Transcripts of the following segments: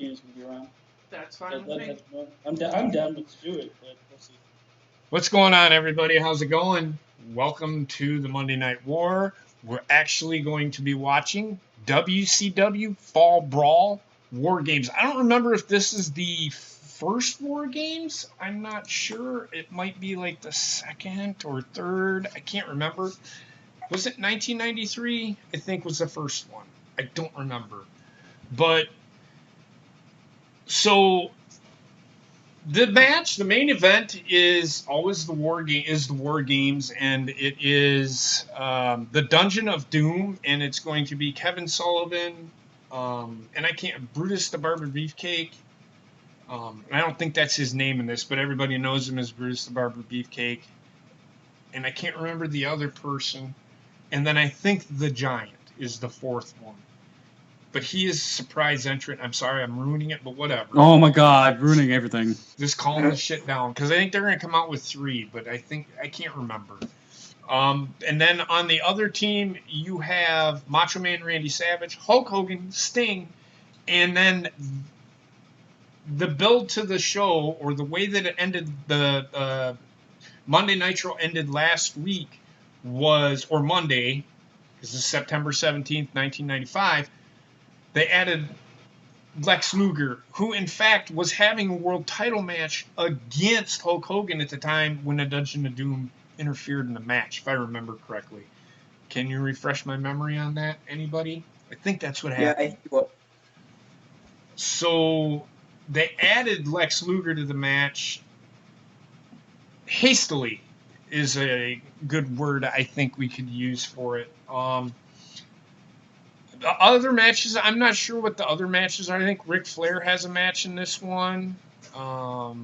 team's gonna be around. That's fine with me. I'm down to do it, but we'll see. What's going on, everybody? How's it going? Welcome to the Monday Night War. We're actually going to be watching WCW Fall Brawl War Games. I don't remember if this is the first War Games. I'm not sure. It might be like the second or third. I can't remember. Was it 1993? I think was the first one. I don't remember. But so the match, the main event is always the War Games, and it is the Dungeon of Doom, and it's going to be Kevin Sullivan, and I can't Brutus the Barber Beefcake. I don't think that's his name in this, but everybody knows him as Brutus the Barber Beefcake. And I can't remember the other person. And then I think the Giant is the fourth one. But he is a surprise entrant. I'm sorry, I'm ruining it, but whatever. Oh my god, ruining everything. Just calm the shit down. Because I think they're going to come out with 3, but I can't remember. And then on the other team, you have Macho Man Randy Savage, Hulk Hogan, Sting, and then the build to the show, or the way that it ended, the Monday Nitro ended last week was, or Monday, because it's September 17th, 1995, they added Lex Luger, who in fact was having a world title match against Hulk Hogan at the time when the Dungeon of Doom interfered in the match, if I remember correctly. Can you refresh my memory on that, anybody? I think that's what happened. Yeah, well. So they added Lex Luger to the match hastily, is a good word I think we could use for it. The other matches, I'm not sure what the other matches are. I think Ric Flair has a match in this one. But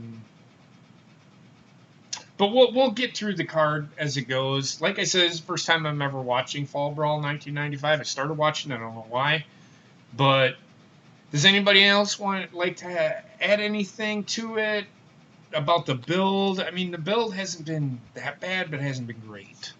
we'll get through the card as it goes. Like I said, it's the first time I'm ever watching Fall Brawl 1995. I started watching, I don't know why. But does anybody else like to add anything to it about the build? I mean, the build hasn't been that bad, but it hasn't been great.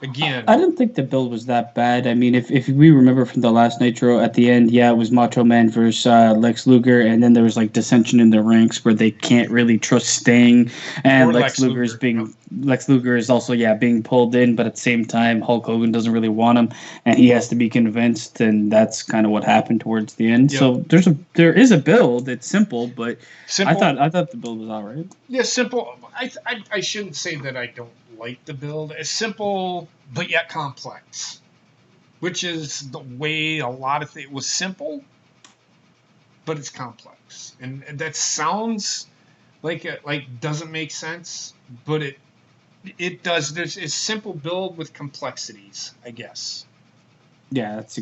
Again, I didn't think the build was that bad. I mean, if we remember from the last Nitro, at the end, yeah, it was Macho Man versus Lex Luger, and then there was like dissension in the ranks where they can't really trust Sting, and Lex Luger is being Lex Luger is also being pulled in, but at the same time, Hulk Hogan doesn't really want him, and he has to be convinced, and that's kind of what happened towards the end. Yep. So there is a build. It's simple, but simple. I thought the build was all right. Yeah, simple. I shouldn't say that I don't like the build. It's simple but yet complex, which is the way a lot of things. It was simple, but it's complex, and that sounds like doesn't make sense, but it does. There's a simple build with complexities, I guess. Yeah, that's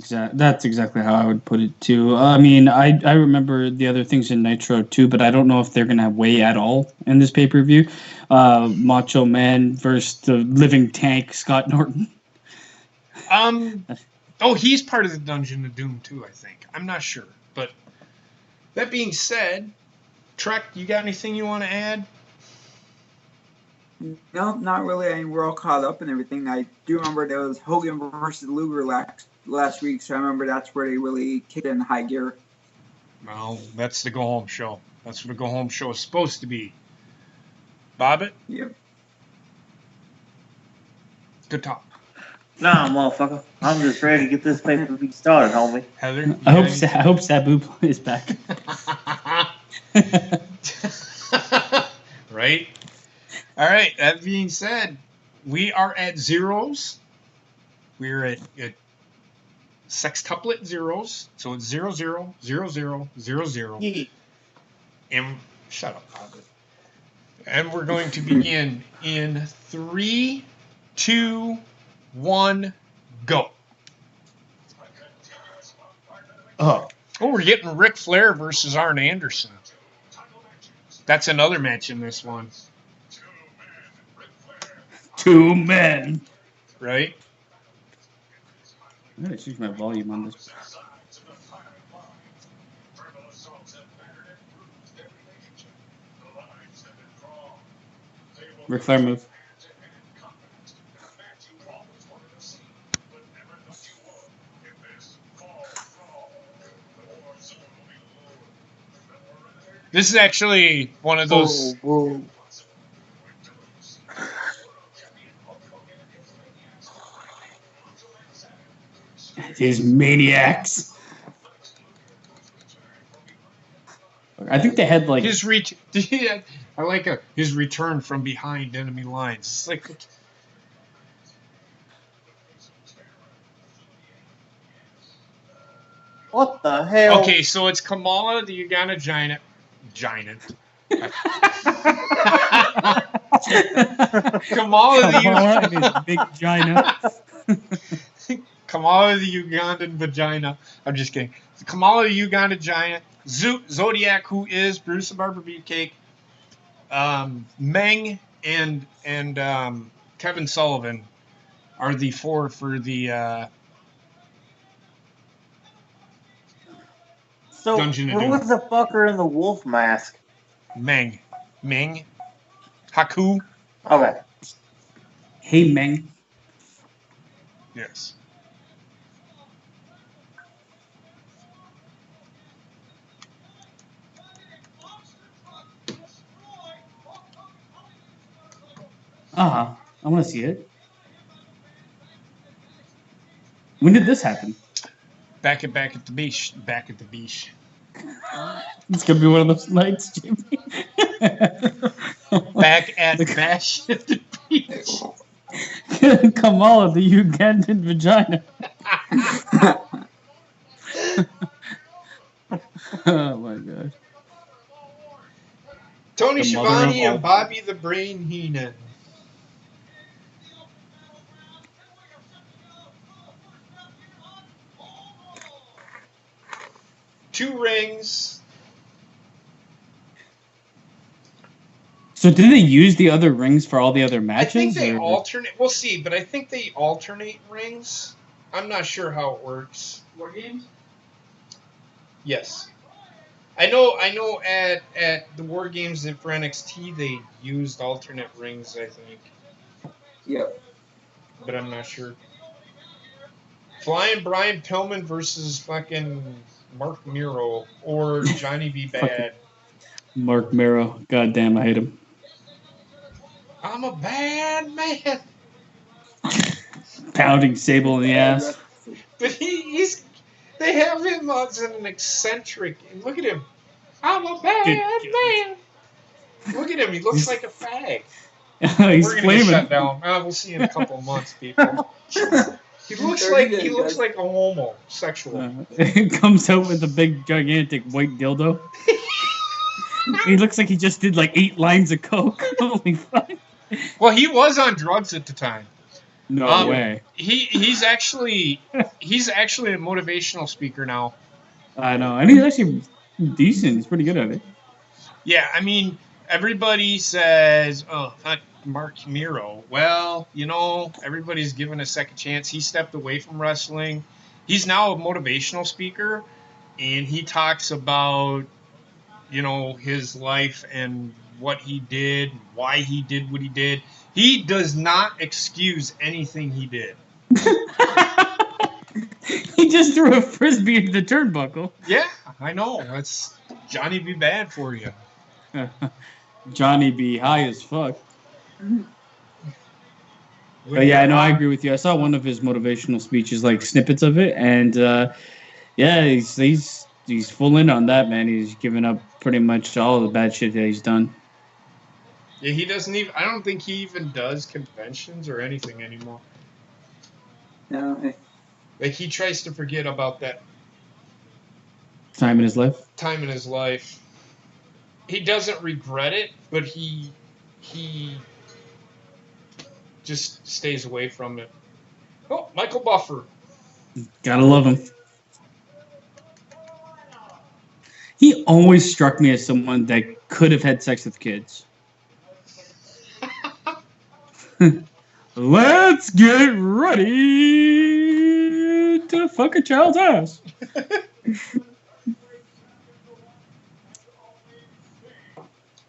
exactly how I would put it too. I mean, I remember the other things in Nitro too, but I don't know if they're gonna have weigh at all in this pay-per-view. Macho Man versus the living tank Scott Norton. Oh, he's part of the Dungeon of Doom too, I think. I'm not sure, but that being said, Trek, you got anything you want to add? No, not really. I mean, we're all caught up and everything. I do remember there was Hogan versus Luger last week, so I remember that's where they really kicked in high gear. Well, that's the go-home show. That's what a go-home show is supposed to be. Bobbit? Yep. Good talk. Nah, motherfucker. I'm just ready to get this pay-per-view started, homie. Heather? I hope Sabu is back. Right? All right, that being said, we are at zeros. We're at sextuplet zeros. So it's 0, 0, 0, 0, 0, 0. Yeah. And shut up, Bobbit. And we're going to begin in 3, 2, 1, go. Oh, we're getting Ric Flair versus ARN Anderson. That's another match in this one. 2 men. Right? I'm going to change my volume on this. Ric Flair move. This is actually one of those. Whoa. These maniacs. I think they had like His I like his return from behind enemy lines. It's like, What the hell? okay, so it's Kamala the Uganda giant. Kamala Kamala and his big gina. Kamala the Ugandan vagina. I'm just kidding. Kamala the Uganda giant. Zodiac, who is Bruce the Barber Beefcake. Meng and Kevin Sullivan are the four for the So, Dungeon of who Doom. was the fucker in the wolf mask? Meng. Haku. Okay. Hey, Meng. Yes. I want to see it. When did this happen? Back at the beach. Back at the beach. It's gonna be one of those nights, Jimmy. Back at Bash at the beach. Kamala, the Ugandan vagina. Oh my god. Tony The mother of Schiavone all- and Bobby the Brain Heenan. Two rings. So did they use the other rings for all the other matches? I think they or- alternate. We'll see, but I think they alternate rings. I'm not sure how it works. War games? Yes. I know at the War Games for NXT they used alternate rings, I think. Yep. But I'm not sure. Flying Brian Pillman versus fucking Mark Miro or Johnny B. Bad. Mark Miro. God damn, I hate him. I'm a bad man. Pounding Sable in the ass. But he's they have him as an eccentric. And look at him. I'm a bad man. Look at him. He looks like a fag. He's We're gonna get flaming. shut down. We'll see in a couple of months, people. He looks like a homosexual. He comes out with a big, gigantic white dildo. He looks like he just did like 8 lines of coke. Holy fuck! Well, he was on drugs at the time. No way. He's actually a motivational speaker now. I know, and he's actually decent. He's pretty good at it. Yeah, I mean, everybody says, "Oh, fuck Mark Miro." Well, you know, everybody's given a second chance. He stepped away from wrestling. He's now a motivational speaker, and he talks about, you know, his life and what he did, why he did what he did. He does not excuse anything he did. He just threw a frisbee into the turnbuckle. Yeah, I know. That's Johnny B. Bad for you. Johnny B. high as fuck. But yeah, I know, I agree with you. I saw one of his motivational speeches, like snippets of it, and yeah, he's full in on that, man. He's given up pretty much all the bad shit that he's done. Yeah, he doesn't even. I don't think he even does conventions or anything anymore. No. Like, he tries to forget about that Time in his life. time in his life. He doesn't regret it, but he just stays away from it. Oh, Michael Buffer. Gotta love him. He always struck me as someone that could have had sex with kids. Let's get ready to fuck a child's ass.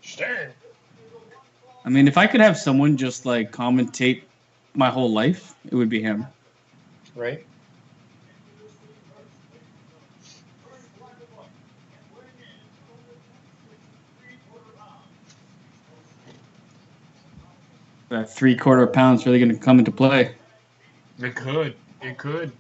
Stern. I mean, if I could have someone just like commentate my whole life, it would be him. Right? That 3/4 pound's really going to come into play. It could. It could.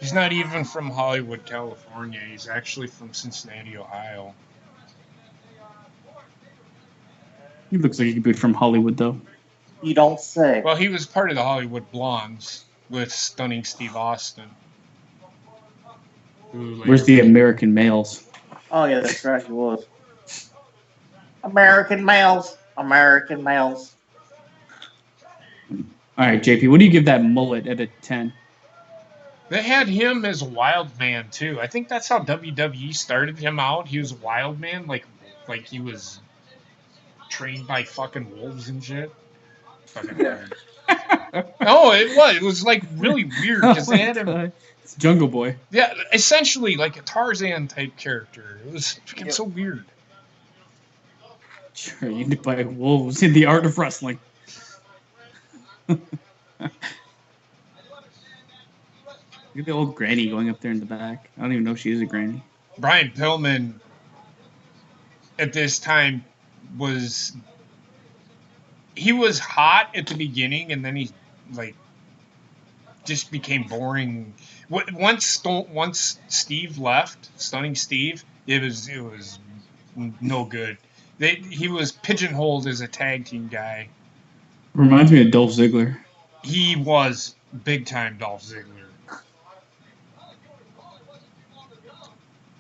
He's not even from Hollywood, California. He's actually from Cincinnati, Ohio. He looks like he could be from Hollywood, though. You don't say. Well, he was part of the Hollywood Blondes with Stunning Steve Austin. Where's the American males? Oh, yeah, that's right, he was. American males. American males. All right, JP, what do you give that mullet at a 10? They had him as a wild man, too. I think that's how WWE started him out. He was a wild man, like he was trained by fucking wolves and shit. Fucking weird. No, it was. It was like really weird because they had him. It's Jungle Boy. Yeah, essentially like a Tarzan type character. It was fucking so weird. Trained by wolves in the art of wrestling. Look at the old granny going up there in the back. I don't even know if she is a granny. Brian Pillman at this time was hot at the beginning, and then he like just became boring. Once Steve left, Stunning Steve, it was no good. He was pigeonholed as a tag team guy. Reminds me of Dolph Ziggler. He was big time Dolph Ziggler.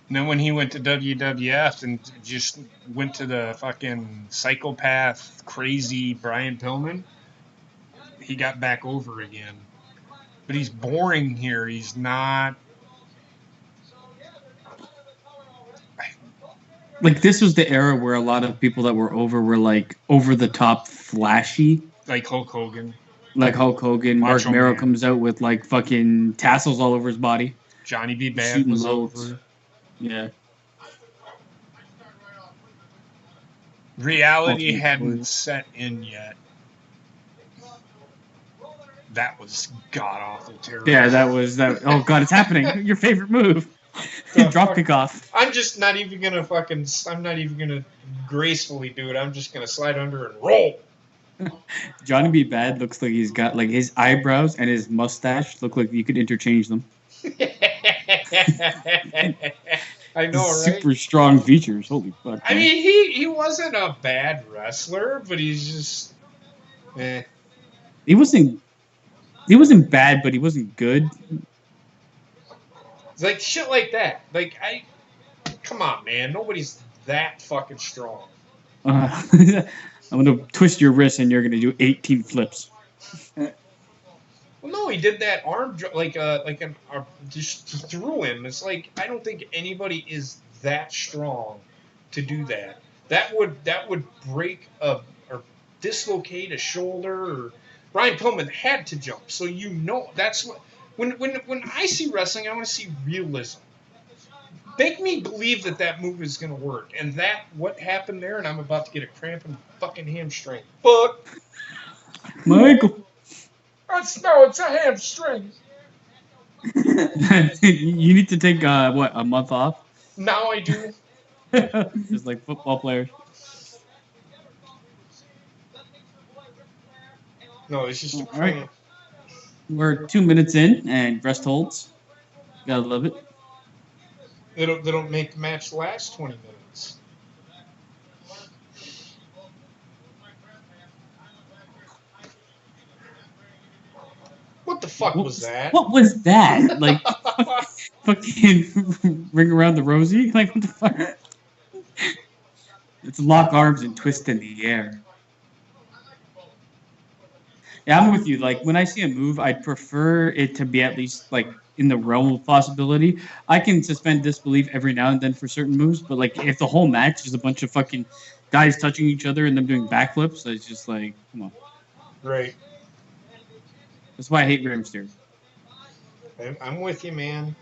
And then when he went to WWF and just went to the fucking psychopath, crazy Brian Pillman, he got back over again. But he's boring here. He's not. Like, this was the era where a lot of people that were over were, like, over the top flashy. Like Hulk Hogan. Like Hulk Hogan. Mark Macho Mero Man. comes out with, like, fucking tassels all over his body. Johnny B. Bad Shooting was loads. over. Yeah. Reality Ultimate hadn't Warrior. set in yet. That was god-awful terrible. Yeah, that was that. Oh, God, it's happening. Your favorite move. Drop kick off. I'm just not even gonna I'm not even gonna gracefully do it. I'm just gonna slide under and roll. Johnny B. Bad looks like he's got, like, his eyebrows and his mustache look like you could interchange them. I know, right? Super strong features. Holy fuck. I mean, he wasn't a bad wrestler, but he's just, He wasn't bad, but he wasn't good. It's like shit like that. Like come on, man. Nobody's that fucking strong. I'm gonna twist your wrist and you're gonna do 18 flips. Well, no, he did that arm just threw him. It's like I don't think anybody is that strong to do that. That would break or dislocate a shoulder. Or Brian Pillman had to jump, so you know that's what. When I see wrestling, I want to see realism. Make me believe that move is going to work, and what happened there, and I'm about to get a cramp in the fucking hamstring. Fuck. Michael. It's a hamstring. You need to take a month off? Now I do. Just like football players. No, it's just a All right. cramp. We're 2 minutes in and rest holds. Gotta love it. They don't make the match last 20 minutes. What the fuck was that? What was that? Like, fucking ring around the rosy? Like, what the fuck? It's lock arms and twist in the air. Yeah, I'm with you. Like, when I see a move, I'd prefer it to be at least, like, in the realm of possibility. I can suspend disbelief every now and then for certain moves, but, like, if the whole match is a bunch of fucking guys touching each other and them doing backflips, it's just like, come on. Right. That's why I hate Rey Mysterio. I'm with you, man.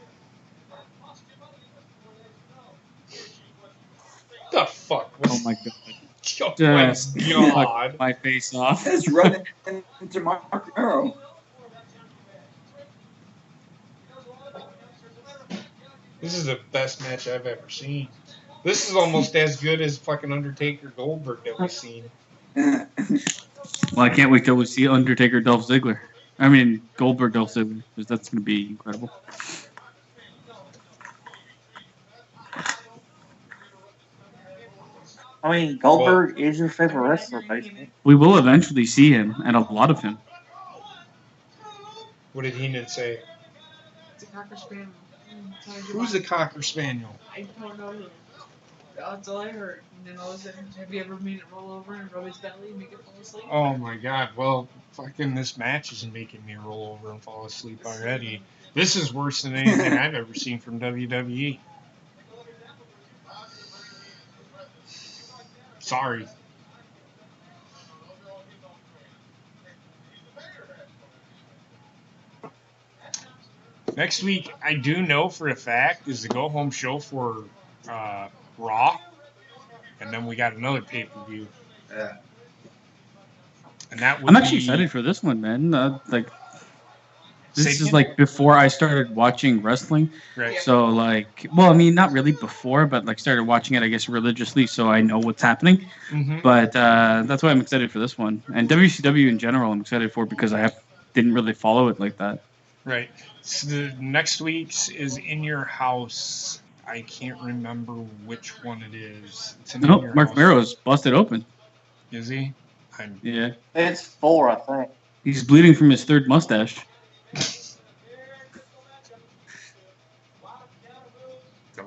The fuck was... Oh, my God. Oh, my God. Fuck my face off. It's running into Mark Arrow. This is the best match I've ever seen. This is almost as good as fucking Undertaker Goldberg that we've seen. Well, I can't wait till we see Undertaker Dolph Ziggler. I mean, Goldberg Dolph Ziggler, because that's going to be incredible. I mean, Goldberg is your favorite wrestler, basically. We will eventually see him, and a lot of him. What did Heenan say? It's a Cocker Spaniel. Who's a Cocker Spaniel? I don't know who. That's all I heard. And then all of a sudden, have you ever made it roll over and rub his belly and make it fall asleep? Oh my god, well, fucking this match is making me roll over and fall asleep already. This is worse than anything I've ever seen from WWE. Sorry. Next week, I do know for a fact, is the go-home show for Raw. And then we got another pay-per-view. Yeah. And that would I'm actually be... excited for this one, man. This Say is again? like before I started watching wrestling. Right. So like, well, I mean, not really before, but like started watching it, I guess, religiously, so I know what's happening. Mm-hmm. But that's why I'm excited for this one, and WCW in general. I'm excited for because I didn't really follow it like that. Right. So the next week's is In Your House. I can't remember which one it is. It's an In No, Your Mark House. Mero's busted open. Is he? Yeah, It's 4, I think. he's bleeding from his third mustache.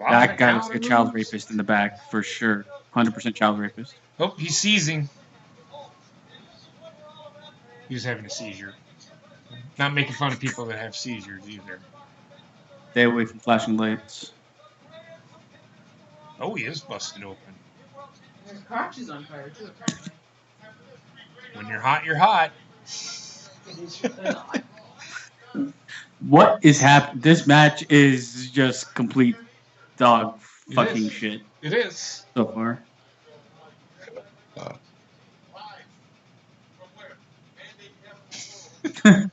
That guy was like a child rapist in the back for sure. 100% child rapist. Oh, he's seizing. He was having a seizure. Not making fun of people that have seizures either. Stay away from flashing lights. Oh, he is busted open. His crotch is on fire, too, apparently. When you're hot, you're hot. It is really not. What is happening? This match is just complete dog It fucking is. shit It is. so far.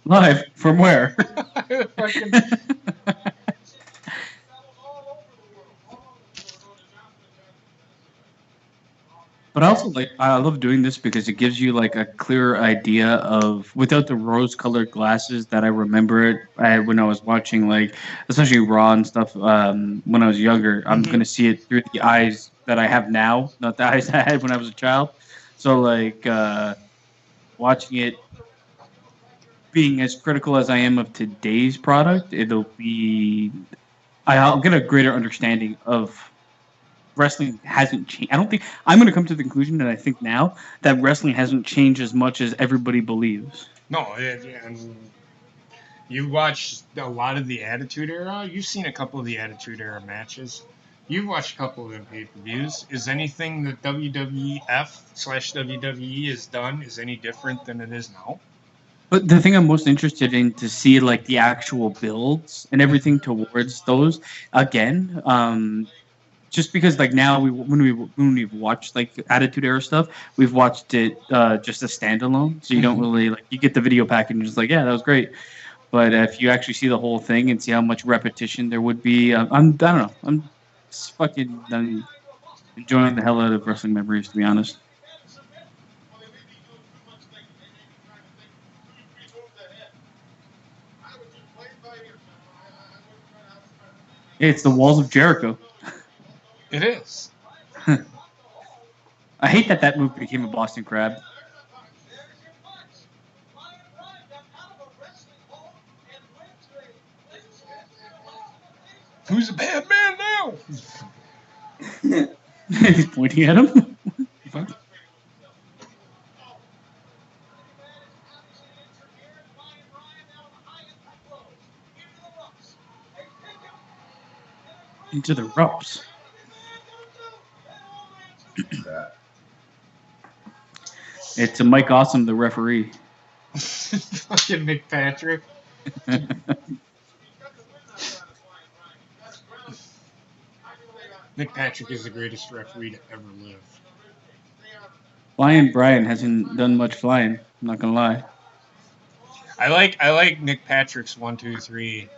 Live from where? Fucking- But I also I love doing this because it gives you like a clearer idea of, without the rose-colored glasses that I remember it when I was watching, like especially Raw and stuff. When I was younger, I'm Mhm. gonna see it through the eyes that I have now, not the eyes I had when I was a child. So like watching it, being as critical as I am of today's product, I'll get a greater understanding of. Wrestling hasn't changed. I don't think I'm going to come to the conclusion, and I think now that wrestling hasn't changed as much as everybody believes. No, and you watched a lot of the Attitude Era. You've seen a couple of the Attitude Era matches. You've watched a couple of the pay-per-views. Is anything that WWF/WWE has done is any different than it is now? But the thing I'm most interested in to see like the actual builds and everything towards those again. Just because like now when we've watched like Attitude Era stuff, we've watched it just a standalone, so you don't really like, you get the video package and just like, yeah, that was great. But if you actually see the whole thing and see how much repetition there would be, I don't know, I'm just fucking enjoying the hell out of wrestling memories, to be honest. It's the Walls of Jericho. It is. I hate that move became a Boston Crab. Who's a bad man now? He's pointing at him. Into the ropes. It's a Mike Awesome, the referee. Fucking Nick Patrick. Nick Patrick is the greatest referee to ever live. Flying Brian hasn't done much flying. I'm not gonna lie. I like Nick Patrick's 1, 2, 3.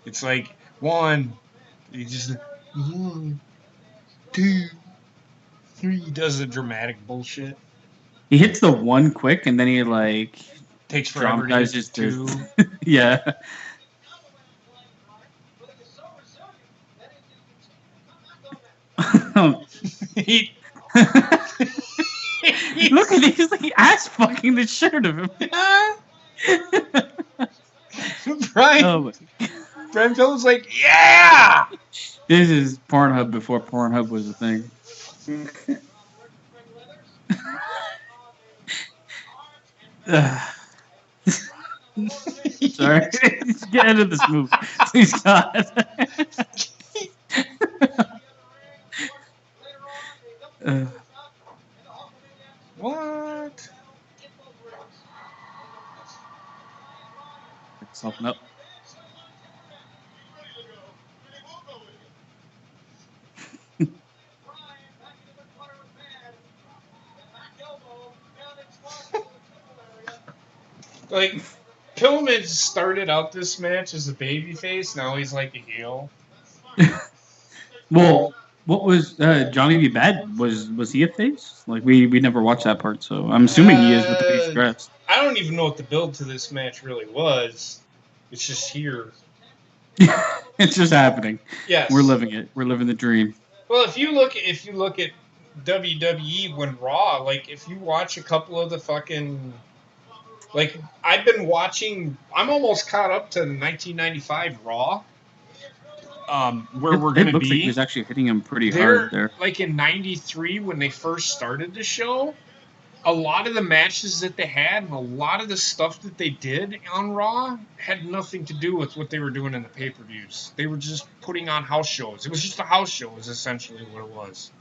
It's like 1, He just 1, 2, 3. He does the dramatic bullshit. He hits the 1 quick, and then he like Takes forever to hit the 2. Yeah. he Look at it, he's like ass fucking the shit of him. Brian. Oh, Brian Pillman's like, yeah! this is Pornhub before Pornhub was a thing. Sorry. Get out of this move. Please, God. What? Soften up. Like, Pillman started out this match as a babyface, now he's like a heel. Well, what was Johnny B. Bad? Was he a face? Like we never watched that part, so I'm assuming he is with the face dress. I don't even know what the build to this match really was. It's just here. It's just happening. Yes, we're living it. We're living the dream. Well, if you look at WWE when Raw, like if you watch a couple of the fucking, like I've been watching, I'm almost caught up to the 1995 Raw. Where we're going to be. It looks like he's actually hitting him pretty hard there. Like in '93 when they first started the show, a lot of the matches that they had and a lot of the stuff that they did on Raw had nothing to do with what they were doing in the pay-per-views. They were just putting on house shows. It was just a house show is essentially what it was.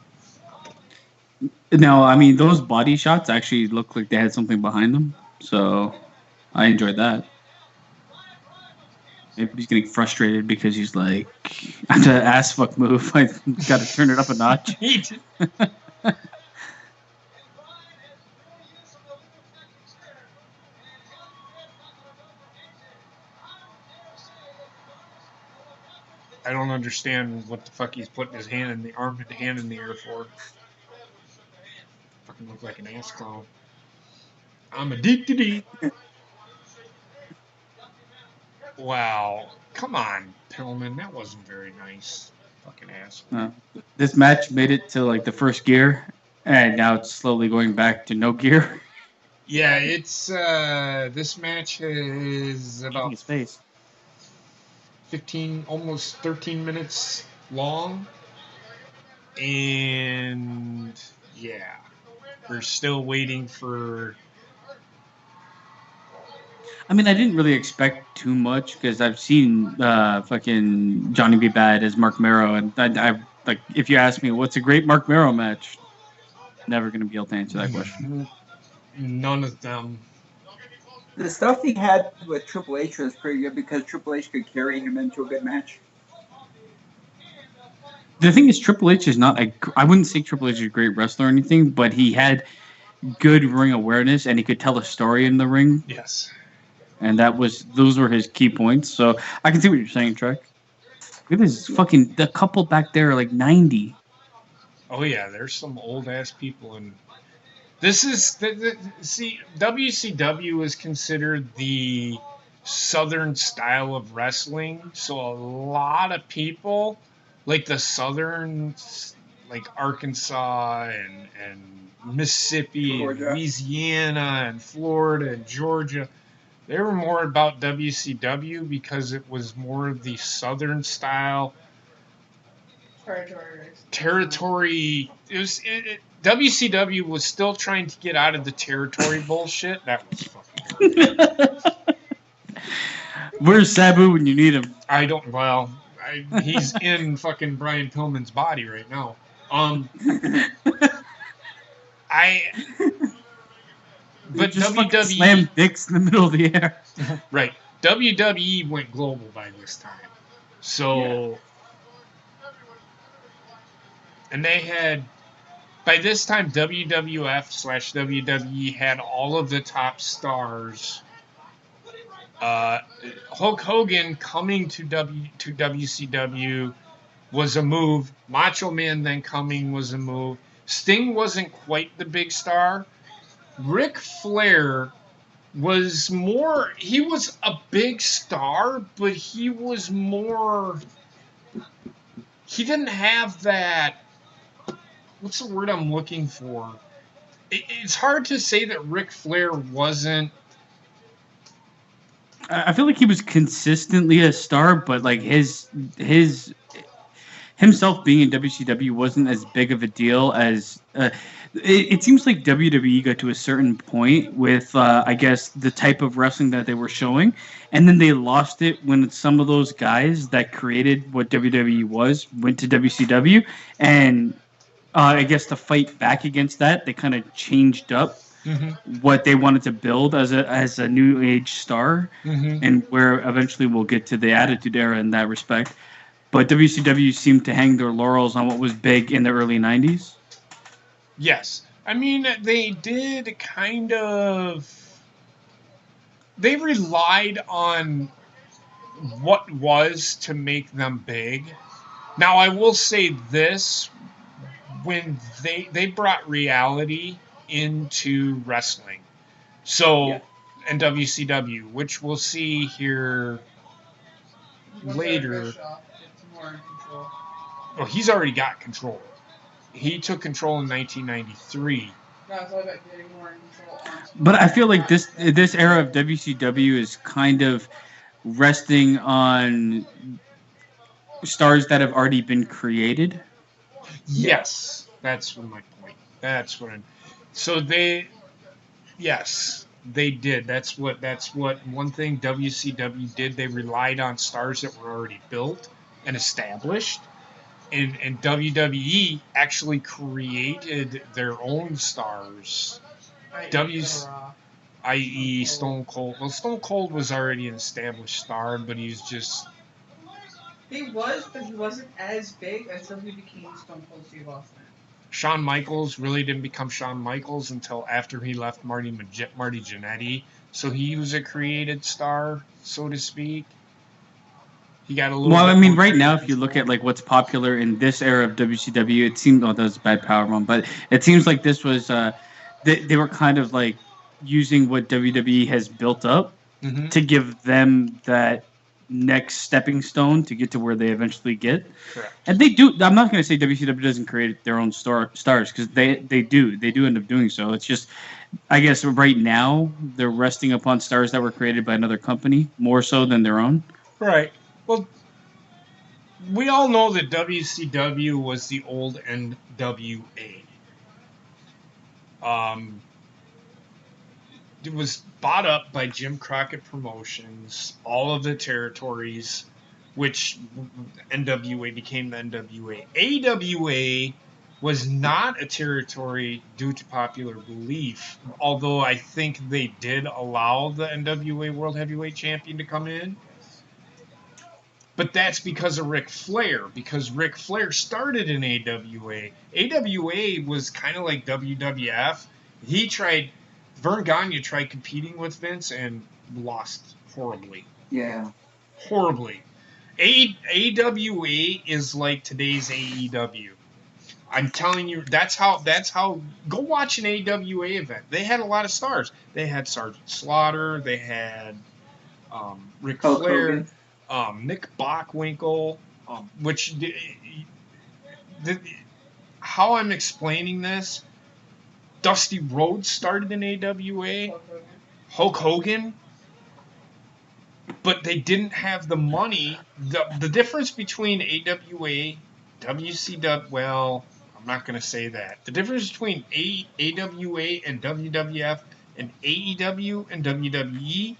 No, I mean, those body shots actually looked like they had something behind them. So I enjoyed that. Maybe he's getting frustrated because he's like, after that ass fuck move, I got to turn it up a notch. I don't understand what the fuck he's putting his hand in the arm and the hand in the air for. Fucking look like an ass clown. I'm a deep. Wow. Come on, Pillman. That wasn't very nice. Fucking asshole. This match made it to like the first gear, and now it's slowly going back to no gear. Yeah, it's this match is about 15, almost 13 minutes long. And yeah, we're still waiting for. I mean, I didn't really expect too much because I've seen fucking Johnny B. Bad as Mark Marrow, and I like if you ask me what's a great Mark Marrow match, never gonna be able to answer that question. None of them. The stuff he had with Triple H was pretty good because Triple H could carry him into a good match. The thing is, Triple H is not I wouldn't say Triple H is a great wrestler or anything, but he had good ring awareness and he could tell a story in the ring. Yes. And those were his key points. So I can see what you're saying, Trek. Look at this fucking, the couple back there are like 90. Oh yeah, there's some old ass people, and this is see, WCW is considered the southern style of wrestling. So a lot of people like the southern, like Arkansas and Mississippi, Georgia. And Louisiana and Florida and Georgia. They were more about WCW because it was more of the southern style territory. WCW was still trying to get out of the territory bullshit. That was fucking. Where's Sabu when you need him? I don't. Well, he's in fucking Brian Pillman's body right now. But just WWE slam dicks in the middle of the air. Right. WWE went global by this time. So and they had by this time WWF/WWE had all of the top stars. Hulk Hogan coming to WCW was a move. Macho Man then coming was a move. Sting wasn't quite the big star. Ric Flair was more, he was a big star, but he was more, he didn't have that, what's the word I'm looking for? It's hard to say that Ric Flair wasn't. I feel like he was consistently a star, but like his himself being in WCW wasn't as big of a deal as it seems like WWE got to a certain point with I guess the type of wrestling that they were showing, and then they lost it when some of those guys that created what WWE was went to WCW, and I guess to fight back against that, they kind of changed up what they wanted to build as a new age star, and where eventually we'll get to the Attitude Era in that respect. But WCW seemed to hang their laurels on what was big in the early 90s. Yes. I mean, they did kind of. They relied on what was to make them big. Now, I will say this. When they brought reality into wrestling. So, and WCW, which we'll see here later. Bischoff gets more in control. Well, he's already got control. He took control in 1993. No, it's all about getting more in control. But I feel like this era of WCW is kind of resting on stars that have already been created. Yes, that's my point. That's what I'm. So yes, they did. That's what one thing WCW did. They relied on stars that were already built and established, and WWE actually created their own stars. I.e. Stone Cold. Well, Stone Cold was already an established star, but he's just. He was, but he wasn't as big until he became Stone Cold Steve Austin. Shawn Michaels really didn't become Shawn Michaels until after he left Marty Jannetty. So he was a created star, so to speak. He got a little. Well, I mean, right now, if you look at like what's popular in this era of WCW, it seems. Oh, that was a bad power bomb, but it seems like this was. They were kind of like using what WWE has built up to give them that next stepping stone to get to where they eventually get. Correct. And they do. I'm not going to say WCW doesn't create their own stars because they do. They do end up doing so. It's just, I guess right now they're resting upon stars that were created by another company more so than their own. Right. Well, we all know that WCW was the old NWA. It was bought up by Jim Crockett Promotions, all of the territories, which NWA became the NWA. AWA was not a territory due to popular belief, although I think they did allow the NWA World Heavyweight Champion to come in. But that's because of Ric Flair, because Ric Flair started in AWA. AWA was kind of like WWF. Vern Gagne tried competing with Vince and lost horribly. Yeah. Horribly. AWA is like today's AEW. I'm telling you, that's how. Go watch an AWA event. They had a lot of stars. They had Sergeant Slaughter. They had Ric Flair. Nick Bockwinkel, which how I'm explaining this, Dusty Rhodes started in AWA, Hulk Hogan, but they didn't have the money. The difference between AWA, WCW, well, I'm not going to say that. The difference between AWA and WWF and AEW and WWE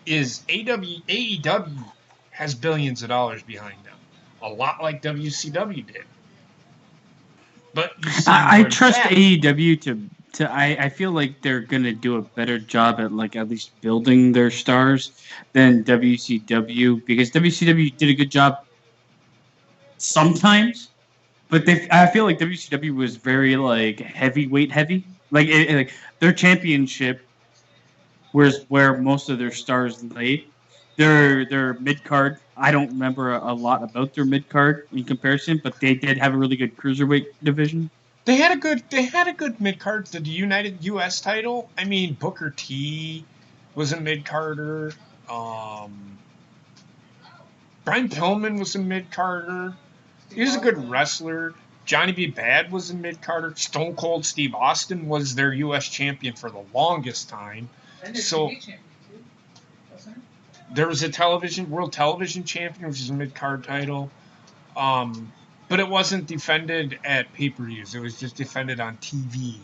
is AEW has billions of dollars behind them, a lot like WCW did. But I trust AEW to. I feel like they're gonna do a better job at like at least building their stars than WCW, because WCW did a good job sometimes, but I feel like WCW was very like heavyweight heavy, like their championship, where most of their stars laid. their mid card. I don't remember a lot about their mid card in comparison, but they did have a really good cruiserweight division. They had a good mid card. The United U.S. title. I mean, Booker T was a mid carder. Brian Pillman was a mid carder. He was a good wrestler. Johnny B. Bad was a mid carder. Stone Cold Steve Austin was their U.S. champion for the longest time. And their So- TV champion too, wasn't it? There was a world television champion, which is a mid card title. But it wasn't defended at pay-per-views. It was just defended on TV.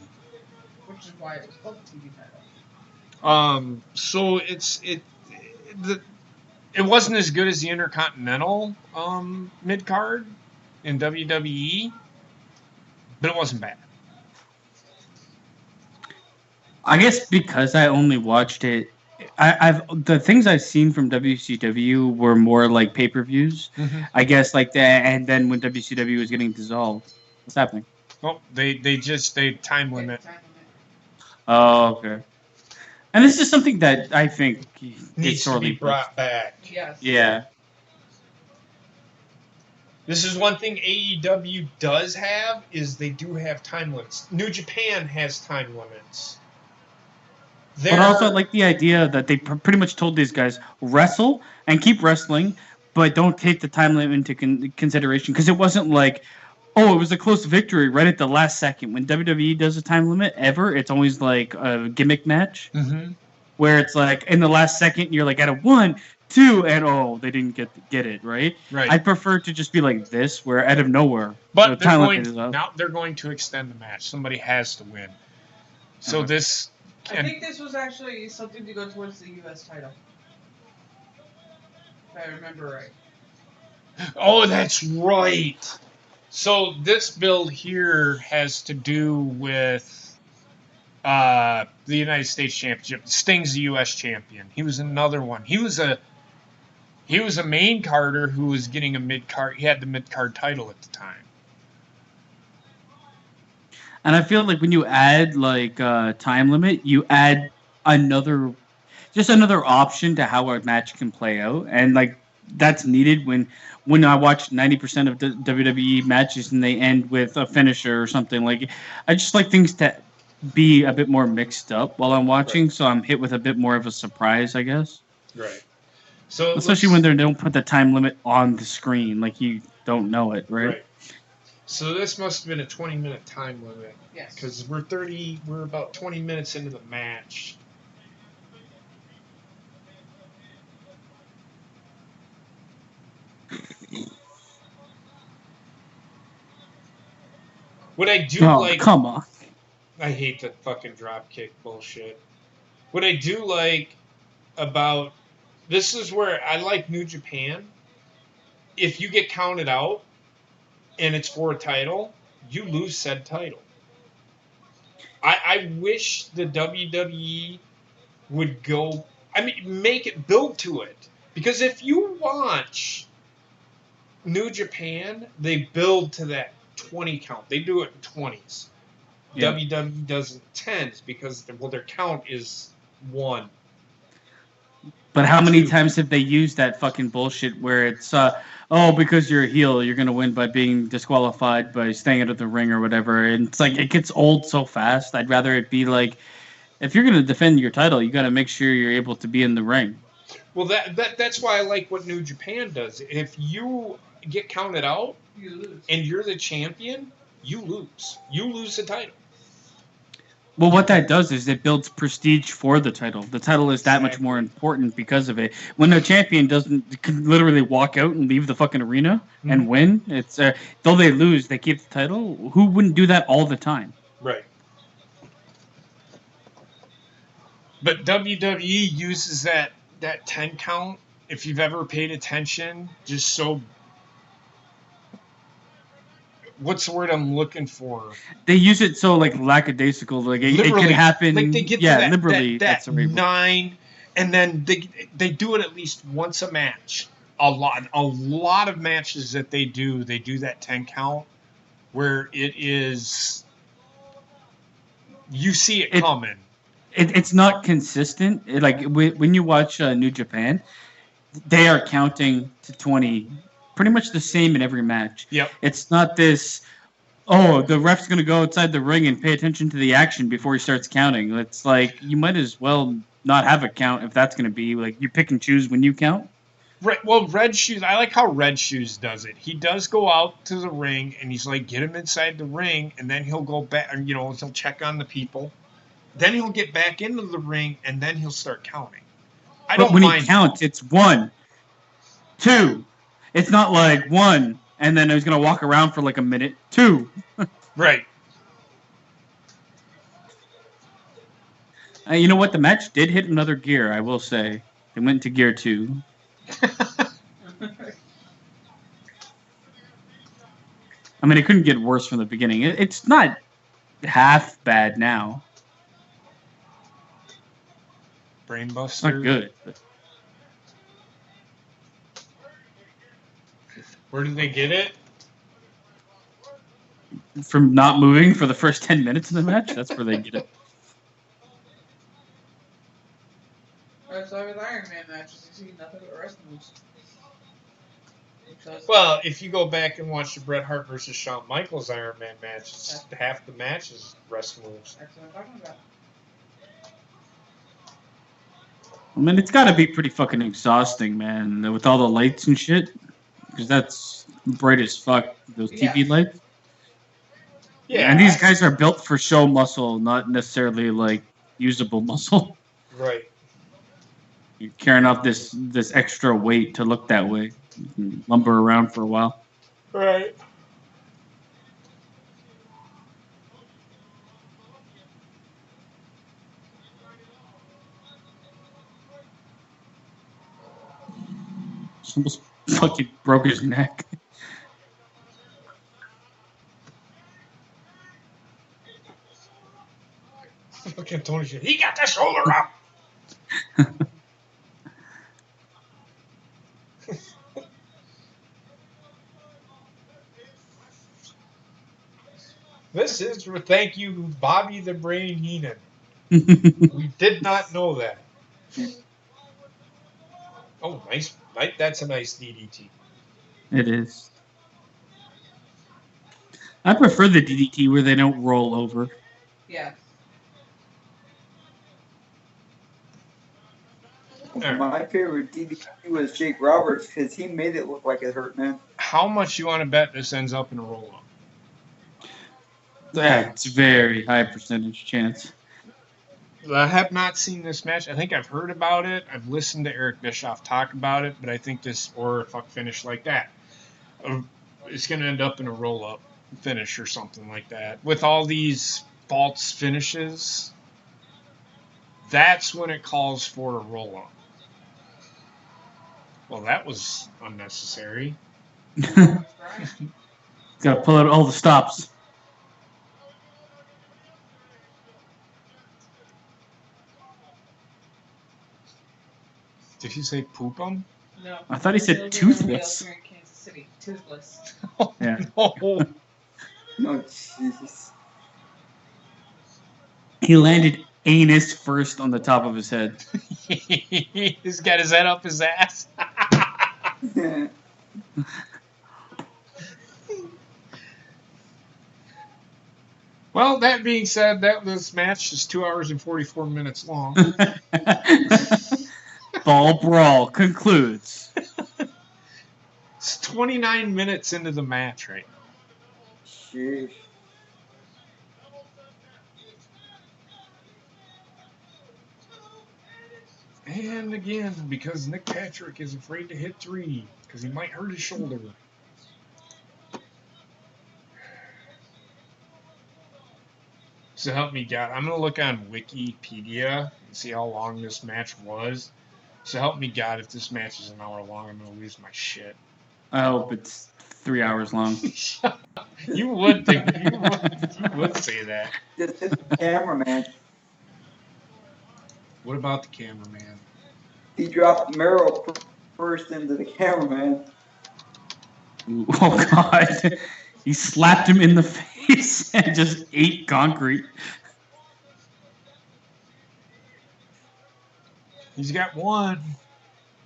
Which is why it was called the TV title. So it wasn't as good as the Intercontinental mid card in WWE, but it wasn't bad. I guess because I only watched it, the things I've seen from WCW were more like pay-per-views. Mm-hmm. I guess like that, and then when WCW was getting dissolved, what's happening? Well, they time limit Time limit. Oh, okay. And this is something that I think needs to be brought back. Yes. Yeah. This is one thing AEW does have, is they do have time limits. New Japan has time limits. But also, I like the idea that they pretty much told these guys, wrestle and keep wrestling, but don't take the time limit into consideration. Because it wasn't like, oh, it was a close victory right at the last second. When WWE does a time limit, it's always like a gimmick match. Mm-hmm. Where it's like, in the last second, you're like at a 1, 2, and oh, they didn't get it, right? Right. I prefer to just be like this, where out of nowhere. But the time limit is up. now they're going to extend the match. Somebody has to win. So this I think this was actually something to go towards the U.S. title. If I remember right. Oh, that's right. So this build here has to do with the United States Championship. Sting's the U.S. champion. He was another one. He was a main carder who was getting a mid card. He had the mid card title at the time. And I feel like when you add like time limit, you add another option to how a match can play out, and like that's needed when I watch 90% of the WWE matches and they end with a finisher or something. Like I just like things to be a bit more mixed up while I'm watching, so I'm hit with a bit more of a surprise, I guess. Right. So especially when they don't put the time limit on the screen, like you don't know it, right? So this must have been a 20-minute time limit. Yes. Because we're about 20 minutes into the match. What I do like, come on. I hate that fucking drop kick bullshit. What I do like about this is where I like New Japan. If you get counted out and it's for a title, you lose said title. I wish the WWE would go, make it build to it. Because if you watch New Japan, they build to that 20 count. They do it in 20s. Yeah. WWE does it in 10s because, their count is 1. But how many times have they used that fucking bullshit where it's, because you're a heel, you're going to win by being disqualified by staying out of the ring or whatever. And it's like, it gets old so fast. I'd rather it be like, if you're going to defend your title, you got to make sure you're able to be in the ring. Well, that's why I like what New Japan does. If you get counted out and you're the champion, you lose. You lose the title. Well, what that does is it builds prestige for the title. The title is that much more important because of it. When a champion can literally walk out and leave the fucking arena and win, it's though they lose, they keep the title. Who wouldn't do that all the time? Right. But WWE uses that 10 count, if you've ever paid attention, just so... What's the word I'm looking for? They use it so like lackadaisical, like it can happen. Like they get to liberally. That's 9, and then they do it at least once a match. A lot of matches that they do that 10 count, where it is. You see it coming. It's not consistent. Like when you watch New Japan, they are counting to 20 pretty much the same in every match. Yep. It's not this, oh, the ref's going to go outside the ring and pay attention to the action before he starts counting. It's like, you might as well not have a count if that's going to be, like, you pick and choose when you count. Well, Red Shoes, I like how Red Shoes does it. He does go out to the ring, and he's like, get him inside the ring, and then he'll go back, he'll check on the people. Then he'll get back into the ring, and then he'll start counting. But when he counts, it's 1, 2. It's not like 1, and then he's going to walk around for like a minute. 2. Right. You know what? The match did hit another gear, I will say. It went to gear 2. I mean, it couldn't get worse from the beginning. It's not half bad now. Brainbuster. It's not good. But... Where did they get it? From not moving for the first 10 minutes of the match? That's where they get it. That's why with Iron Man matches, you see nothing but rest moves. Well, if you go back and watch the Bret Hart versus Shawn Michaels Iron Man match, half the match is rest moves. That's what I'm talking about. I mean, it's got to be pretty fucking exhausting, man, with all the lights and shit. Because that's bright as fuck, those TV lights. Yeah. And these guys are built for show muscle, not necessarily, like, usable muscle. Right. You're carrying off this extra weight to look that way. You can lumber around for a while. Right. Almost fucking broke his neck. Fucking Tony shit. He got that shoulder up. This is for thank you, Bobby the Brain Heenan. We did not know that. Oh, nice. That's a nice DDT. It is. I prefer the DDT where they don't roll over. Yeah. My favorite DDT was Jake Roberts because he made it look like it hurt, man. How much you want to bet this ends up in a roll-up? That's very high percentage chance. I have not seen this match. I think I've heard about it. I've listened to Eric Bischoff talk about it, but I think this or a fuck finish like that, it's going to end up in a roll-up finish or something like that. With all these false finishes, that's when it calls for a roll-up. Well, that was unnecessary. Got to pull out all the stops. Did he say poop 'em? No. I thought he said toothless. Here in Kansas City. Toothless. Yeah. No. Oh, Jesus. He landed anus first on the top of his head. He's got his head up his ass. Well, that being said, this match is 2 hours and 44 minutes long. Ball Brawl concludes. It's 29 minutes into the match right now. Sheesh. And again, because Nick Patrick is afraid to hit 3, because he might hurt his shoulder. So help me God, I'm going to look on Wikipedia and see how long this match was. So help me God, if this match is an hour long, I'm going to lose my shit. I hope it's 3 hours long. You would think, you would say that. Just hit the cameraman. What about the cameraman? He dropped Merrill first into the cameraman. Ooh, oh, God. He slapped him in the face and just ate concrete. He's got 1,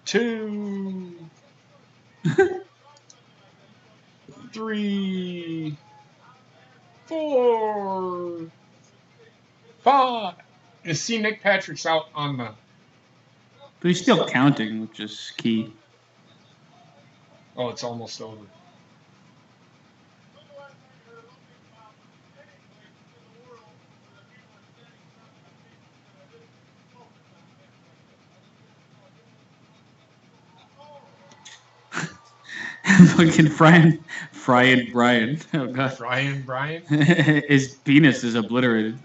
2, 3, 4, 5. You see Nick Patrick's out on the... But he's still counting, which is key. Oh, it's almost over. Fucking Brian. Oh god. Brian? His penis is obliterated.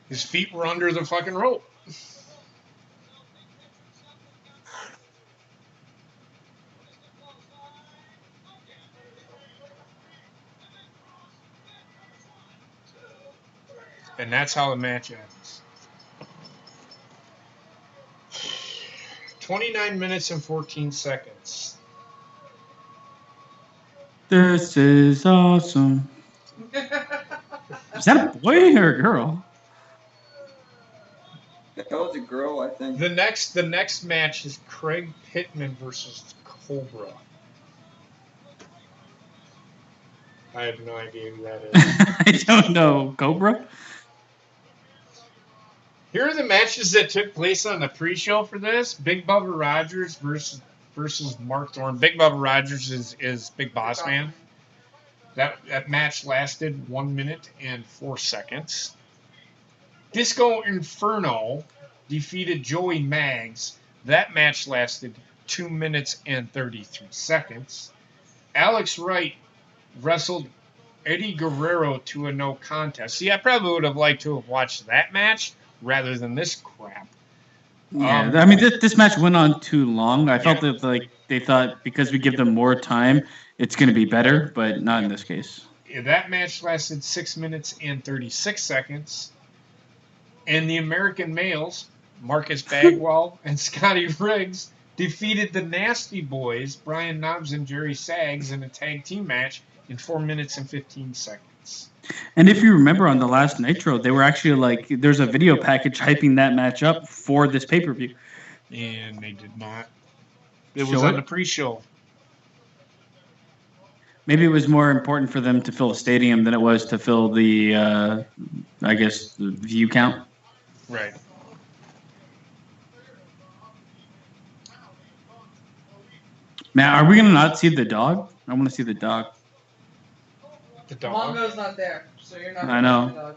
His feet were under the fucking rope. And that's how the match ends. 29 minutes and 14 seconds. This is awesome. Is that a boy or a girl? That was a girl, I think. The next match is Craig Pittman versus Cobra. I have no idea who that is. I don't know. Cobra? Here are the matches that took place on the pre-show for this. Big Bubba Rogers versus Mark Thorne. Big Bubba Rogers is Big Boss Man. That match lasted 1 minute and 4 seconds. Disco Inferno defeated Joey Maggs. That match lasted 2 minutes and 33 seconds. Alex Wright wrestled Eddie Guerrero to a no contest. See, I probably would have liked to have watched that match rather than this crap. Yeah, I mean, this match went on too long. I felt that like they thought because we give them more time, it's going to be better, but not in this case. Yeah, that match lasted 6 minutes and 36 seconds. And the American males, Marcus Bagwell and Scotty Riggs, defeated the Nasty Boys, Brian Knobbs and Jerry Saggs, in a tag team match in 4 minutes and 15 seconds. And if you remember on the last Nitro, they were actually like, there's a video package hyping that match up for this pay-per-view. And they did not. It was on the pre-show. Maybe it was more important for them to fill a stadium than it was to fill the, I guess, the view count. Right. Now, are we going to not see the dog? I want to see the dog. The dog? Mongo's not there, so you're not I gonna know. see the dog.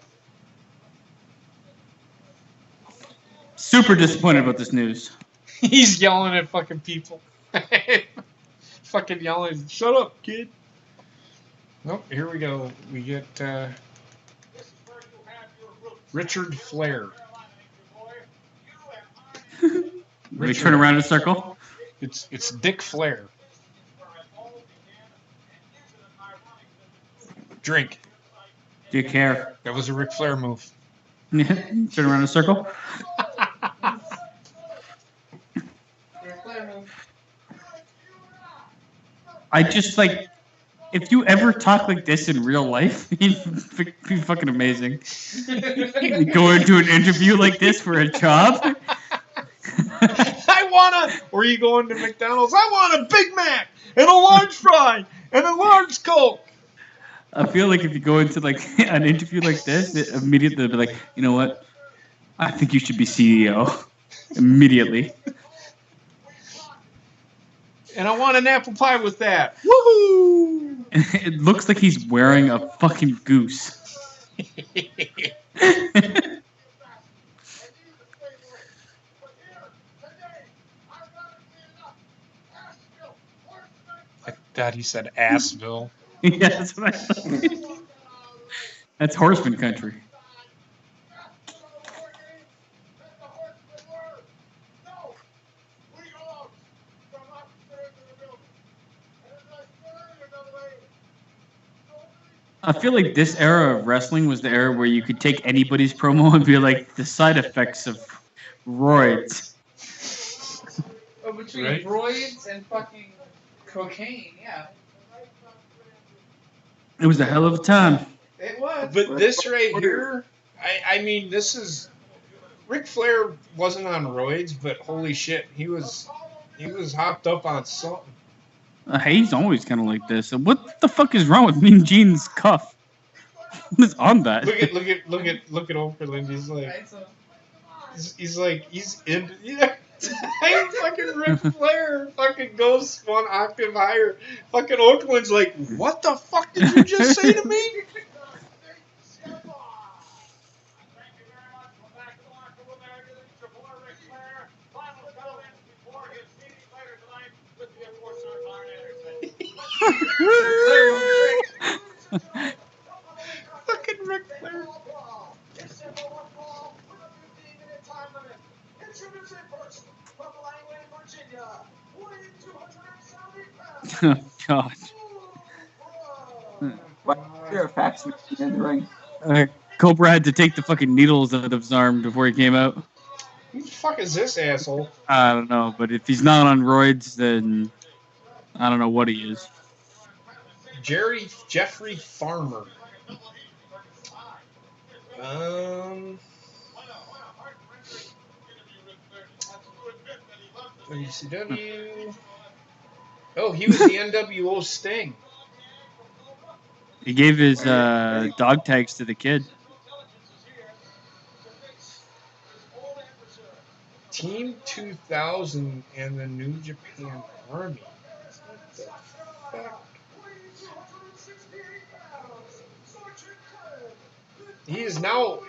Super disappointed about this news. He's yelling at fucking people. Fucking yelling, shut up, kid. Nope, here we go. We get Richard Flair. We turn around in a circle. It's Dick Flair. Drink. Do you care? That was a Ric Flair move. Turn around in a circle. I just like, if you ever talk like this in real life, it'd be fucking amazing. You go into an interview like this for a job. Or you go into McDonald's, I want a Big Mac and a large fry and a large Coke. I feel like if you go into like an interview like this, immediately they'll be like, you know what? I think you should be CEO. Immediately. And I want an apple pie with that. Woohoo! It looks like he's wearing a fucking goose. I thought he said Assville. Yeah, that's what I thought. That's horseman country. I feel like this era of wrestling was the era where you could take anybody's promo and be like, the side effects of roids. Oh, between Right? roids and fucking cocaine, yeah. It was a hell of a time. It was. But this right here, I mean, this is Ric Flair wasn't on roids, but holy shit, he was hopped up on something. He's always kind of like this. What the fuck is wrong with Mean Gene's cuff? What is on that? Look at Okerlund. He's in. Yeah. Fucking Ric Flair fucking goes one octave higher. Fucking Okerlund's like, what the fuck did you just say to me? Fucking Ric Flair. Oh, God. Why is there a fax machine in the ring? Cobra had to take the fucking needles out of his arm before he came out. Who the fuck is this asshole? I don't know, but if he's not on roids, then I don't know what he is. Jeffrey Farmer. WCW. Oh, he was the NWO Sting. He gave his dog tags to the kid. Team 2000 and the New Japan Army. What the fuck? He is now,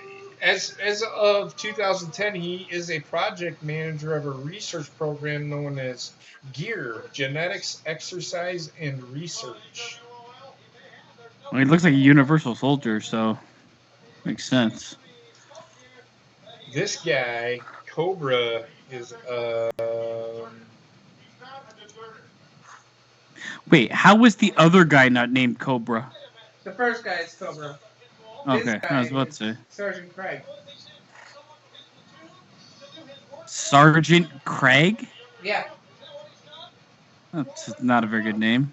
as of 2010, he is a project manager of a research program known as GEAR, Genetics, Exercise, and Research. Well, he looks like a universal soldier, so makes sense. This guy, Cobra, is Wait, how was the other guy not named Cobra? The first guy is Cobra. Okay, I was about to say. Sergeant Craig. Sergeant Craig? Yeah. That's not a very good name.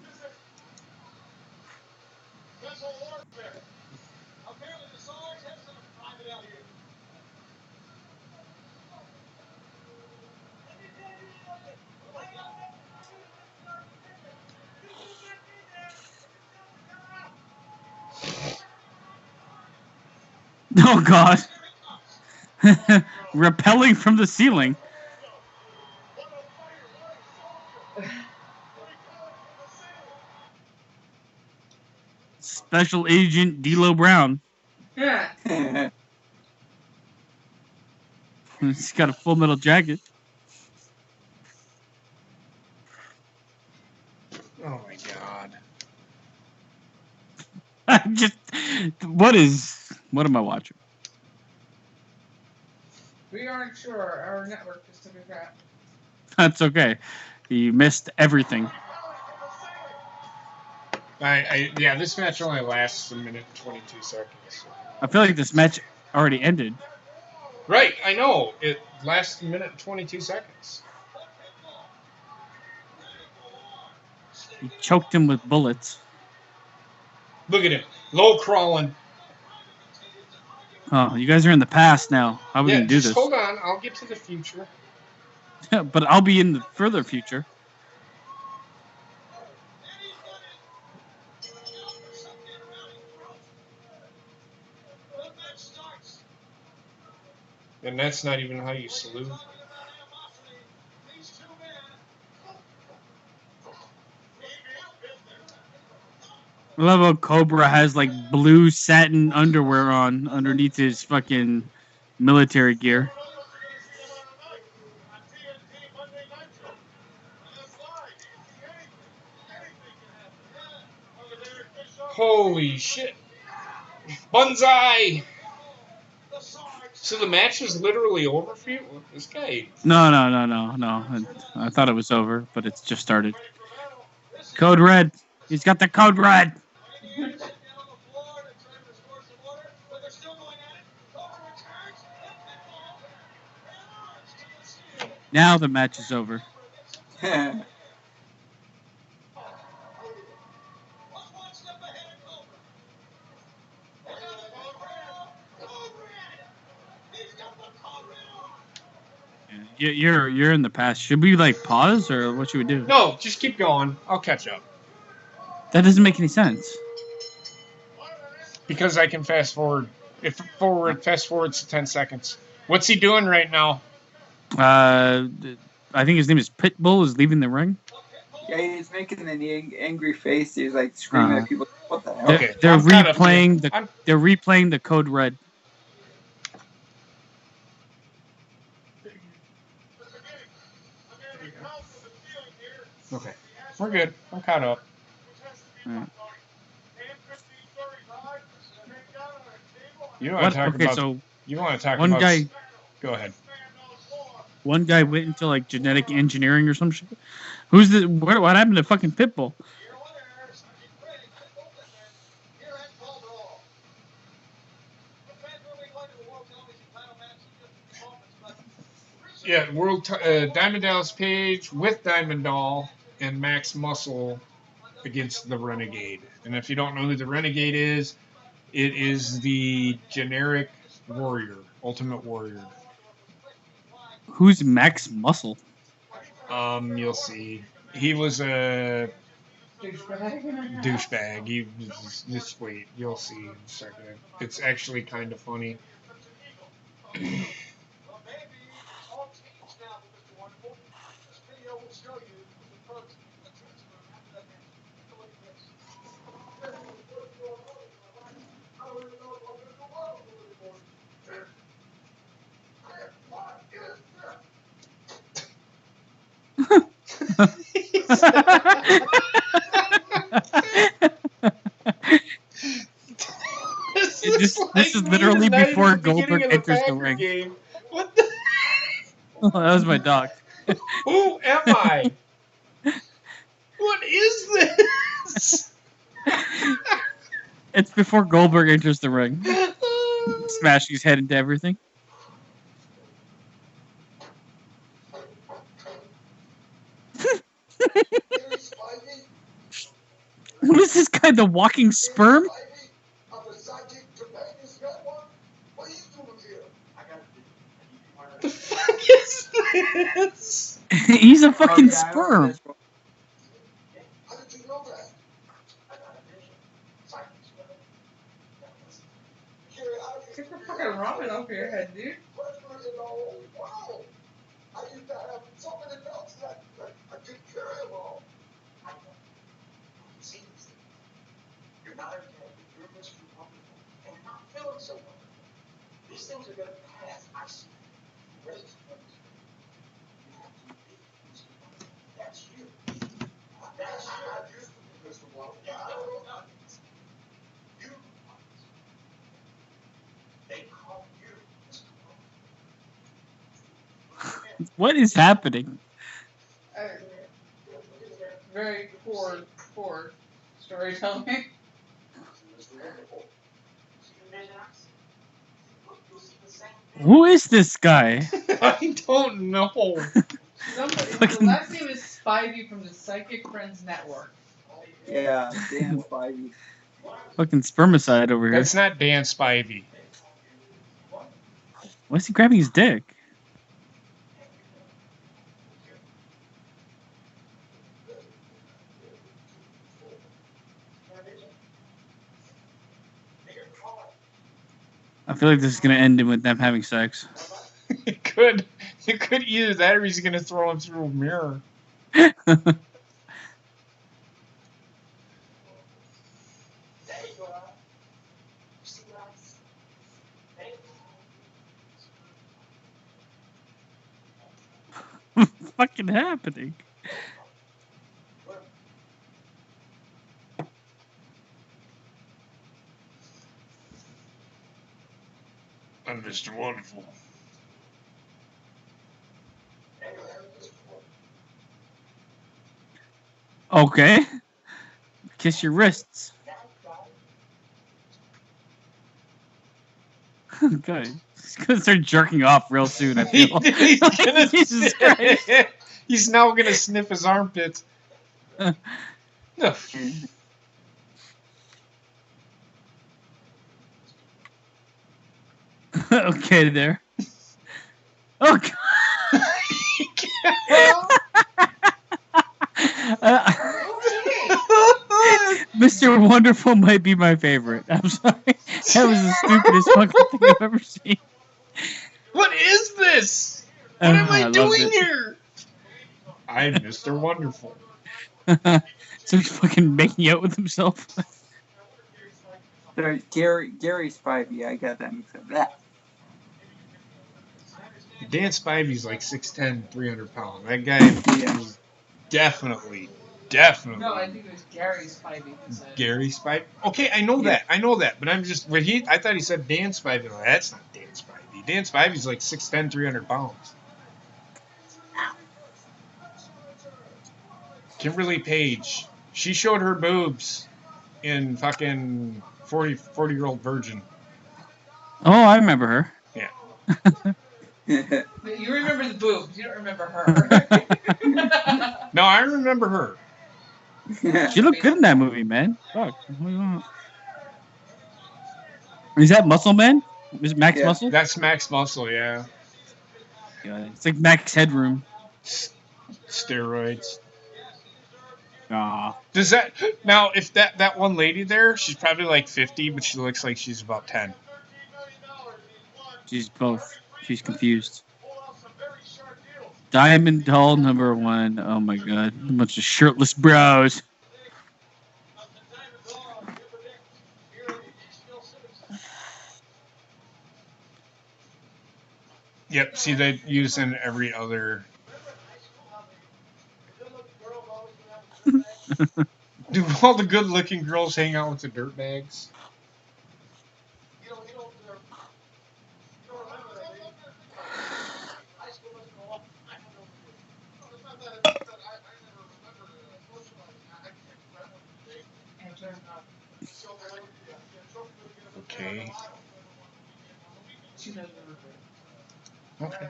Oh, God. Rappelling from the ceiling. Special Agent D'Lo Brown. Yeah. He's got a Full Metal Jacket. oh my god. What am I watching? We aren't sure. Our network just took a crap. That's okay. You missed everything. Yeah, this match only lasts a minute and 22 seconds. I feel like this match already ended. Right, I know. It lasts a minute and 22 seconds. He choked him with bullets. Look at him. Low crawling. Oh, you guys are in the past now. How are we Yeah, going to do just this? hold on. I'll get to the future. But I'll be in the further future. And that's not even how you salute. I love how Cobra has like blue satin underwear on underneath his fucking military gear. Holy shit. Banzai! So the match is literally over for you? This guy... No. I thought it was over, but it's just started. Code Red. He's got the Code Red. Now the match is over. You're in the past. Should we like pause or what should we do? No, just keep going. I'll catch up. That doesn't make any sense. Because I can fast forward. Fast forwards to 10 seconds. What's he doing right now? I think his name is Pitbull is leaving the ring. Yeah, he's making an angry face. He's like screaming at people. What the hell? They're I'm caught up replaying here. they're replaying the Code Red. Okay, we're good. I'm caught up. Right. You want to talk about? So You want to talk one about? guy. Go ahead. One guy went into like genetic engineering or some shit. Who's the what happened to fucking Pitbull? Yeah, Diamond Dallas Page with Diamond Doll and Max Muscle against the Renegade. And if you don't know who the Renegade is, it is the generic warrior, Ultimate Warrior. Who's Max Muscle? You'll see. He was a douchebag. Just wait, you'll see in a second. It's actually kind of funny. This is literally before Goldberg enters the ring. Game. What the? Oh, that was my dog. Who am I? What is this? It's before Goldberg enters the ring. Smashing his head into everything. What is this guy, the walking sperm? The fuck is this? He's a fucking sperm. Get the fucking ramen off your head, dude. These things are going to pass. I see. Ready? That's you. That's you. I used to be Mr. Wall. Yeah, I don't know. You. They call you Mr. Wall. What is happening? Very poor storytelling. Who is this guy? I don't know. The last name is Spivey from the Psychic Friends Network. Yeah, Dan Spivey. Fucking spermicide over here. That's not Dan Spivey. Why is he grabbing his dick? I feel like this is gonna end with them having sex. It could either that or he's gonna throw him through a mirror. What's fucking happening? I'm Mr. Wonderful. Okay. Kiss your wrists. Okay. He's gonna start jerking off real soon, I feel. Jesus Christ. He's now gonna sniff his armpits. No. Okay, there. Oh, God. Mr. Wonderful might be my favorite. I'm sorry. That was the stupidest fucking thing I've ever seen. What is this? What am I loved doing it. here? I'm Mr. Wonderful. So he's fucking making out with himself. So Gary Spivey, I got that mixed up. That. Dan Spivey's like 6'10", 300 pounds. That guy Yeah. is definitely. No, I think it was Gary Spivey. Gary Spivey. Okay, I know that. But I'm just I thought he said Dan Spivey. Like, that's not Dan Spivey. Dan Spivey's like 6'10", 300 pounds. Kimberly Page. She showed her boobs in fucking 40-year-old virgin. Oh, I remember her. Yeah. You remember the boobs. You don't remember her. No, I remember her. She looked good in that movie, man. Fuck. Is that Muscle Man? Is it Max Muscle? That's Max Muscle, yeah. It's like Max Headroom. Steroids. Aw. Does that now? If that one lady there, she's probably like 50, but she looks like she's about 10. She's both. She's confused. Diamond Doll #1. Oh my god. A bunch of shirtless bros. Yep. See, they use in every other. Do all the good-looking girls hang out with the dirtbags? Okay. Okay.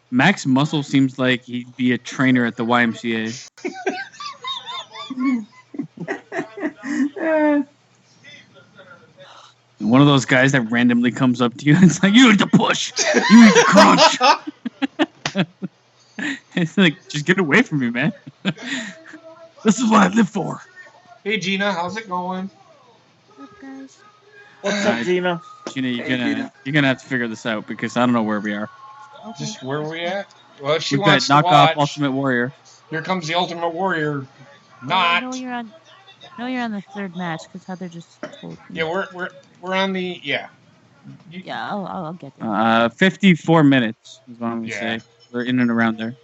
Max Muscle seems like he'd be a trainer at the YMCA. One of those guys that randomly comes up to you and it's like, you need to push. You need to crunch. It's like, just get away from me, man. This is what I live for. Hey, Gina, how's it going? What's up, guys? What's up, Gina? Gina, Gina. you're gonna have to figure this out because I don't know where we are. Okay. Just where are we at? Well, if she We've got wants to knockoff watch, Ultimate Warrior. here comes the Ultimate Warrior. I Not. know you're on. No, you're on the third match because Heather just told me. Yeah, we're on the Yeah, I'll get there. 54 minutes is what I'm gonna Yeah. say. We're in and around there.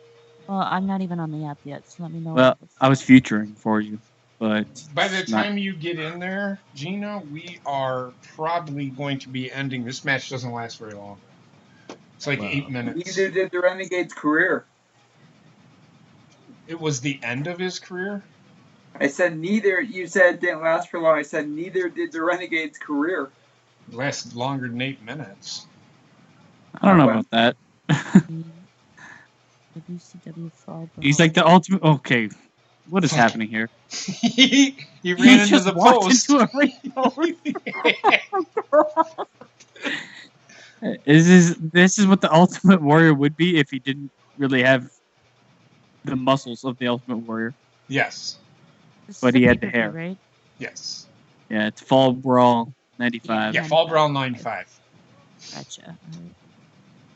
Well, I'm not even on the app yet, so let me know. Well, I was futuring for you, but By the it's not- time you get in there, Gina, we are probably going to be ending. This match doesn't last very long. It's like Wow. 8 minutes. Neither did the Renegade's career. It was the end of his career. I said neither. You said it didn't last for long. I said neither did the Renegade's career. It lasted longer than 8 minutes. I don't know about that. WCW Fall Brawl. He's like the ultimate. Okay, what is happening here? he He ran into just the walked post. into a ring. This is what the Ultimate Warrior would be if he didn't really have the muscles of the Ultimate Warrior. Yes. This is but a he had the pay-per-view, hair. right? Yes. Yeah, it's Fall Brawl 95. Yeah, Fall Brawl 95. Gotcha. Alright.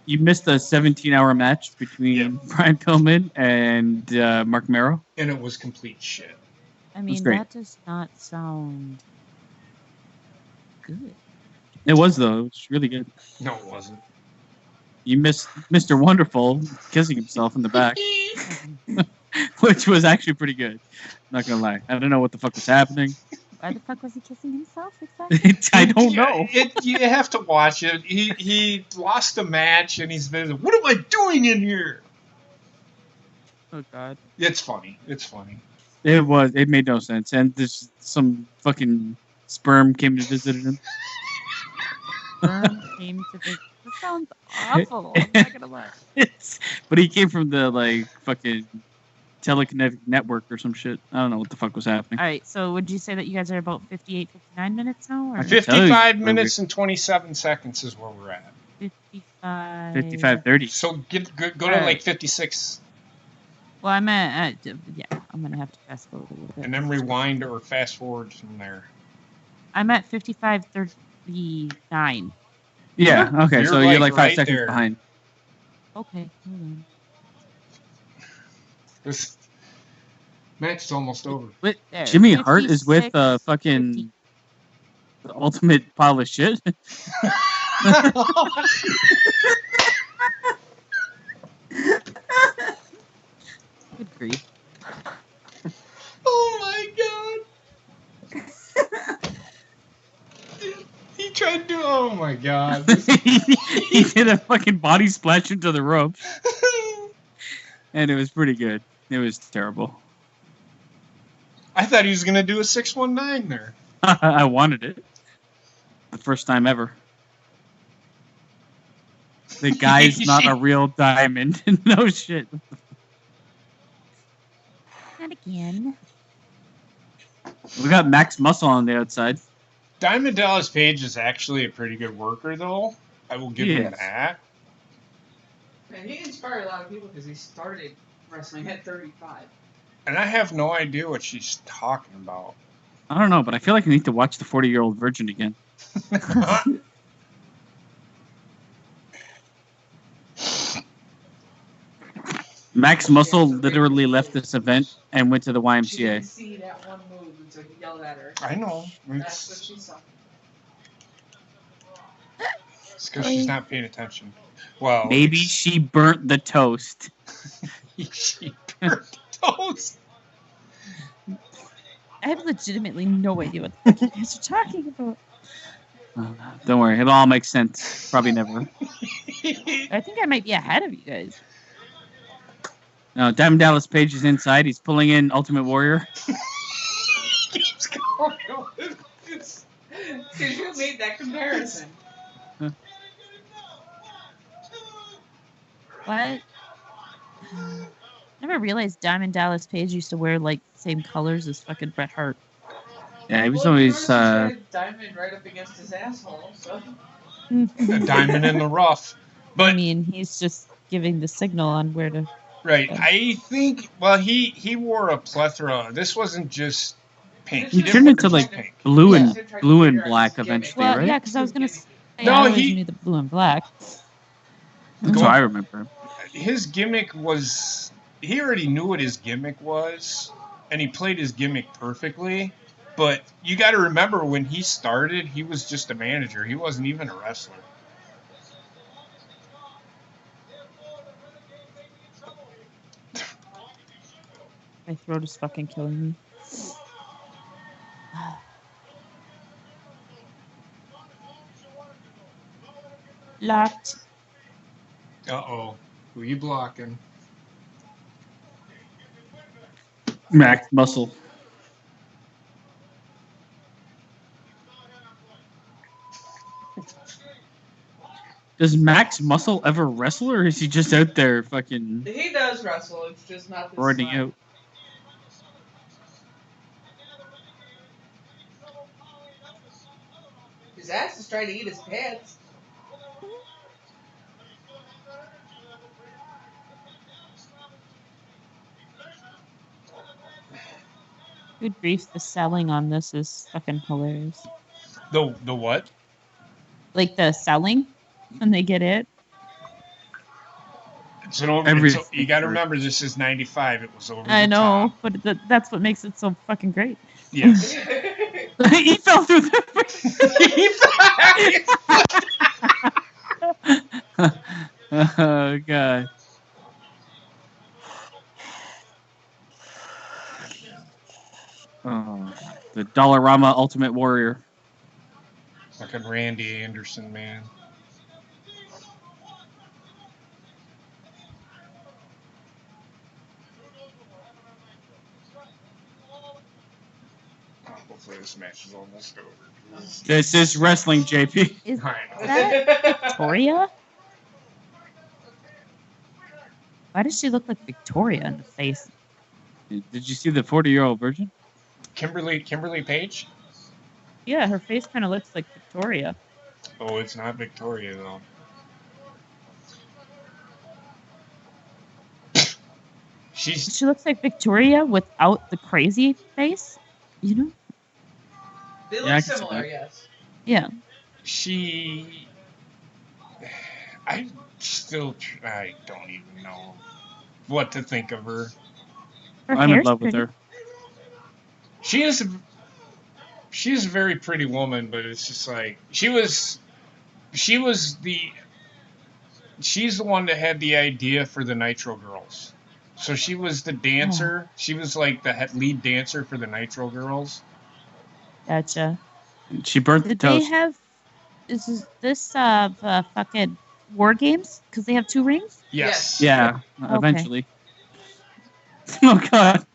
You missed a 17-hour match between Brian Pillman and Mark Mero. And it was complete shit. I mean, great. that does not sound good. It was, though. It was really good. No, it wasn't. You missed Mr. Wonderful kissing himself in the back, which was actually pretty good. Not gonna lie. I don't know what the fuck was happening. Why the fuck was he kissing himself exactly? I don't know. You have to watch it. He lost a match and he's been, what am I doing in here? Oh, God. It's funny. It's funny. It was. It made no sense. And this some fucking sperm came to visit him. Sperm came to the. That sounds awful. I'm not gonna lie. But he came from the like fucking telekinetic network or some shit. I don't know what the fuck was happening. All right. So, would you say that you guys are about 58, 59 minutes now, or I can tell you 55 where minutes and 27 seconds is where we're at. 55? 55-30. So go to Alright. like 56. Well, I'm at yeah. I'm gonna have to fast forward a little bit. And then rewind or fast forward from there. I'm at 55:39. Yeah. Okay. So you're like 5 right seconds there. behind. Okay, hold on. This match is almost over. Wait, There, Jimmy Hart is with 56, fucking 50. the ultimate pile of shit. Good grief. Oh my god. He tried to do. Oh my god. He did a fucking body splash into the ropes, and it was pretty good. It was terrible. I thought he was gonna do a 619 there. I wanted it. The first time ever. The guy's not a real diamond. No shit. Not again. We got Max Muscle on the outside. Diamond Dallas Page is actually a pretty good worker, though. I will give him Yes. that. And he inspired a lot of people because he started wrestling at 35. And I have no idea what she's talking about. I don't know, but I feel like I need to watch the 40-Year-Old Virgin again. Max Muscle literally left this event and went to the She didn't YMCA. see that one move until he yelled at her. I know. That's what It's she saw. because she's not paying attention. Well, Maybe she burnt the toast. she burnt toast. I have legitimately no idea what the fuck you guys are talking about. Don't worry, it'll all make sense. Probably never. I think I might be ahead of you guys. No, Diamond Dallas Page is inside. He's pulling in Ultimate Warrior. Keeps going with this. Because you made that comparison. What? Never realized Diamond Dallas Page used to wear like the same colors as fucking Bret Hart. Yeah, he was Well, always. you noticed he had a diamond right up against his asshole, so. A diamond in the rough. I But mean, he's just giving the signal on where to. right, I think. Well, he wore a plethora. This wasn't just pink. He didn't turned wear into just like pink. blue and Yeah. blue and black eventually, Well, right? yeah, because I was gonna say No, I always he- knew the blue and black. That's what I remember. His gimmick was. He already knew what his gimmick was, and he played his gimmick perfectly. But you got to remember, when he started, he was just a manager. He wasn't even a wrestler. My throat is fucking killing me. Locked. Uh-oh. Who you blocking? Max Muscle. Does Max Muscle ever wrestle, or is he just out there fucking He does wrestle, it's just not this running time. out? His ass is trying to eat his pants. Good grief, the selling on this is fucking hilarious. The what? Like the selling when they get it. It's an over. You got to remember, this is '95. It was over. I the know, top. but that's what makes it so fucking great. Yes. He fell through the. Oh god. Oh, the Dollarama Ultimate Warrior. Fucking Randy Anderson, man. Oh, hopefully this match is almost over. This is wrestling, JP. Is I know. that Victoria? Why does she look like Victoria in the face? Did you see the 40-year-old virgin? Kimberly Page? Yeah, her face kind of looks like Victoria. Oh, it's not Victoria though. She looks like Victoria without the crazy face. You know? They look Yeah, I can see similar, that. yes. Yeah. I don't even know what to think of her. Her I'm in hair's love with pretty. her. She's a very pretty woman, but it's just like she's the one that had the idea for the Nitro Girls. So she was the dancer. She was like the lead dancer for the Nitro Girls. Gotcha. She burnt the Did they toast. have this fucking War Games? Because they have 2 rings? Yes. Yeah, Okay. eventually. Oh god.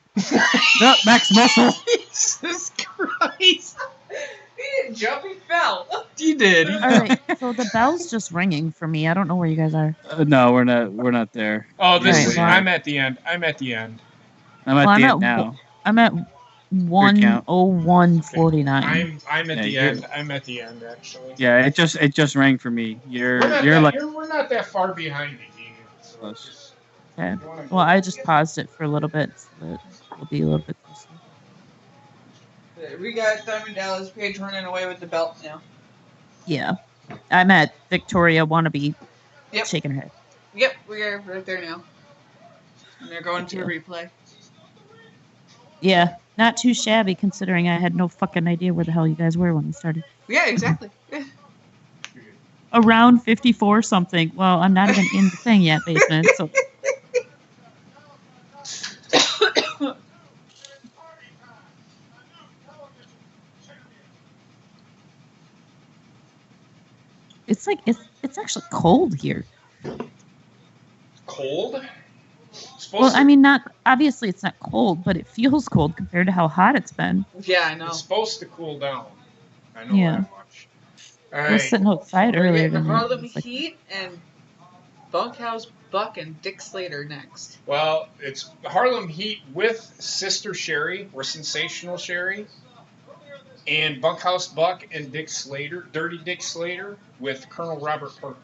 No, Max Muscle. Jesus Christ. He didn't jump, he fell. You did. All right. So the bell's just ringing for me. I don't know where you guys are. No, we're not there. Oh, this Alright, is. well- I'm at the end. I'm at the end. I'm at Well, the I'm end at now. I'm at 101.49. I'm at the Yeah, end. I'm at the end actually. Yeah, it just rang for me. You're We're like not that far behind you, Dean. So Close. just- Okay. you wanna Well, go- I just paused it for a little bit, so that we'll be a little bit closer. We got Diamond Dallas Page running away with the belt now. Yeah. I'm at Victoria wannabe Yep. shaking her head. Yep, we're right there now. And they're going to a replay. Yeah. Not too shabby considering I had no fucking idea where the hell you guys were when we started. Yeah, exactly. Yeah. Around 54 something. Well, I'm not even in the thing yet, basement. So it's like it's actually cold here. Cold. Well, I mean, not obviously it's not cold, but it feels cold compared to how hot it's been. Yeah, I know. It's supposed to cool down. I know Yeah. that much. All I was right. sitting outside We're earlier getting tonight. Harlem It's like, Heat and Bunkhouse Buck and Dick Slater next. Well, it's Harlem Heat with Sister Sherry or Sensational Sherry, and Bunkhouse Buck and Dick Slater, Dirty Dick Slater with Colonel Robert Parker.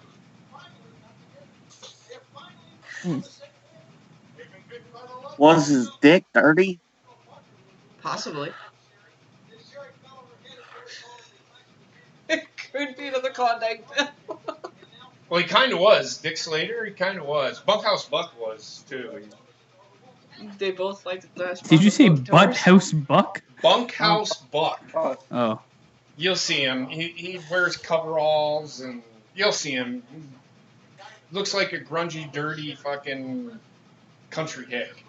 Was his dick dirty? Possibly. It could be another Klondike Bill. Well, he kind of was. Dick Slater, he kind of was. Bunkhouse Buck was too. They both like the Did you say Butt House Buck? Bunkhouse Buck. Oh. You'll see him. He wears coveralls, and you'll see him. Looks like a grungy, dirty fucking country hick.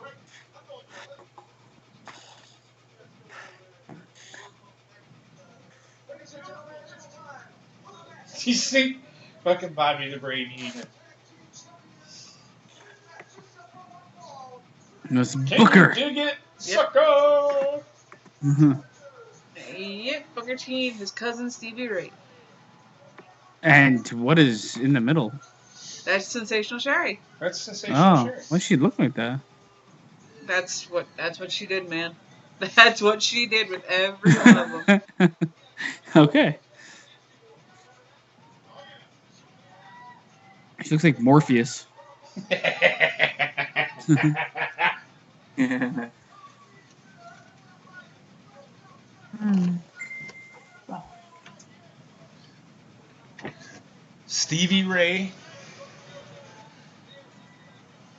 You see fucking Bobby the Brain Heenan. That's Can Booker. you dig it, sucker? Yep, Booker T and his cousin Stevie Ray. And what is in the middle? That's Sensational Sherry. That's sensational. Oh, Sherry. why does she look like that? That's what she did, man. That's what she did with every one of them. Okay. She looks like Morpheus. hmm. Stevie Ray.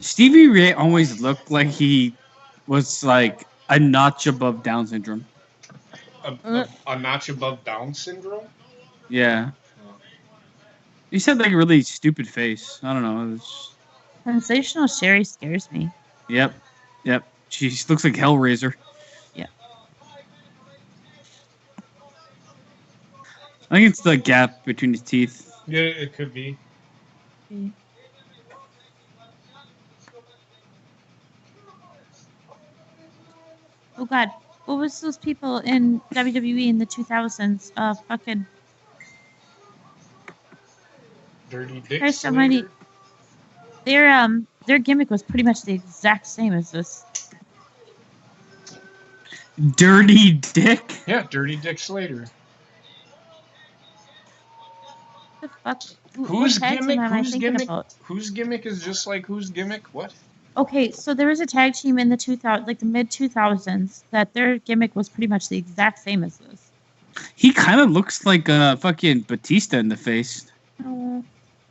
Stevie Ray always looked like he was like a notch above Down syndrome. A notch above Down syndrome? Yeah. He said like a really stupid face. I don't know. It was... Sensational Sherry scares me. Yep. She looks like Hellraiser. Yeah. I think it's the gap between his teeth. Yeah, it could be. Oh God, what was those people in WWE in the 2000s? Fucking Dirty Dick Christ Slater. Almighty. Their gimmick was pretty much the exact same as this. Dirty Dick? Yeah, Dirty Dick Slater. What the fuck? Whose what tag gimmick? team am I Whose thinking gimmick? about? Whose gimmick is just like whose gimmick? What? Okay, so there was a tag team in the 2000, like the mid 2000s, that their gimmick was pretty much the exact same as this. He kind of looks like fucking Batista in the face. Oh,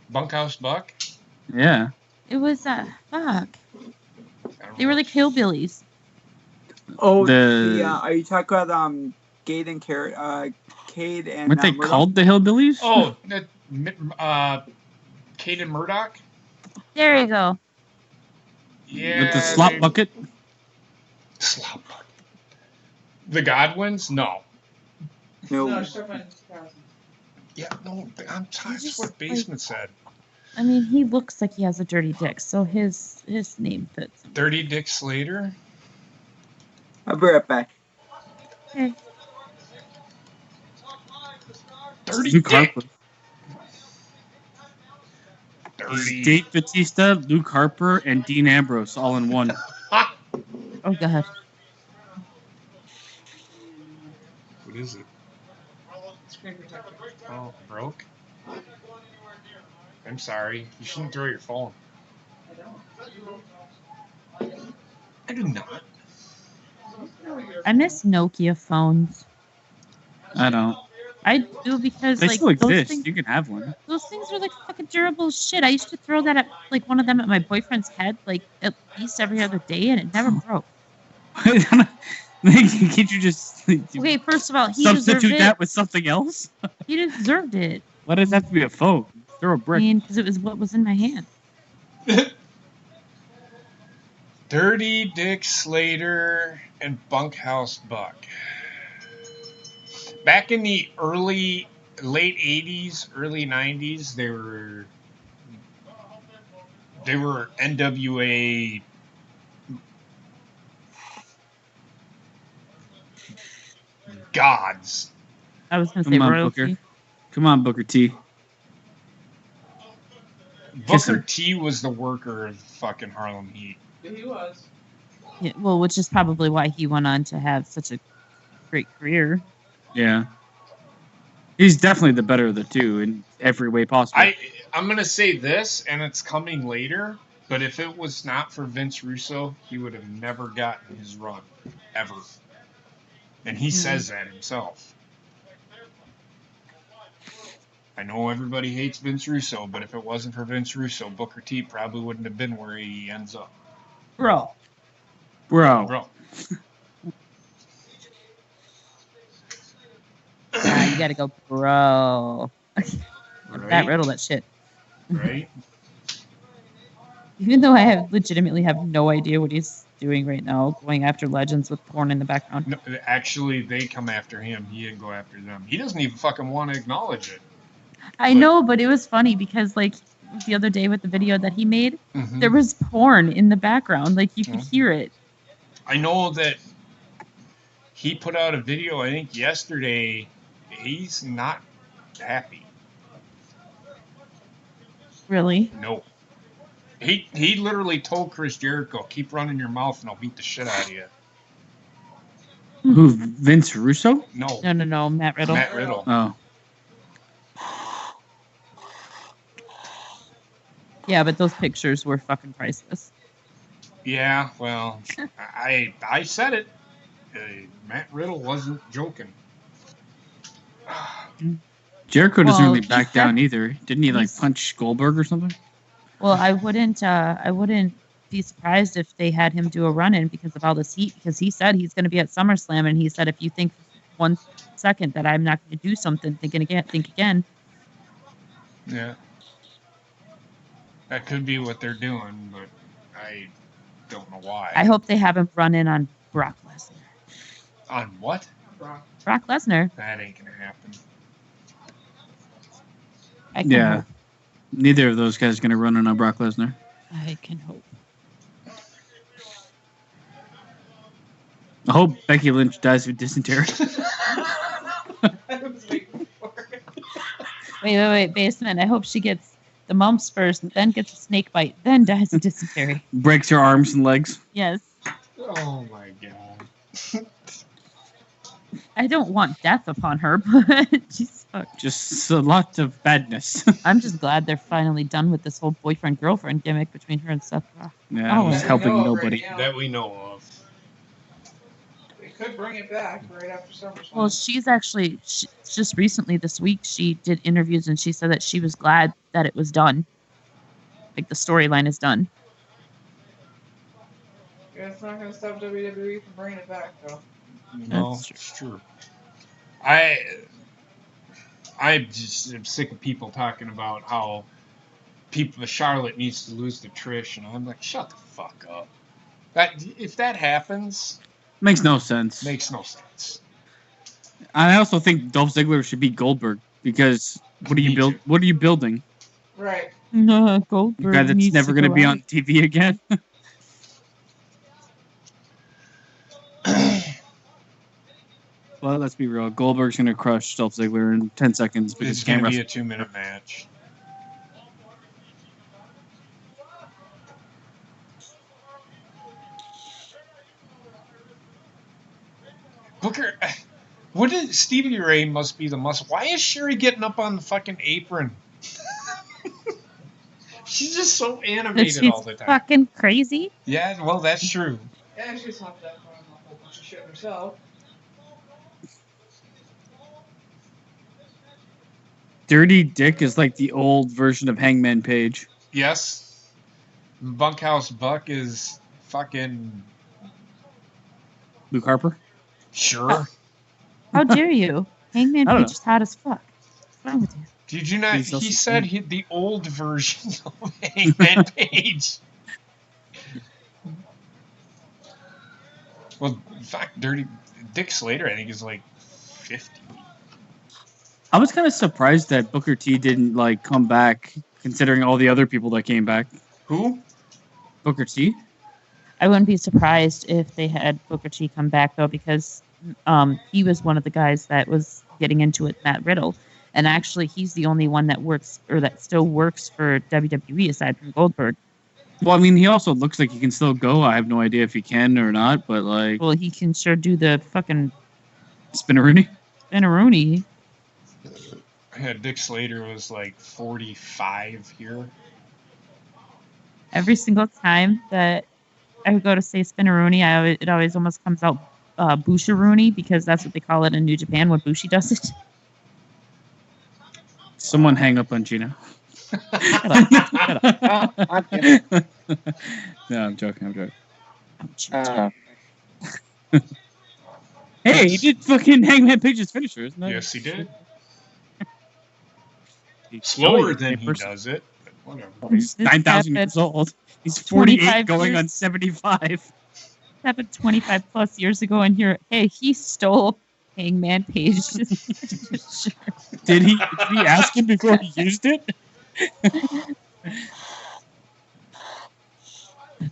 Bunkhouse Buck. it Yeah. was fuck. I don't They were know. like hillbillies. Oh, The- are you talking about Cade and Cade and Weren't they Murdoch? called the Hillbillies? Oh, Caden Murdoch. There you go. Yeah. With the slop they- bucket? Slop bucket. The Godwins? No. No, No. she's talking about 2000. Yeah, no. That's just, what Basement said. I mean, he looks like he has a dirty dick, so his name fits. Dirty Dick Slater. I'll be right back. Okay. Dirty Luke Dick. Harper. Dirty. Dave Batista, Luke Harper, and Dean Ambrose all in one. Oh god. What is it? Screen protector. Oh, broke. I'm sorry. You shouldn't throw your phone. I don't. I do not. I miss Nokia phones. I don't. I do because They like still those exist. things, You can have one. those things are like fucking durable as shit. I used to throw that at like one of them at my boyfriend's head like at least every other day, and it never broke. Can't you just Okay, first of all, he deserved substitute it. that with something else? He deserved it. Why does it have to be a phone? Throw a I brick. mean, because it was what was in my hand. Dirty Dick Slater and Bunkhouse Buck. Back in the late 80s, early 90s, they were NWA gods. I was gonna Come say on, royalty. Booker. Come on, Booker T. Kiss Booker him. T was the worker of fucking Harlem Heat. Yeah, he was. Yeah, well, which is probably why he went on to have such a great career. Yeah. He's definitely the better of the two in every way possible. I'm gonna say this, and it's coming later, but if it was not for Vince Russo, he would have never gotten his run, ever. And he says that himself. I know everybody hates Vince Russo, but if it wasn't for Vince Russo, Booker T probably wouldn't have been where he ends up. Bro. Bro. Nah, you gotta go, bro. That riddle that shit. Right? Even though I legitimately have no idea what he's doing right now, going after legends with porn in the background. No, actually, they come after him. He didn't go after them. He doesn't even fucking want to acknowledge it. I know, but it was funny because like the other day with the video that he made, Mhm. there was porn in the background. Like you could hear it. I know that he put out a video, I think yesterday. He's not happy. Really? No. He literally told Chris Jericho, keep running your mouth and I'll beat the shit out of you. Who, Vince Russo? No. No, Matt Riddle. Matt Riddle. Oh. Yeah, but those pictures were fucking priceless. Yeah, well, I said it. Matt Riddle wasn't joking. Jericho doesn't Well, really back he said- down either. Didn't he like he's- punch Goldberg or something? Well, I wouldn't be surprised if they had him do a run-in because of all this heat. Because he said he's going to be at SummerSlam, and he said if you think 1 second that I'm not going to do something, think again. Yeah. That could be what they're doing, but I don't know why. I hope they have him run in on Brock Lesnar. On what? Brock. Brock Lesnar. That ain't gonna happen. I can Yeah. hope. Neither of those guys are going to run on Brock Lesnar. I can hope. I hope Becky Lynch dies of dysentery. I was waiting for it. Wait, Basement. I hope she gets the mumps first, then gets a snake bite, then dies of dysentery. Breaks her arms and legs. Yes. Oh my god. I don't want death upon her, but she's fucked. Just a lot of badness. I'm just glad they're finally done with this whole boyfriend-girlfriend gimmick between her and Seth. Yeah, Oh, it was That we helping know of nobody. right now. That we know of. They could bring it back right after SummerSlam. Well, she's actually just recently this week she did interviews and she said that she was glad that it was done. Like the storyline is done. Yeah, it's not gonna stop WWE from bringing it back, though. No, That's it's true. I just am sick of people talking about how the Charlotte needs to lose to Trish, and I'm like, shut the fuck up. If that happens, Makes no sense. makes no sense. I also think Dolph Ziggler should beat Goldberg because what are Me you build? too. What are you building? Right. No, A Goldberg guy that's needs never to going to go be out. on TV again. Well, let's be real. Goldberg's going to crush Dolph Ziggler in 10 seconds because It's he going can't to be wrestle. a 2-minute match. Booker, what is Stevie Ray must be the muscle? Why is Sherry getting up on the fucking apron? She's just so That animated she's all the time. fucking crazy. Yeah, well, that's true. Yeah, she's hopped that on a whole bunch of shit herself. Dirty Dick is like the old version of Hangman Page. Yes. Bunkhouse Buck is fucking Luke Harper. sure. How dare you? Hangman I don't Page is hot as fuck. What's wrong with you? Did you not? He's also- He said the old version of Hangman Page. Well, in fact, Dirty Dick Slater, I think, is like 50. I was kind of surprised that Booker T didn't like come back, considering all the other people that came back. Who? Booker T. I wouldn't be surprised if they had Booker T come back though, because he was one of the guys that was getting into it, Matt Riddle, and actually he's the only one that works or that still works for WWE aside from Goldberg. Well, I mean, he also looks like he can still go. I have no idea if he can or not, but like Well, he can sure do the fucking Spinneroonie. Spinneroonie. Yeah, Dick Slater was like 45 here. Every single time that I would go to say Spinneroonie, it always almost comes out Busharoonie because that's what they call it in New Japan when Bushi does it. Someone hang up on Gina. Shut up. No, I'm joking. Uh, Hey, he did fucking Hangman Page's finisher, isn't that? Yes, he did. He's Slower still than he person. does it. But whatever. He's This 9,000 happened years old. He's 48 25 going years. on 75. Happened 25 plus years ago, and here, hey, he stole Hangman Page. Did he ask him before he used it?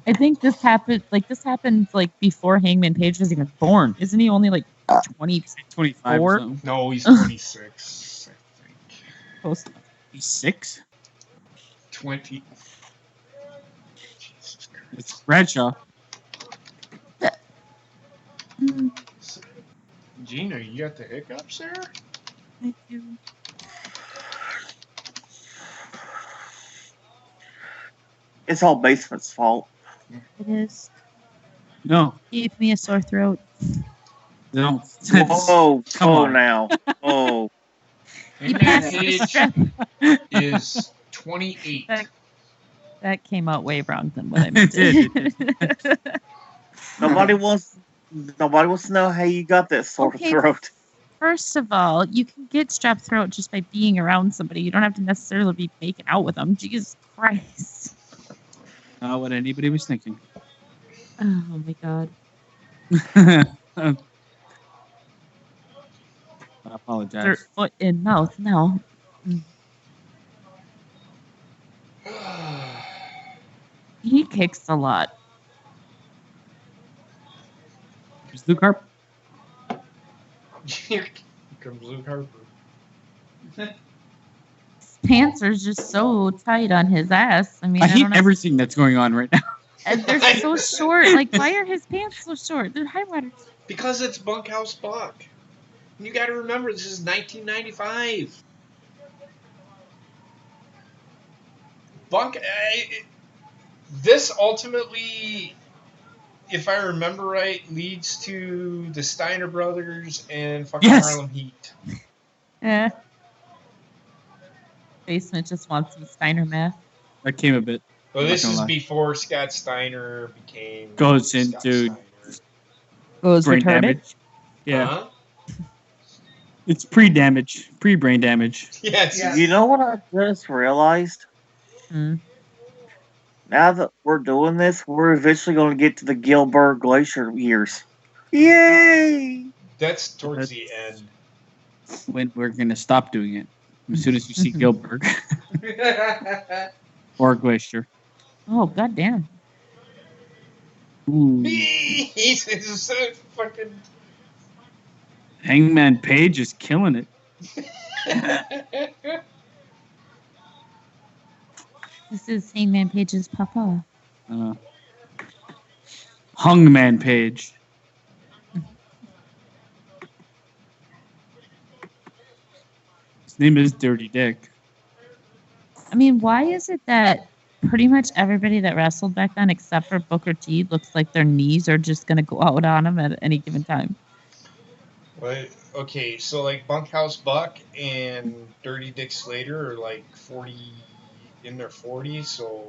I think this happened before Hangman Page was even born. Isn't he only like 20 25 Four? or something. No, he's 26, I think. close? He's 6? 20. Jesus Christ. It's Bradshaw. Gina, you got the hiccups there? Thank you. it's all Basement's fault. It is. No. Gave me a sore throat. No. Whoa, Come oh on. now. Oh. He Hangman passed the Page strap. is 28. That came out way wrong than what I It meant. did. Nobody wants to know how you got that sore Okay. throat. First of all, you can get strep throat just by being around somebody. You don't have to necessarily be making out with them. Jesus Christ. Not what anybody was thinking. Oh my God. I apologize. Dirt, foot, in mouth. No. He kicks a lot. Is Luke Harper? Here comes Luke Harper. His pants are just so tight on his ass. I mean, I I hate don't know. everything that's going on right now. And they're so short. Like, why are his pants so short? They're high waters. Because it's Bunkhouse Buck. You got to remember, this is 1995. This ultimately, if I remember right, leads to the Steiner brothers and fucking Yes. Harlem Heat. Eh. Basement just wants some Steiner math. That came a bit. Well, I'm this not gonna is lie. before Scott Steiner became Goes Scott into Steiner. Goes brain retarded. damage. Yeah, Huh? it's pre-damage, pre-brain damage. Yes. Yeah. You know what I just realized? Hmm. Now that we're doing this, we're eventually going to get to the Gilbert Glacier years. Yay! That's towards the end. When we're gonna stop doing it, as soon as you see Gilbert or Glacier. Oh, goddamn. Ooh. He's so fucking. Hangman Page is killing it. This is Hangman Page's papa. Hungman Page. His name is Dirty Dick. I mean, why is it that pretty much everybody that wrestled back then, except for Booker T, looks like their knees are just going to go out on them at any given time? Well, okay, so like Bunkhouse Buck and Dirty Dick Slater are like 40 in their 40s, so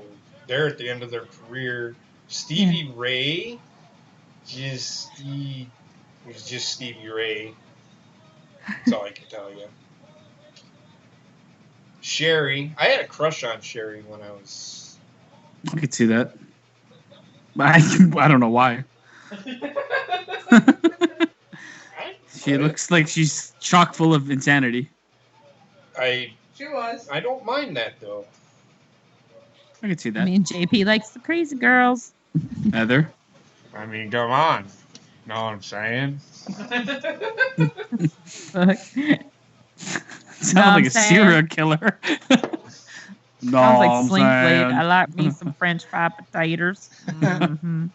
they're at the end of their career. Stevie Ray was just Stevie Ray. That's all I can tell you. Sherry, I had a crush on Sherry when I was. I could see that. But I don't know why. She looks like she's chock full of insanity. She was. I don't mind that though. I could see that. I mean, JP likes the crazy girls. Heather. I mean, come on. Know what I'm saying? Fuck. Sounds Know like I'm a saying? serial killer. No, Sounds like I'm Sling Blade. saying. I like me some French fry potatoes. Mhm.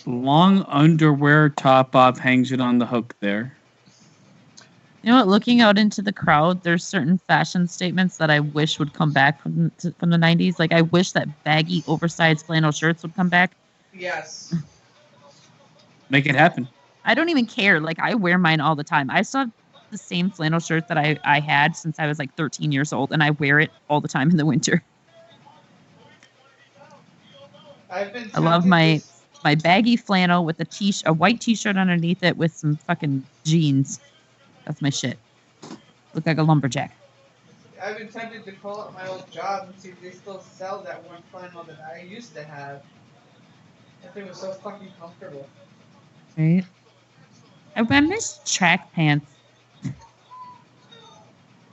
Long underwear top off hangs it on the hook there. You know what? Looking out into the crowd, there's certain fashion statements that I wish would come back from the 90s. Like, I wish that baggy, oversized flannel shirts would come back. Yes. Make it happen. I don't even care. Like, I wear mine all the time. I still have the same flannel shirt that I had since I was like 13 years old, and I wear it all the time in the winter. I love my baggy flannel with a white t-shirt underneath it with some fucking jeans. That's my shit. Look like a lumberjack. I've been tempted to call up my old job and see if they still sell that one flannel that I used to have. That thing was so fucking comfortable. Right? I miss track pants.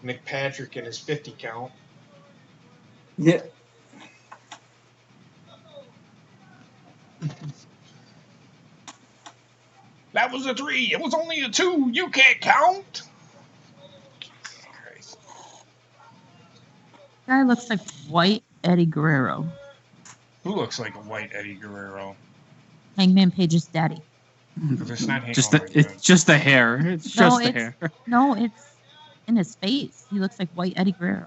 Nick Patrick and his 50 count. Yeah. That was a 3. It was only a 2. You can't count. Guy looks like white Eddie Guerrero. Who looks like a white Eddie Guerrero? Hangman Page's daddy. Because it's not Just Hangman. it's just the hair. It's just the hair. No, it's in his face. He looks like white Eddie Guerrero.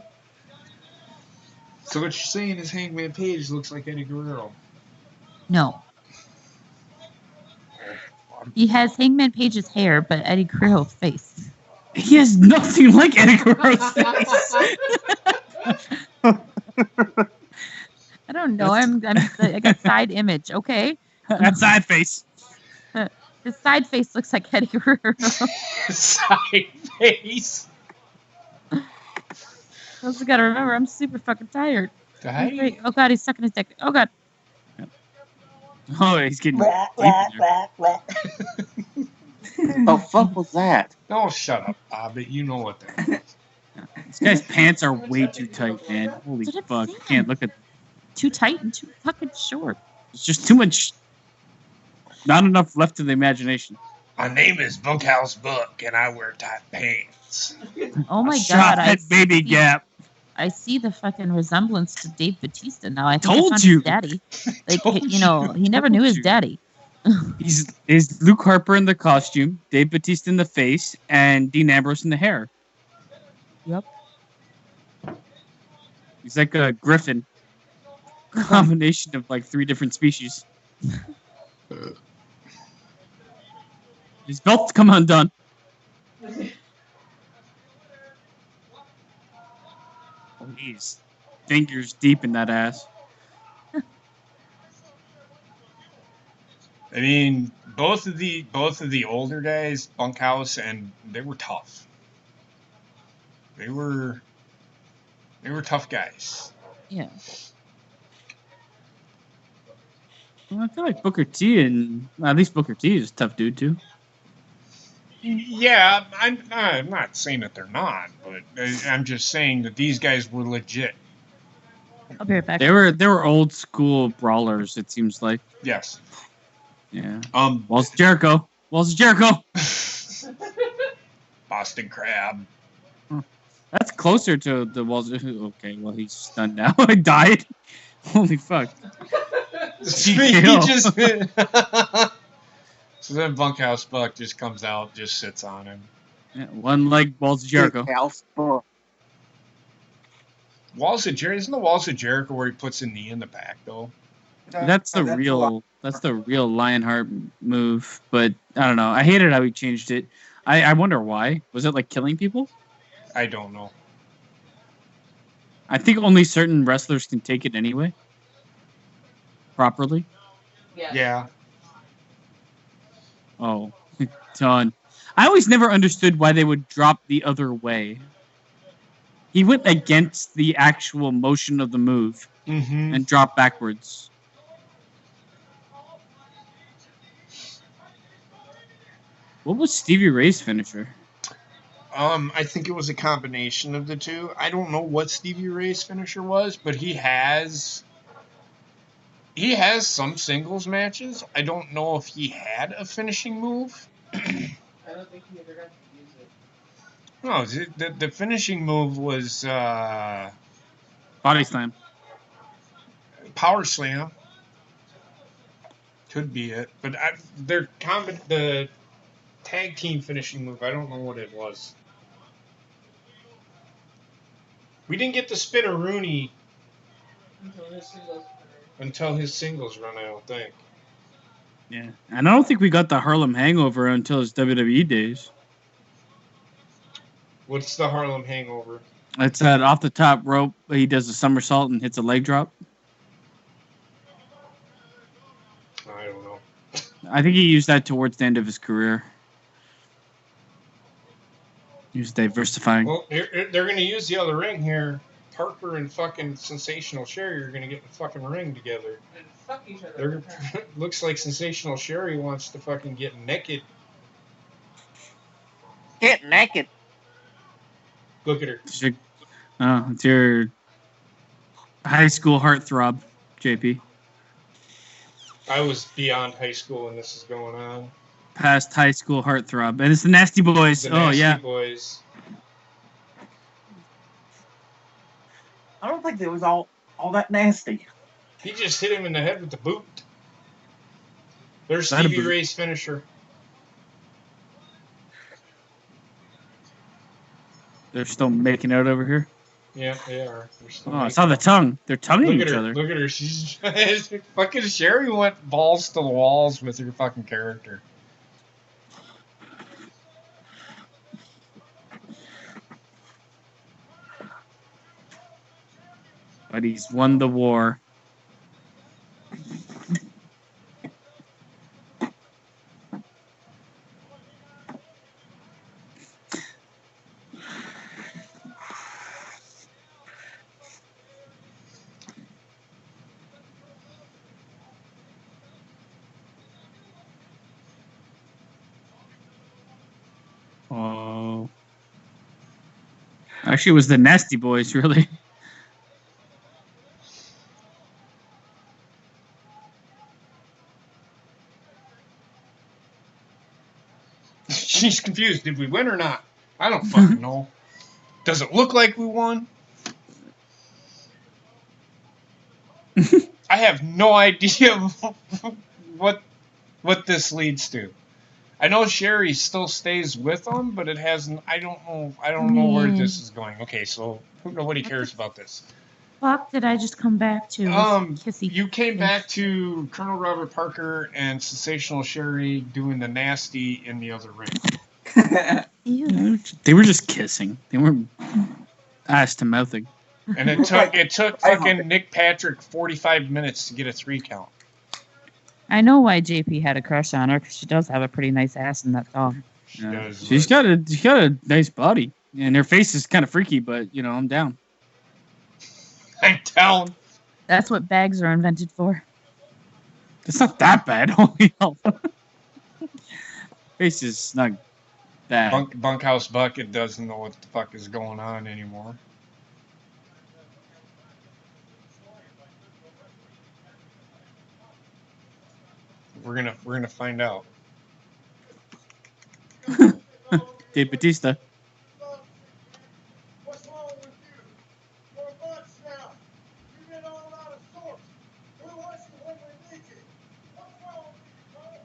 So what you're saying is Hangman Page looks like Eddie Guerrero. No. He has Hangman Page's hair, but Eddie Guerrero's face. He has nothing like Eddie Guerrero's face. I don't know. I got side image, okay? That side face. His side face looks like Eddie Guerrero. Side face. Also gotta remember, I'm super fucking tired. Right? Oh god, he's sucking his dick. Oh god. Oh, he's getting deep in there. The fuck was that? Oh, shut up, Bobbit. You know what that is. This guy's pants are way too tight, man. Holy That's what fuck. I'm You saying. can't look at Too tight and too fucking short. It's just too much. Not enough left to the imagination. My name is Bunkhouse Buck, and I wear tight pants. Oh my Shot god, that baby gap. I see the fucking resemblance to Dave Bautista now. I think Told I found you. his daddy. Like, Told you know, he never knew his you. daddy. Is Luke Harper in the costume, Dave Bautista in the face, and Dean Ambrose in the hair. Yep. He's like a griffin. Combination of like 3 different species. His belt's come undone. Oh, he's fingers deep in that ass. I mean, both of the older guys, Bunkhouse, and they were tough. They were tough guys. Yeah. Well, I feel like Booker T and at least Booker T is a tough dude too. Yeah, I'm not saying that they're not, but I'm just saying that these guys were legit. I'll be right back. They were old school brawlers. It seems like. Yes. Yeah. Walls Jericho. Boston Crab. That's closer to the Walls. Okay, well he's stunned now. I died. Holy fuck. He just. So then Bunkhouse Buck just comes out, just sits on him. Yeah, one leg Walls of Jericho. Walls of Jericho, isn't the Walls of Jericho where he puts a knee in the back though? That's the real Lionheart move, but I don't know. I hated how he changed it. I wonder why. Was it like killing people? I don't know. I think only certain wrestlers can take it anyway. Properly. Yeah. Oh, done. I always never understood why they would drop the other way. He went against the actual motion of the move and dropped backwards. What was Stevie Ray's finisher? I think it was a combination of the two. I don't know what Stevie Ray's finisher was, but he has some singles matches. I don't know if he had a finishing move. I don't think he ever got to use it. No, the finishing move was Body slam. Power Slam. Could be it, but the tag team finishing move, I don't know what it was. We didn't get the Spinneroonie until his singles run, I don't think. Yeah, and I don't think we got the Harlem Hangover until his WWE days. What's the Harlem Hangover? It's that off the top rope. He does a somersault and hits a leg drop. I don't know. I think he used that towards the end of his career. He was diversifying. Well, they're going to use the other ring here. Parker and fucking Sensational Sherry are going to get in the fucking ring together. And fuck each other. Looks like Sensational Sherry wants to fucking get naked. Get naked. Look at her. Oh, it's your high school heartthrob, JP. I was beyond high school when this is going on. Past high school heartthrob. And it's the Nasty Boys. The Nasty yeah. Boys. I don't think it was all that nasty. He just hit him in the head with the boot. There's That a Stevie boot? Ray's finisher. They're still making out over here. Yeah, they are. Oh, I saw the tongue. They're tonguing Look at each her. other. Look at her. She's fucking Sherry went balls to the walls with her fucking character. But he's won the war. Oh. Actually, it was the Nasty Boys, really. She's confused. Did we win or not? I don't fucking know. Does it look like we won? I have no idea what what this leads to. I know Sherry still stays with them, but it hasn't. I don't know. I don't know where this is going. Okay, so nobody cares about this. Fuck did I just come back to? Kissy. You came back to Colonel Robert Parker and Sensational Sherry doing the nasty in the other ring. Ew. They were just kissing. They weren't ass to mouthing. And it took fucking Nick Patrick 45 minutes to get a 3 count. I know why JP had a crush on her, because she does have a pretty nice ass in that thong. She's got a nice body, and her face is kind of freaky, but I'm down. I'm down. That's what bags are invented for. It's not that bad. Holy hell. Face is not bad. Bunkhouse Bucket doesn't know what the fuck is going on anymore. We're gonna find out. Dave Batista. What's wrong with you? You're a bunch now. You've been all out of sorts. We'll watch you when we need you. What's wrong with you, Cole?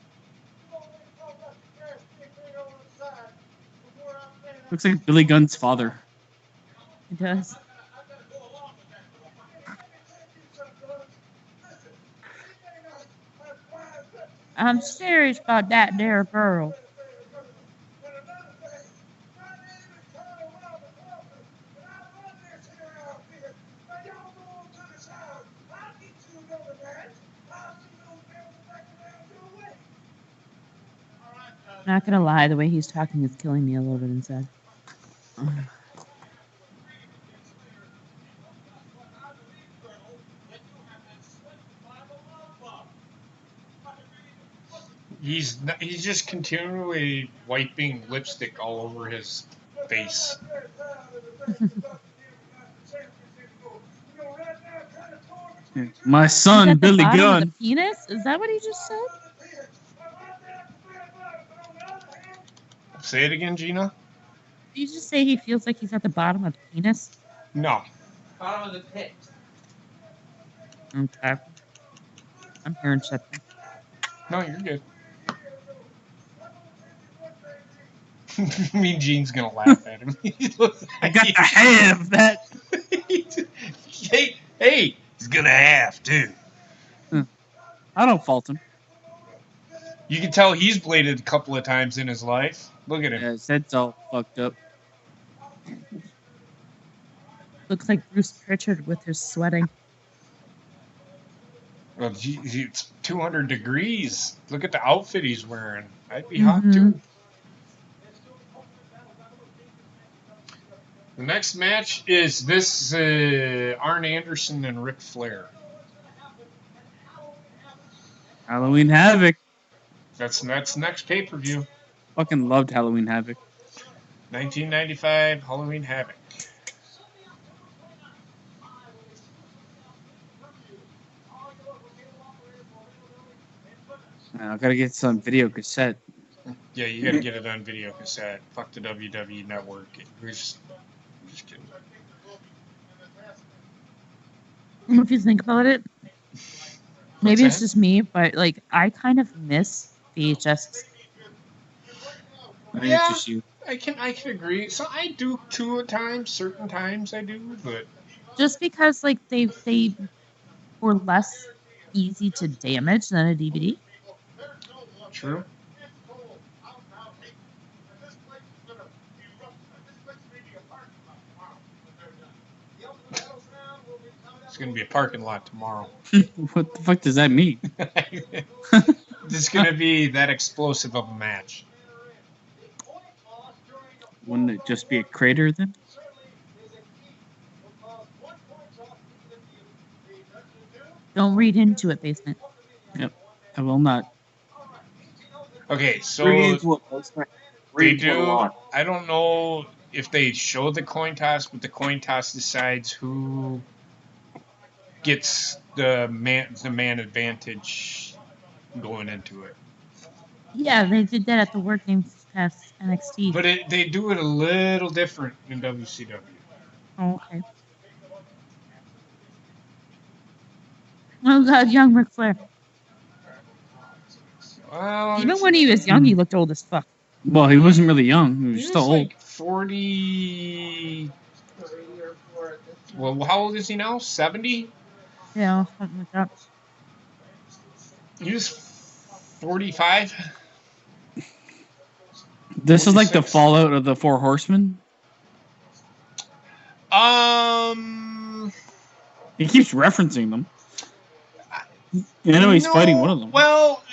You always talk about the trash big thing on the side. Before I'm saying Looks like Billy Gunn's father. It does. I gotta go along with that. Let me tell you something, brother. Listen, you may not have wise up to I'm serious about that there girl. But another thing, my name is Colonel Robert Parker, and I run this here outfit. Now y'all go on to the side. I'll get you another match. I'll see those bells back around your way. All right, Not gonna lie, the way he's talking is killing me a little bit inside. He's just continually wiping lipstick all over his face. My He's son, at the Billy bottom of Gunn. the penis? Is that what he just said? Say it again, Gina. Did you just say he feels like he's at the bottom of the penis? No. Bottom of the pit. Okay. I'm hearing something. No, you're good. Mean Gene's gonna laugh at him. I got to have that. hey, he's gonna have too. I don't fault him. You can tell he's bladed a couple of times in his life. Look at him. Yeah, his head's all fucked up. Looks like Bruce Pritchard with his sweating. Well, it's 200 degrees. Look at the outfit he's wearing. I'd be hot too. The next match is this Arn Anderson and RIC FLAIR. Halloween Havoc. That's next pay-per-view. Fucking loved Halloween Havoc. 1995 Halloween Havoc. I gotta get some video cassette. Yeah, you gotta get it on video cassette. Fuck the WWE network. We're just kidding. If you think about it, maybe What's it's that? just me, but like I kind of miss VHS. I think Yeah. it's just you. I can agree. So I do too at times. Certain times I do, but Just because like they were less easy to damage than a DVD. true. It's gonna be a parking lot tomorrow. What the fuck does that mean? It's gonna be that explosive of a match. Wouldn't it just be a crater then? Don't read into it, basement. Yep. I will not. Okay, so Read into it, folks. they Read into it a do. lot. I don't know if they show the coin toss, but the coin toss decides who gets the man advantage going into it. Yeah, they did that at the World Games past NXT. But they do it a little different in WCW. Oh, okay. Oh God, young Ric Flair. Well, Even when he was young, he looked old as fuck. Well, he wasn't really young. He was he still was old. like 40. 3 or 4 at this point. Well, how old is he now? 70? Yeah, something like that. He was 45. This is like the 46. fallout of the Four Horsemen. He keeps referencing them. I know he's fighting one of them. Well,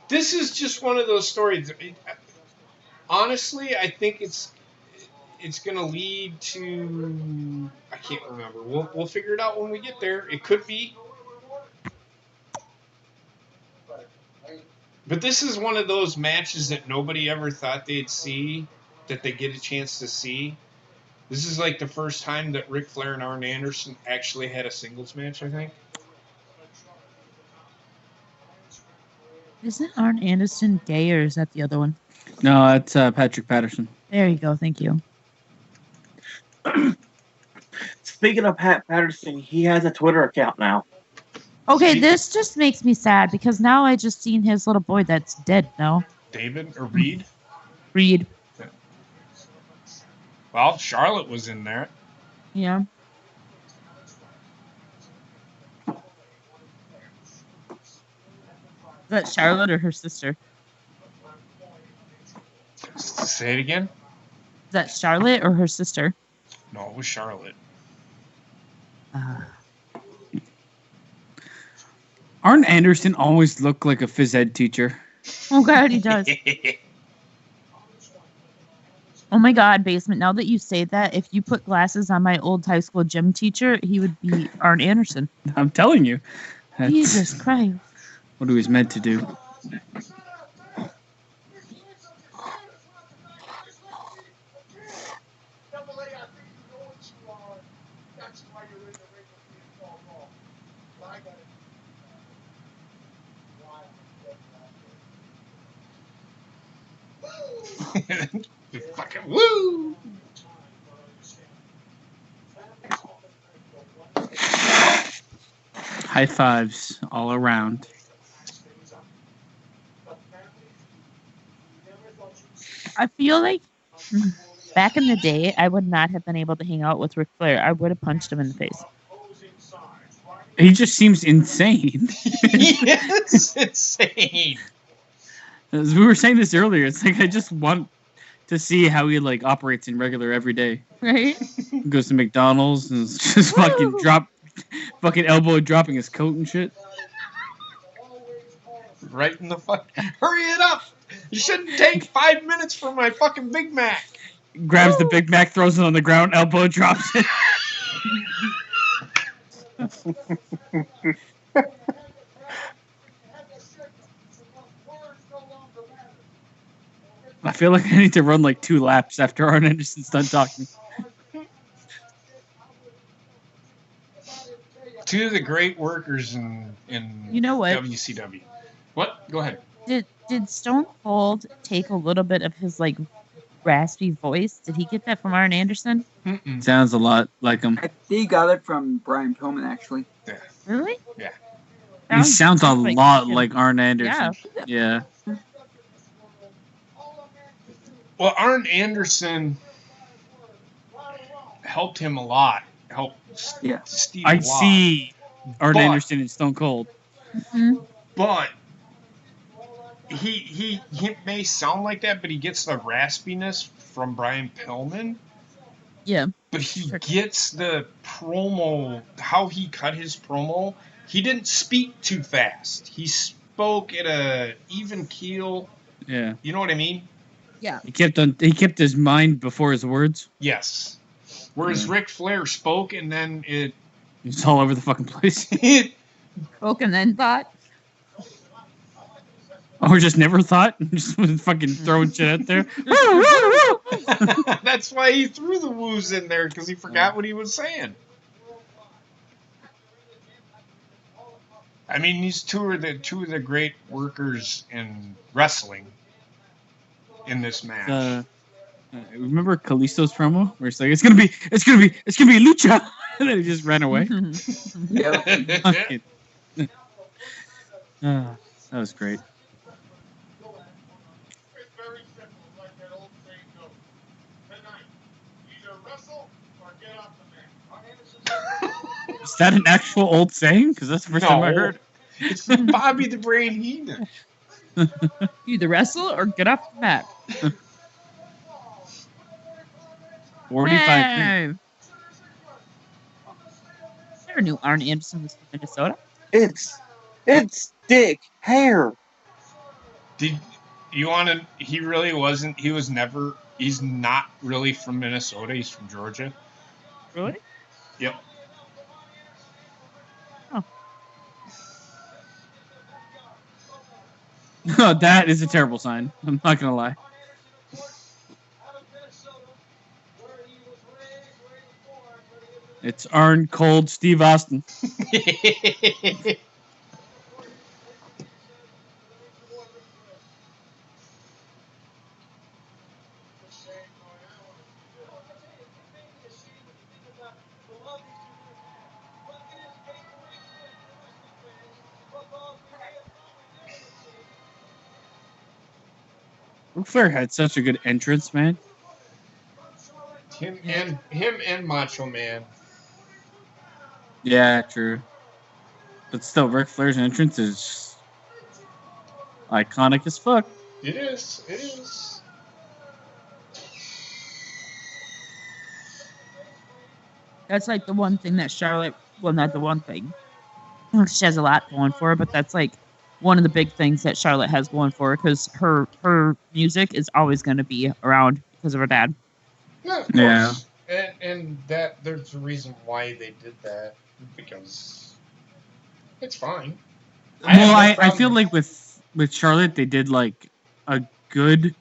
this is just one of those stories. Honestly, I think it's going to lead to. I can't remember. We'll figure it out when we get there. It could be. But this is one of those matches that nobody ever thought they'd see, that they get a chance to see. This is like the first time that Ric Flair and Arn Anderson actually had a singles match, I think. Isn't Arn Anderson gay, or is that the other one? No, that's Patrick Patterson. There you go. Thank you. Speaking of Pat Patterson, he has a Twitter account now. Okay, this just makes me sad because now I just seen his little boy that's dead now. David or Reed? Reed. Well, Charlotte was in there. Yeah. Is that Charlotte or her sister? Say it again? Is that Charlotte or her sister? No, it was Charlotte. Arn Anderson always looked like a phys ed teacher. Oh God, he does. Oh my God, Basement. Now that you say that, if you put glasses on my old high school gym teacher, he would be Arn Anderson. I'm telling you. That's Jesus Christ. what he was meant to do. Fucking woo! High fives all around. I feel like back in the day, I would not have been able to hang out with Ric Flair. I would have punched him in the face. He just seems insane. Yes, insane. As we were saying this earlier, it's like I just want to see how he like operates in regular everyday. Right? He goes to McDonald's and it's just fucking elbow dropping his coat and shit. Right in the fuck. Hurry it up! You shouldn't take 5 minutes for my fucking Big Mac. Grabs the Big Mac, throws it on the ground, elbow drops it. I feel like I need to run like 2 laps after Arn Anderson's done talking. Two of the great workers in You know what? WCW. What? Go ahead. Did Stone Cold take a little bit of his like raspy voice? Did he get that from Arn Anderson? Mm-mm. Sounds a lot like him. I think he got it from Brian Pillman, actually. Really? Yeah. He sounds a lot him. like Arn Anderson. Yeah. Well, Arn Anderson helped him a lot. Helped Yeah. Steve I a lot. see Arn But- Anderson and Stone Cold. Mm-hmm. But he may sound like that, but he gets the raspiness from Brian Pillman. Yeah. But he gets the promo, how he cut his promo. He didn't speak too fast. He spoke at a even keel. Yeah. You know what I mean? Yeah. He kept his mind before his words. Yes. Whereas Ric Flair spoke and then It's all over the fucking place. Spoke and then thought. Or just never thought. Just was fucking throwing shit out there. That's why he threw the woos in there, because he forgot what he was saying. I mean, these two are the great workers in wrestling in this match. Remember Kalisto's promo where it's like it's gonna be lucha, and then he just ran away. Yeah. Fucking- That was great. It's very simple, like that old saying goes. Tonight, either wrestle or get off the mat. Is that an actual old saying? Because that's the first time I heard. It's from Bobby the Brain Heenan. Either wrestle or get off the mat. 45 Hey. Never knew Arn Anderson was from Minnesota. It's Dick Hair. Did you want to? He really wasn't. He was never. He's not really from Minnesota. He's from Georgia. Really? Yep. No, that is a terrible sign. I'm not gonna lie. It's Arn Cold Steve Austin. Ric Flair had such a good entrance, man. him and Macho Man. Yeah, true. But still, Ric Flair's entrance is iconic as fuck. It is. It is. That's like the one thing that Charlotte, well, not the one thing. She has a lot going for her, but that's like one of the big things that Charlotte has going for her because her music is always going to be around because of her dad. Yeah, of course. Yeah. And that there's a reason why they did that because it's fine. Well, I feel like with Charlotte, they did like a good.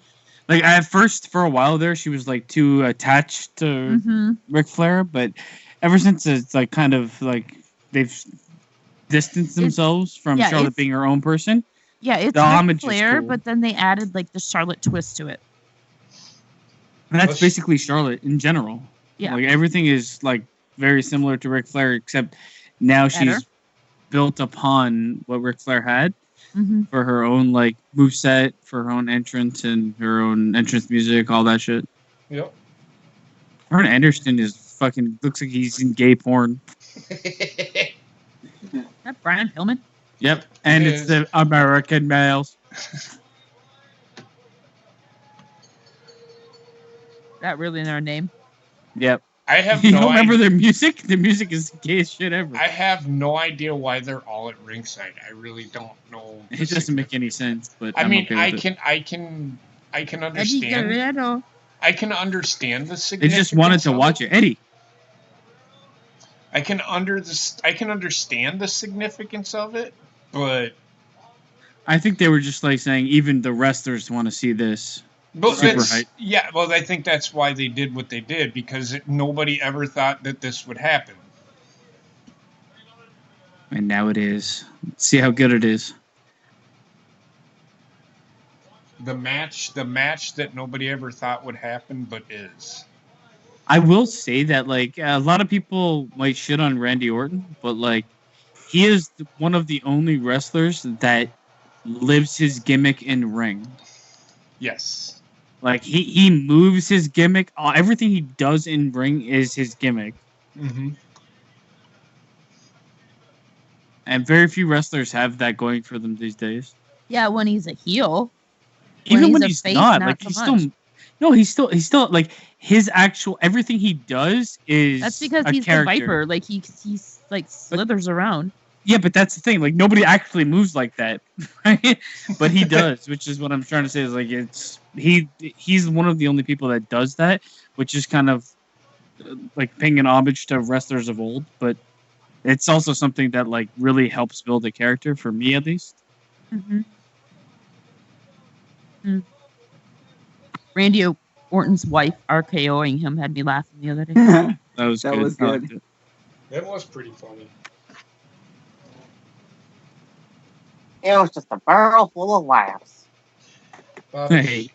Like at first, for a while there, she was like too attached to Ric Flair, but ever since it's like kind of like they've distanced themselves from Charlotte being her own person. Yeah, it's Ric Flair, but then they added like the Charlotte twist to it. And that's basically Charlotte in general. Yeah, like everything is like very similar to Ric Flair, except now she's built upon what Ric Flair had. For her own like moveset, for her own entrance and her own entrance music, all that shit. Yep. Arn Anderson is fucking looks like he's in gay porn. That Brian Pillman. Yep, and it's the American males. That really their name? Yep. I have you no don't remember idea. their music? The music is gay as shit ever. I have no idea why they're all at ringside. I really don't know. It doesn't make any sense, but I mean, okay I can understand. I can understand the They significance. just wanted to of watch it. Eddie. I can understand the significance of it, but I think they were just like saying even the wrestlers want to see this. Super hype. Yeah, well, I think that's why they did what they did because nobody ever thought that this would happen. And now it is. Let's see how good it is. The match that nobody ever thought would happen, but is. I will say that like a lot of people might shit on Randy Orton, but like he is one of the only wrestlers that lives his gimmick in ring. Yes. Like he moves his gimmick. Everything he does in ring is his gimmick. And very few wrestlers have that going for them these days. Yeah, when he's a heel. Even when he's not, like he's still. No, he's still like his actual everything he does is. That's because a he's character. the Viper. Like he's like slithers around. Yeah, but that's the thing. Like nobody actually moves like that, right? But he does, which is what I'm trying to say. Is like he's one of the only people that does that, which is kind of like paying an homage to wrestlers of old. But it's also something that like really helps build a character for me, at least. Randy Orton's wife RKOing him had me laughing the other day. That was good. That was pretty funny. It was just a barrel full of laughs. Hey.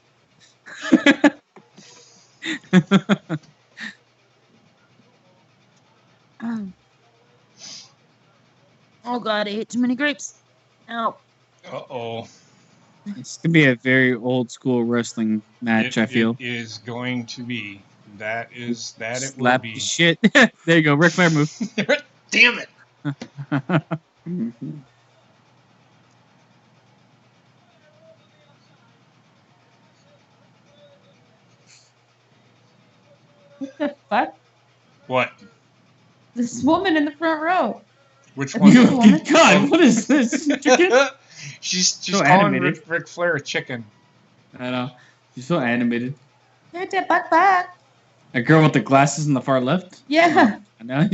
Oh God, I ate too many grapes. Ow. Uh-oh. It's gonna be a very old school wrestling match. I feel. It is going to be. That it will Slap be. the shit. There you go, Ric Flair move. Damn it! What the fuck? What? This woman in the front row. Which You- one? God, what is this? Chicken? She's So calling animated. Ric Flair a chicken. I know. She's so animated. Here's that buck. A girl with the glasses on the far left. Yeah. I know.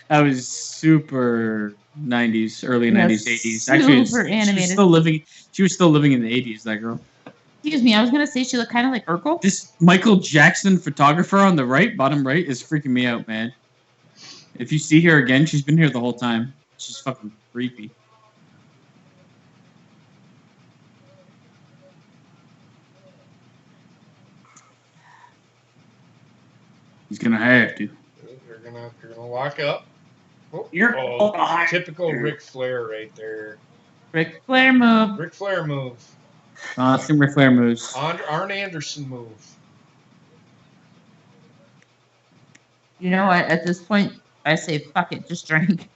That was super 90s, early Yeah, 90s, 80s. Actually, super she was animated. still living. She was still living in the 80s. That girl. Excuse me, I was gonna say she looked kind of like Urkel. This Michael Jackson photographer on the right, bottom right, is freaking me out, man. If you see her again, she's been here the whole time. She's fucking creepy. He's gonna have to. They're gonna lock up. Oh, You're typical Ric Flair right there. Ric Flair move. Ric Flair move. Awesome Ric Flair moves. Arn Anderson move. You know what? At this point, I say fuck it, just drink.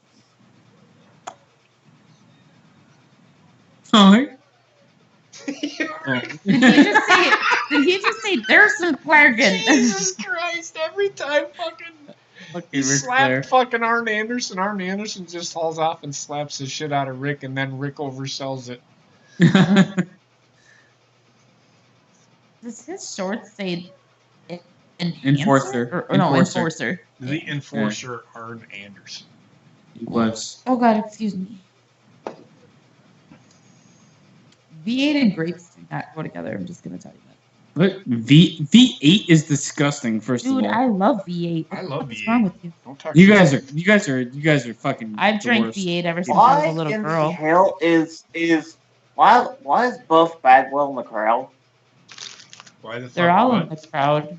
Sorry. Did he just say? Did he just say there's some flagging? Jesus Christ! Every time he Ric Flair. slapped fucking Arn Anderson. Arn Anderson just hauls off and slaps the shit out of Rick, and then Rick oversells it. Does his shorts say Enforcer. Or no, enforcer. The enforcer, Arn Anderson. He was. Oh god, excuse me. V8 and grapes do not go together. I'm just gonna tell you that. What? V8 is disgusting. First Dude, of all, I love V8. I love What's V8. wrong with you? Don't talk you shit. guys are fucking. I've the drank worst. V8 ever since I Why was a little in girl. the hell is why is Buff Bagwell in the crowd? Why the fuck? They're all what? in the crowd.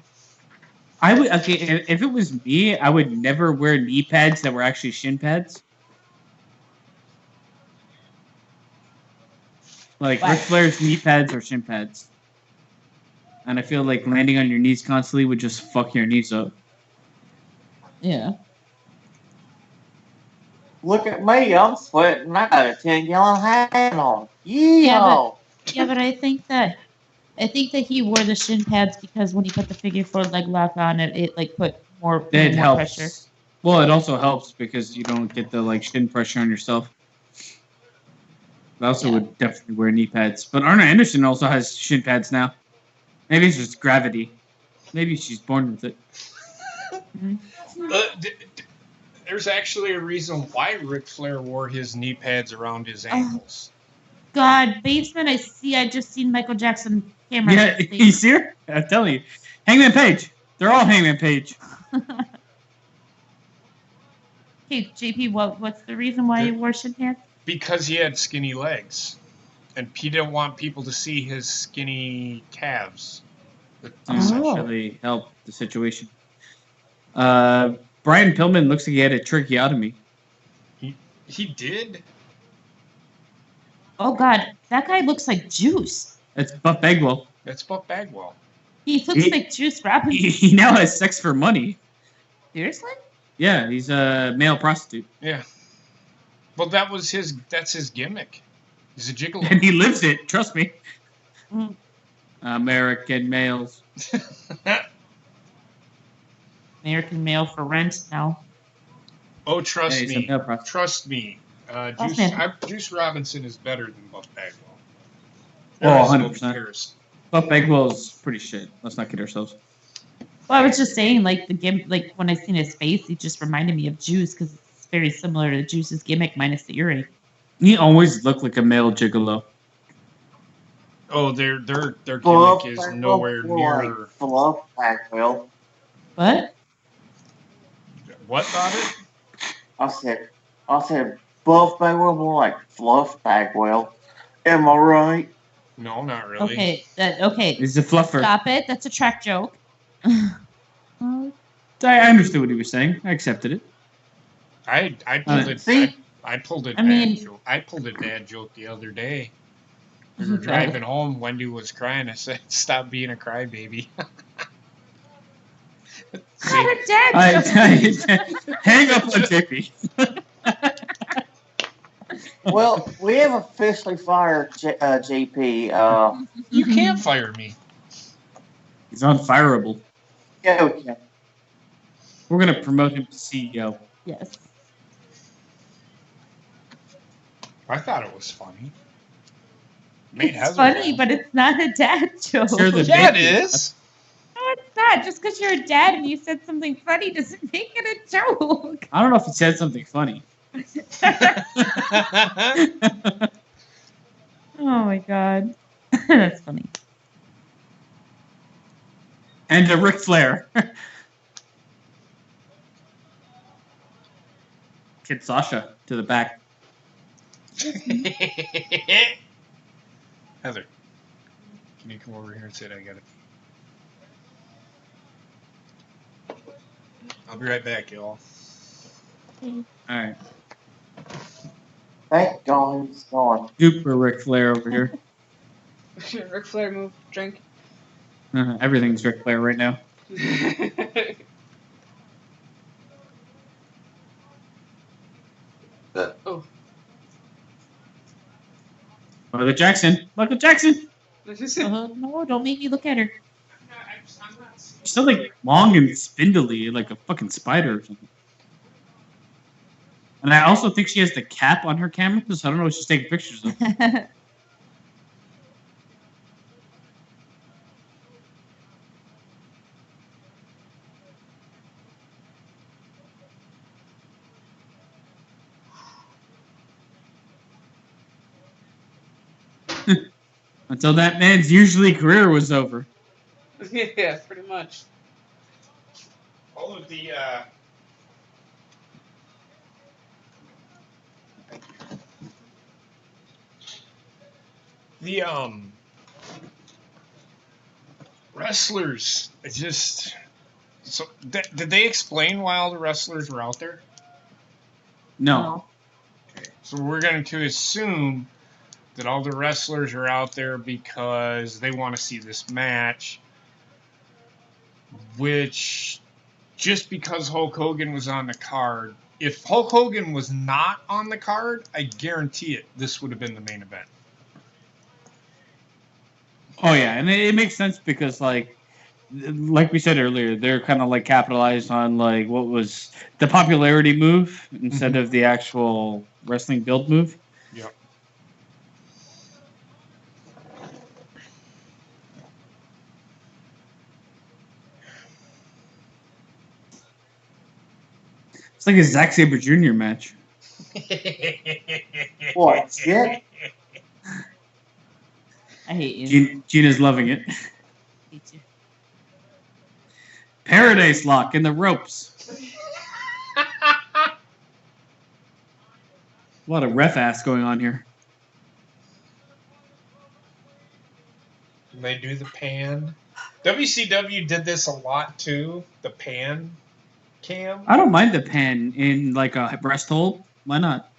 I would if it was me, I would never wear knee pads that were actually shin pads. Like Why? Ric Flair's knee pads or shin pads. And I feel like landing on your knees constantly would just fuck your knees up. Yeah. Look at me, I'm sweating. I got a 10-gallon hat on. Yeah. Yeah, but I think that he wore the shin pads because when he put the figure 4 leg lock on it like put more It helps. pressure. Well, it also helps because you don't get the like shin pressure on yourself. I also would definitely wear knee pads. But Arn Anderson also has shin pads now. Maybe it's just gravity. Maybe she's born with it. There's actually a reason why Ric Flair wore his knee pads around his ankles. God, basement. I just seen Michael Jackson camera. Yeah, you see her? I'm telling you. Hangman Page. They're all Hangman Page. Okay, JP, what's the reason why you wore shin pads? Because he had skinny legs. And he didn't want people to see his skinny calves. Essentially help the situation. Brian Pillman looks like he had a tracheotomy. He did? Oh God, that guy looks like Juice. That's Buff Bagwell. That's Buff Bagwell. He looks like Juice Robinson. He now has sex for money. Seriously? Yeah, he's a male prostitute. Yeah. Well, that's his gimmick. He's a gigolo. And he lives it, trust me. Mm. American males. American male for rent now. Oh, trust Yeah, he's a me. male prostitute. Trust me. Juice Robinson is better than Buff Bagwell. Oh, There is no 100%. comparison. Buff Bagwell's pretty shit. Let's not kid ourselves. Well, I was just saying, like like when I seen his face, he just reminded me of Juice because it's very similar to Juice's gimmick minus the earring. He always looked like a male gigolo. Oh, their gimmick Buff is Bagwell nowhere more near. like Fluff Bagwell. What? What about it? I said Buff Bagwell more like Fluff Bagwell. Am I right? No, not really. Okay, okay. He's a fluffer. Stop it. That's a track joke. I understood what he was saying. I accepted it. I pulled it. See? I pulled a I mean- dad joke. I pulled a dad joke the other day. We were driving home. Wendy was crying. I said, "Stop being a crybaby." Her dad. Hang up on JP. Well, we have officially fired JP. You can't fire me. He's unfireable. Yeah, we can. We're gonna promote him to CEO. Yes. I thought it was funny. Made It's Heather funny, laugh. but it's not a dad joke. Sure, the Yeah, it baby- is. No, it's not. Just because you're a dad and you said something funny doesn't make it a joke. I don't know if he said something funny. Oh my god. That's funny. And a Ric Flair. Kid Sasha to the back. Heather, can you come over here and say that I got it? I'll be right back, y'all. Alright. Thank God he's gone. Super Ric Flair over here. Ric Flair move, drink. Everything's Ric Flair right now. Oh. Michael Jackson. Michael Jackson. No, don't make me look at her. She's still like long and spindly, like a fucking spider or something. And I also think she has the cap on her camera, so I don't know what she's taking pictures of. Until that man's usually career was over. Yeah, pretty much. All of the wrestlers, it just so did they explain why all the wrestlers were out there? No. So we're going to assume that all the wrestlers are out there because they want to see this match, which just because Hulk Hogan was on the card, if Hulk Hogan was not on the card, I guarantee it, this would have been the main event. Oh yeah, and it makes sense because like we said earlier, they're kind of like capitalized on like what was the popularity move instead of the actual wrestling build move. Yep. It's like a Zack Sabre Jr. match. What? Shit? I hate you. Gina's loving it. Hate you. Paradise Lock in the ropes. A lot of ref ass going on here. And they do the pan. WCW did this a lot too, the pan cam. I don't mind the pan in like a breast hold. Why not?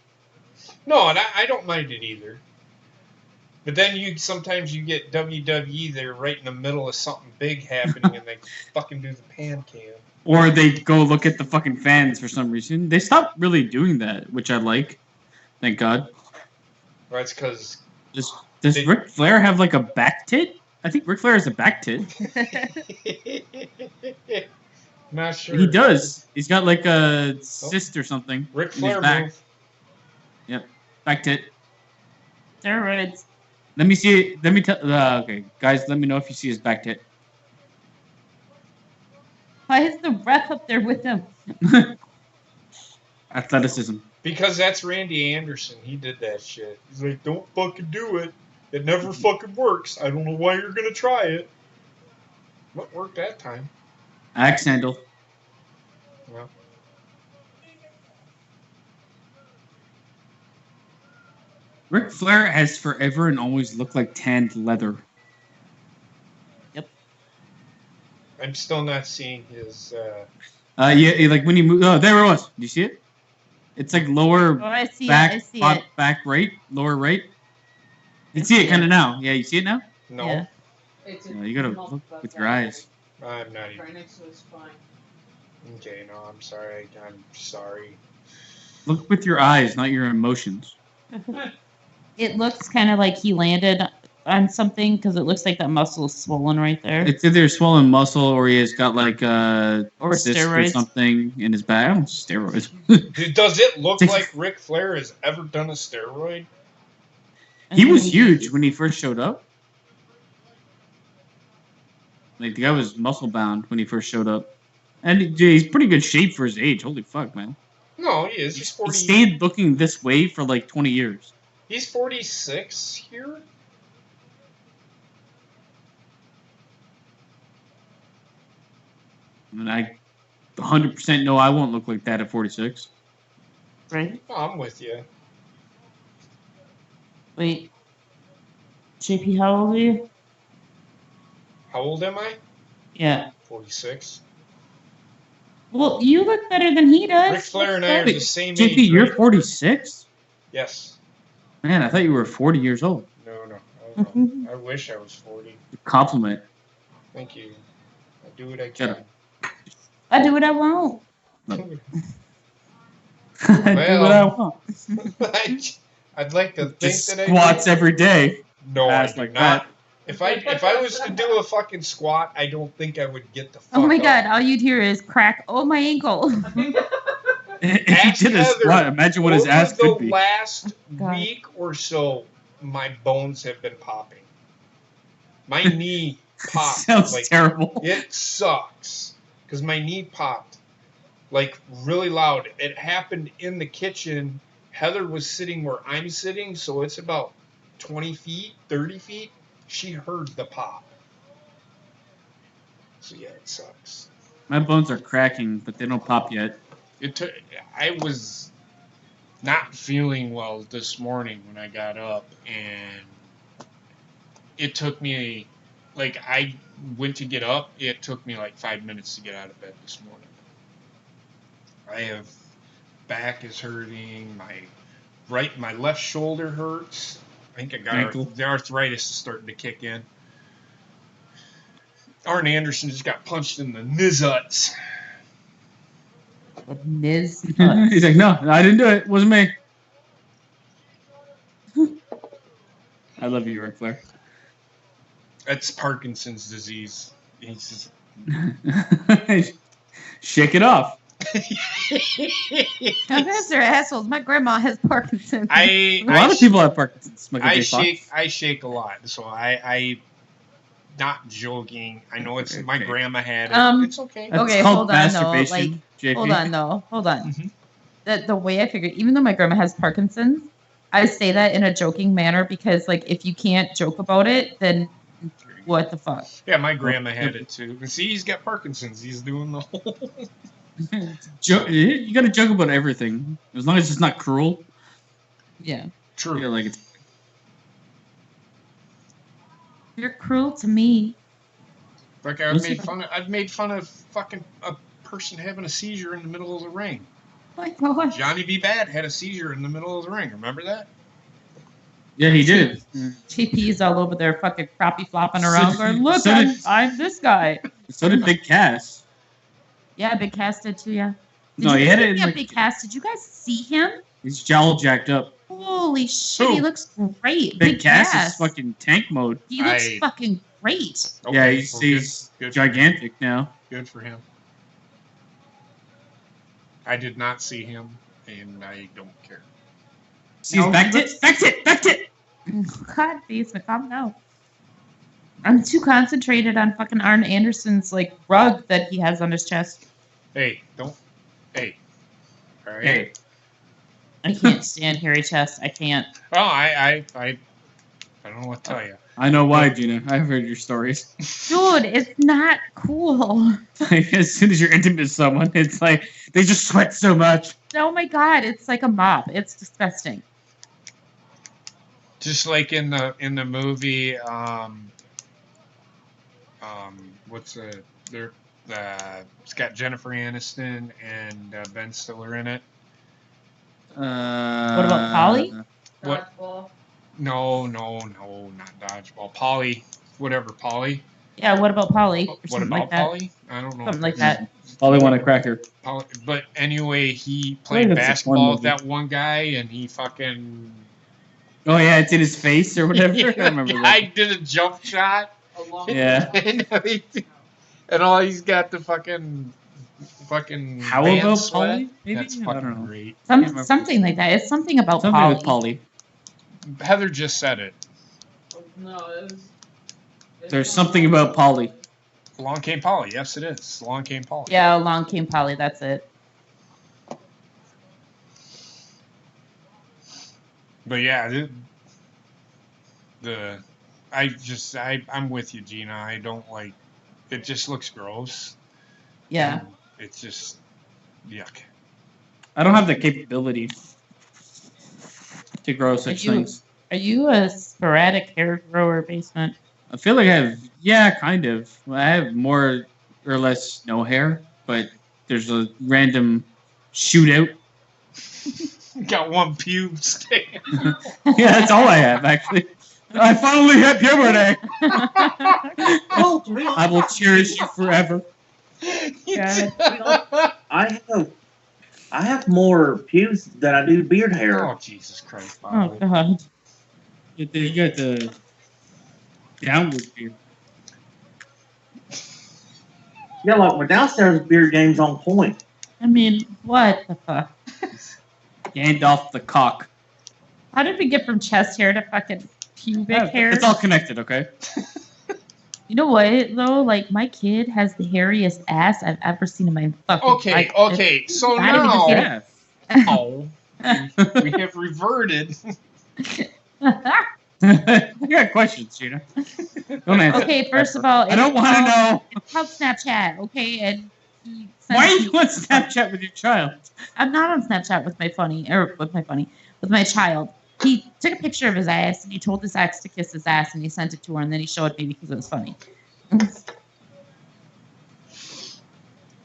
No, and I don't mind it either. But then sometimes you get WWE there right in the middle of something big happening and they fucking do the pan cam. Or they go look at the fucking fans for some reason. They stopped really doing that, which I like. Thank God. Well, that's because... Does Ric Flair have like a back tit? I think Ric Flair has a back tit. Not sure. He does. He's got like a cyst or something. Ric in Flair his back. move. Yep. Back tit. Steroids. Let me see. Let me tell. Okay, guys, let me know if you see his back tit. Why is the ref up there with him? Athleticism. Because that's Randy Anderson. He did that shit. He's like, don't fucking do it. It never fucking works. I don't know why you're gonna try it. What worked that time? Axe handle. Well. Ric Flair has forever and always looked like tanned leather. Yep. I'm still not seeing his... Yeah, like when he moved. Oh, there it was. Do you see it? It's like lower Oh, I see back, it. I see back, it. back right, lower right. You can see it kind of now. Yeah, you see it now? No, Yeah. It's No, you gotta look with your eyes. I'm not even. Right next to his spine. Okay, no, I'm sorry. I'm sorry. Look with your eyes, not your emotions. It looks kind of like he landed on something because it looks like that muscle is swollen right there. It's either swollen muscle or he has got like Or cyst or steroids. something in his back. I don't steroids. Does it look like Ric Flair has ever done a steroid? He was huge when he first showed up. Like, the guy was muscle bound when he first showed up. And he's pretty good shape for his age. Holy fuck, man. No, he is. He's He 40. stayed looking this way for like 20 years. He's 46 here. And I 100% know I won't look like that at 46. Right? Oh, I'm with you. Wait. JP, how old are you? How old am I? Yeah. 46. Well, you look better than he does. Ric Flair and I are the same JP, age. you're right? 46? Yes. Man, I thought you were 40 years old. No. I was wrong. I wish I was 40. Compliment. Thank you. I do what I Shut can. up. I do what I want. I do what I want. I'd like to think Just that I squats do. every day. No, I Ass do like not. that. If I was to do a fucking squat, I don't think I would get the fuck Oh my up. god, all you'd hear is crack. Oh, my ankle. If Ask he did a Heather, squat, imagine what his over ass the could be. last God. week or so, my bones have been popping. My knee popped. Sounds like, terrible. It sucks. Because my knee popped. Like, really loud. It happened in the kitchen. Heather was sitting where I'm sitting, so it's about 20 feet, 30 feet. She heard the pop. So, yeah, it sucks. My bones are cracking, but they don't pop yet. I was not feeling well this morning when I got up, and it took me, like, I went to get up. It took me like 5 minutes to get out of bed this morning. I have back is hurting. My left shoulder hurts. I think I got the arthritis is starting to kick in. ARN Anderson just got punched in the nizuts. Ms. He's like, no, I didn't do it. It wasn't me. I love you, Ric Flair. That's Parkinson's disease. He's just... Shake it off. How guys are assholes. My grandma has Parkinson's. A lot of people have Parkinson's. I shake a lot, so I not joking. I know it's my grandma had it. It's okay. Okay, called hold on though. masturbation, Like, JP. hold on though. Hold on. Mhm. The way I figured, even though my grandma has Parkinson's, I say that in a joking manner because, like, if you can't joke about it, then what the fuck? Yeah, my grandma had it too. And see, he's got Parkinson's. He's doing the whole. You gotta joke about everything, as long as it's not cruel. Yeah. True. Yeah, like it's. You're cruel to me. Like I've made fun of fucking a person having a seizure in the middle of the ring. Oh my gosh. Johnny B. Bad had a seizure in the middle of the ring. Remember that? Yeah, he did. JP's all over there fucking crappie flopping around going, look, So did- I'm this guy. So did Big Cass. Yeah, Big Cass did too, yeah. No, he had it in, Yeah, like- Big Cass. Did you guys see him? He's jowl jacked up. Holy shit, Who? he looks great. Big Cass is fucking tank mode. He looks fucking great. Okay, Yeah, he's good gigantic now. Good for him. I did not see him, and I don't care. See his back tit? Back tit! Back tit! God, basement, calm down. I'm too concentrated on fucking ARN Anderson's like rug that he has on his chest. Hey, don't. Hey. All right. Hey. I can't stand hairy chest. I can't. Oh, I don't know what to tell you. I know why, Gina. I've heard your stories. Dude, it's not cool. Like, as soon as you're intimate with someone, it's like they just sweat so much. Oh my god, it's like a mop. It's disgusting. Just like in the movie, what's it's got Jennifer Aniston and Ben Stiller in it. What about Polly? What? Dodgeball. No, not dodgeball. Polly, whatever, Polly. Yeah, what about Polly? Or What something about like that. Polly? I don't know. Something like that. Polly want a cracker. Polly, but anyway, he I played think that's a porn basketball with movie. that one guy, and he fucking. Oh yeah, it's in his face or whatever. Yeah, I remember I that. did a jump shot, Yeah. and all he's got the fucking How band about sweat. Polly? Maybe That's I fucking don't know. great. Something like that. It's something about Something Polly. with Polly. Heather just said it. No, it was. There's something about Polly. Along Came Polly. Yes, it is. Along Came Polly. Yeah, along came Polly. That's it. But yeah, I'm with you, Gina. I don't like. It just looks gross. Yeah. And it's just yuck. I don't have the capability to grow such things. Are you a sporadic hair grower, Basement? I feel like I have, yeah, kind of. I have more or less no hair, but there's a random shootout. Got one pube sticking. Yeah, that's all I have, actually. I finally hit puberty. I will cherish you forever. I have more pubes than I do beard hair. Oh, Jesus Christ. Oh, God. You got the downward beard. Yeah, like my downstairs beard game's on point. I mean, what the fuck? Gandalf the cock. How did we get from chest hair to fucking pubic hair? It's all connected, okay? You know what, though? Like, my kid has the hairiest ass I've ever seen in my fucking life. Okay. So Not even now, kidding. oh, we have reverted. You got questions, Gina. Don't answer. Okay, first of all, I don't want to know. It's called Snapchat, okay? And he sent Why are me- you on Snapchat with your child? I'm not on Snapchat with my child. He took a picture of his ass and he told his ex to kiss his ass and he sent it to her and then he showed me because it was funny.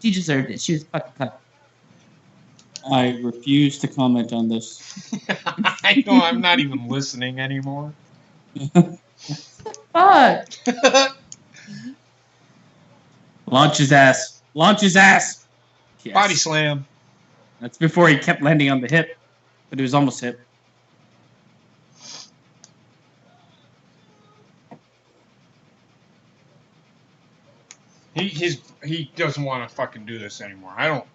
She deserved it. She was fucking cut. I refuse to comment on this. I know I'm not even listening anymore. Fuck. Launch his ass. Launch his ass. Yes. Body slam. That's before he kept landing on the hip, but it was almost hip. He doesn't want to fucking do this anymore. I don't.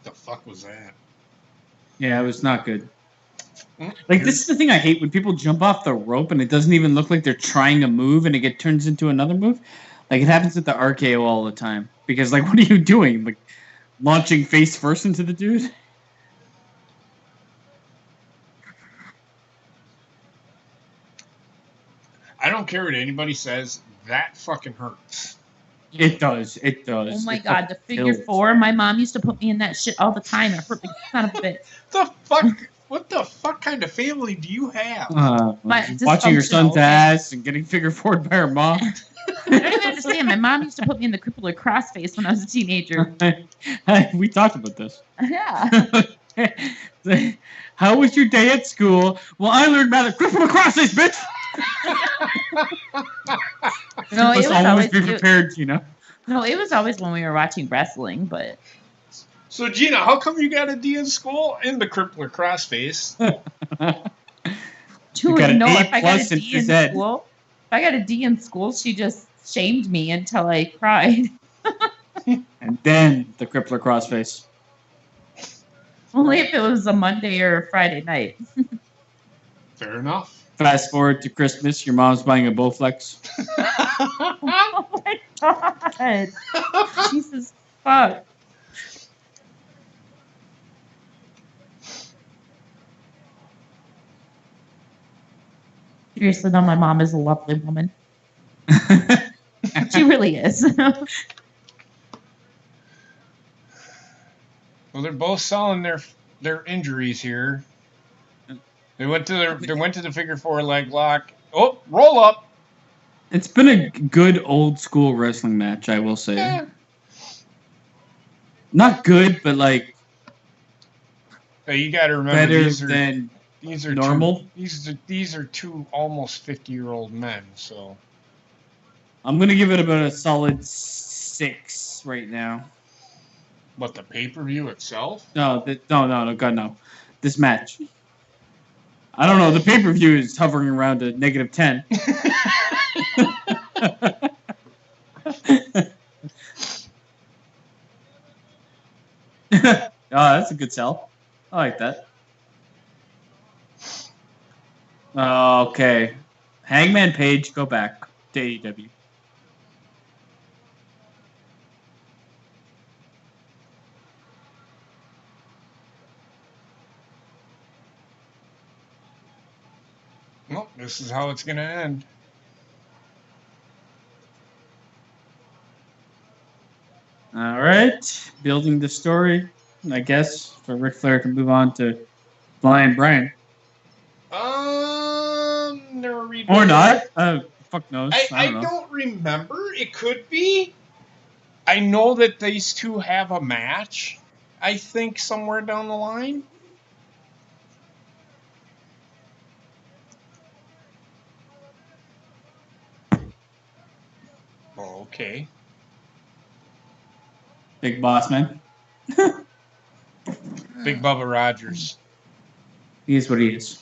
The fuck was that? Yeah, it was not good. Like, this is the thing I hate, when people jump off the rope and it doesn't even look like they're trying a move and it turns into another move. Like, it happens at the RKO all the time. Because, like, what are you doing? Like, launching face first into the dude? I don't care what anybody says. That fucking hurts. It does. It does. Oh my It god, the fucking figure kills. four. My mom used to put me in that shit all the time. It hurt like son of a bitch. The fuck? What the fuck kind of family do you have? Watching your son's dysfunctional, okay? ass and getting figure foured by her mom. I don't even understand. My mom used to put me in the crippler crossface when I was a teenager. We talked about this. Yeah. How was your day at school? Well, I learned about the crippler crossface, bitch. No, You must it was always always be prepared, you know. No, it was always when we were watching wrestling, but So Gina, how come you got a D in school in the crippler crossface? You got an A if I got plus a in D in phys ed. school, if I got a D in school, she just shamed me until I cried. And then the crippler crossface. Only if it was a Monday or a Friday night. Fair enough. Fast forward to Christmas, your mom's buying a Bowflex. Oh my god. Jesus fuck. Seriously, though, my mom is a lovely woman. She really is. Well, they're both selling their injuries here. They went to the figure four leg lock. Oh, roll up. It's been a good old school wrestling match, I will say. Yeah. Not good, but like But you got to remember Better these are than these are normal. These are two almost 50-year-old men. So I'm gonna give it about a solid 6 right now. what, the pay-per-view itself? No, no, God, no. This match. I don't know. The pay-per-view is hovering around a -10. Oh, that's a good sell. I like that. Okay. Hangman Page, go back to AEW. Well, this is how it's gonna end. All right. Building the story, I guess, for Ric Flair to move on to Flying Brian. They're rebuilding. Or not. Fuck knows. I don't know. don't remember. It could be. I know that these two have a match, I think, somewhere down the line. Oh, okay. Big boss man. Big Bubba Rogers. He is what he is.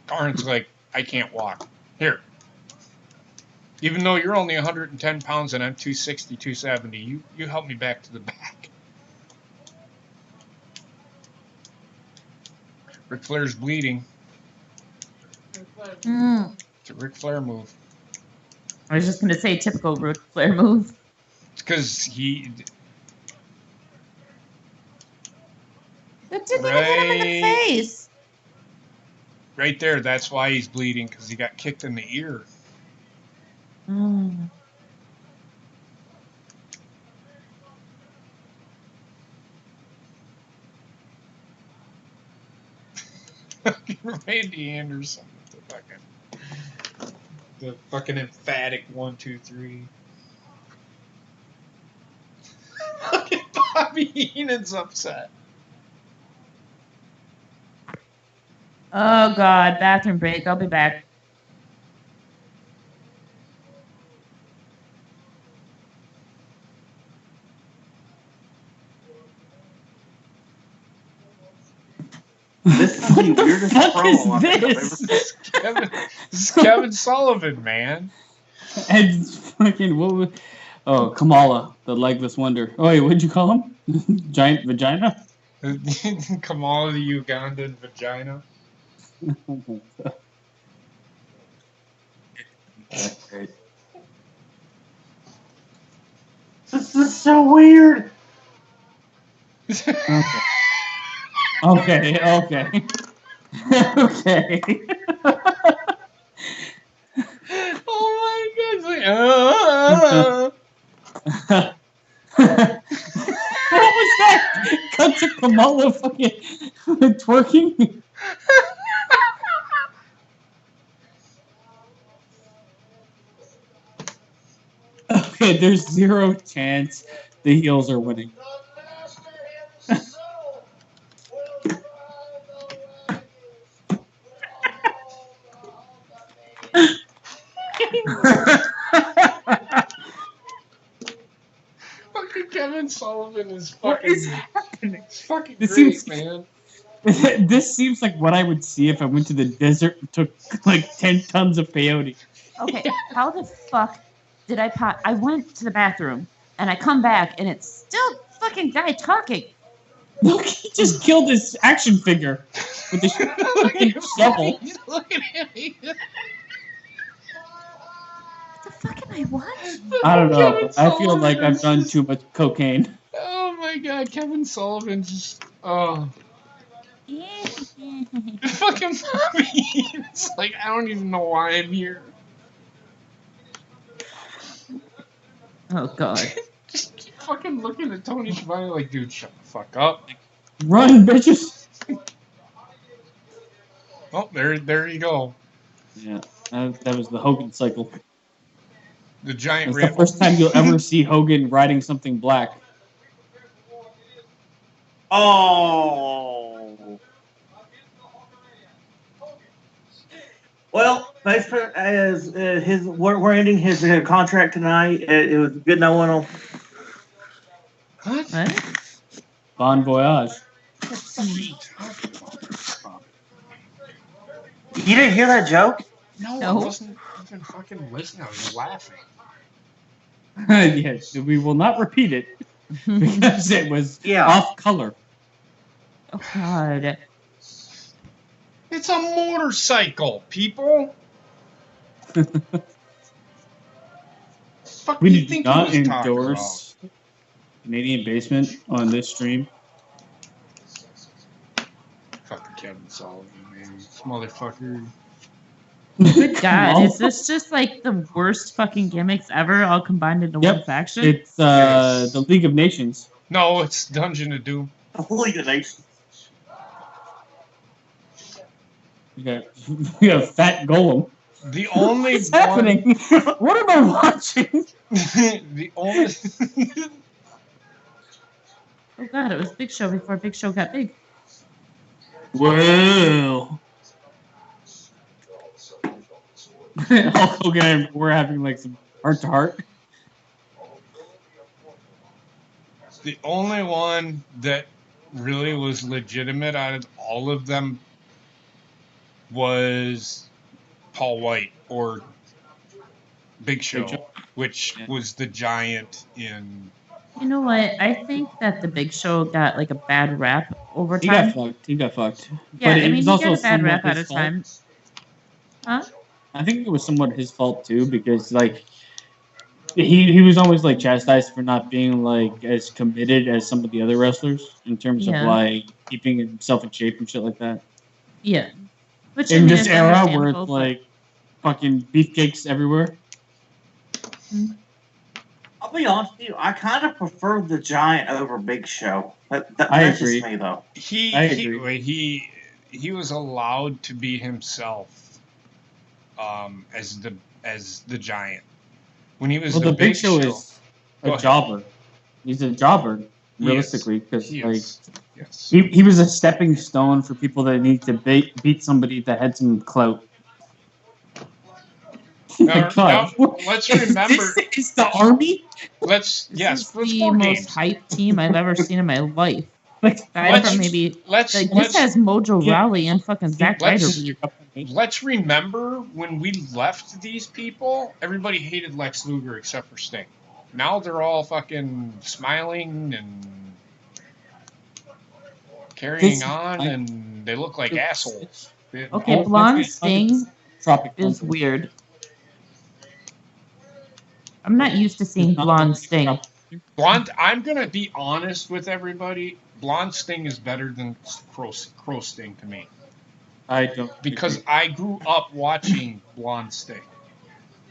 Arn's like, I can't walk. Here. Even though you're only 110 pounds and I'm 260, 270, you help me back to the back. Ric Flair's bleeding. It's a Ric Flair move. I was just gonna say typical Ric Flair move. Because he... That didn't even hit him in the face. Right there, that's why he's bleeding, because he got kicked in the ear. Randy Anderson. The fucking emphatic 1, 2, 3. Fucking Bobby Heenan's upset. Oh God, bathroom break. I'll be back. This is the weirdest promo I've ever this? seen. This is Kevin Sullivan, man. And fucking what was, oh, Kamala, the legless wonder. Oh wait, what'd you call him? Giant vagina? Kamala the Ugandan vagina. This is so weird. Okay. Okay. Oh my God! It's like, What was that? Cut to Kamala fucking twerking. Okay, there's 0 chance the heels are winning. The master himself will drive Fucking Kevin Sullivan is What fucking. is happening? It's fucking This great, seems- man. This seems like what I would see if I went to the desert and took like 10 tons of peyote. Okay, how the fuck did I pop? I went to the bathroom and I come back and it's still fucking guy talking. Look, he just killed his action figure with the fucking shovel. Look at him. What the fuck am I watching? I don't know. Kevin I feel like Sullivan I've done is too much cocaine. Oh my God, Kevin Sullivan's just fucking Bobby. It's like I don't even know why I'm here. Oh God. Just keep fucking looking at Tony Schiavone like, dude, shut the fuck up. Run, bitches! Oh, there you go. Yeah, that was the Hogan cycle. The giant It's ran. the first time you'll ever see Hogan riding something black. Oh. Well, as we're ending his contract tonight. It was good knowing him. What? What? Bon voyage. You didn't hear that joke? No, No. I wasn't even fucking listening. I was laughing. Yes, we will not repeat it because it was off color. Oh God. It's a motorcycle, people. Fuck, We do you do think not he was talking about? endorse Canadian Basement on this stream. Fucking Kevin Sullivan, man. This motherfucker. Good God, No. is this just like the worst fucking gimmicks ever, all combined into one faction? It's the League of Nations. No, it's Dungeon of Doom. League of Nations. We got Fat Golem. The only What's happening? What am I watching? The only. Oh God, it was Big Show before Big Show got big. Well. Hulk Hogan and we're having like some heart to heart. The only one that really was legitimate out of all of them was Paul White or Big Show, which was the Giant in. You know what? I think that the Big Show got like a bad rap over He time. got fucked. He got fucked. Yeah, But I mean, was he also got a bad rap somewhat at a his fault. time. Huh? I think it was somewhat his fault too, because like he was always like chastised for not being like as committed as some of the other wrestlers in terms of like keeping himself in shape and shit like that. Yeah. Which, in I mean, this it's era where understandable, it's like fucking beefcakes everywhere. I'll be honest with you. I kind of prefer the Giant over Big Show. That's I just agree. me, though. He was allowed to be himself as the Giant when he was Well, the the Big Show is a jobber. He's a jobber, realistically, because like he was a stepping stone for people that need to beat somebody that had some clout. Now, let's remember. It's the Army. This is the most hype team I've ever seen in my life. Aside from maybe this has Mojo Rawley and fucking Zack Ryder. Let's remember when we left these people, everybody hated Lex Luger except for Sting. Now they're all fucking smiling and carrying on, and they look like assholes. Okay, Blonde Sting is weird. I'm not used to seeing Blonde Sting. Blonde, I'm gonna be honest with everybody. Blonde Sting is better than Crow Sting to me. I don't. Because I grew up watching Blonde Sting.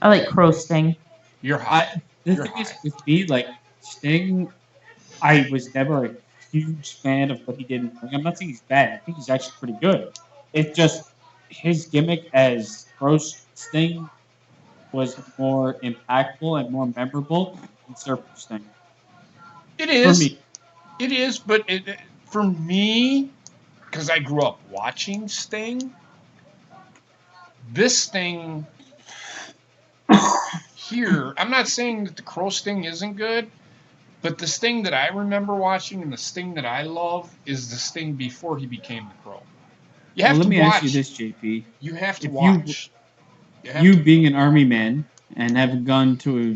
I like Crow Sting. You're high. The thing is with me, like Sting, I was never a huge fan of what he did in the ring. I'm not saying he's bad. I think he's actually pretty good. It's just his gimmick as Crow Sting was more impactful and more memorable than Surfer Sting. It is. For me. It is, but for me, because I grew up watching Sting, this Sting here, I'm not saying that the Crow Sting isn't good, but the Sting that I remember watching and the Sting that I love is the Sting before he became the Crow. You have Let to me watch. ask you this, JP. You have to If watch. You being an Army man and having gone to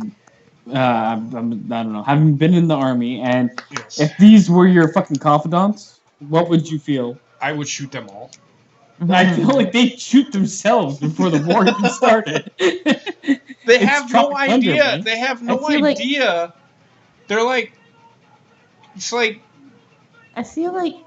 I don't know, having been in the Army, and if these were your fucking confidants, what would you feel? I would shoot them all. I feel like they'd shoot themselves before the war even started. They have no idea. They have no idea. They're like, it's like. I feel like.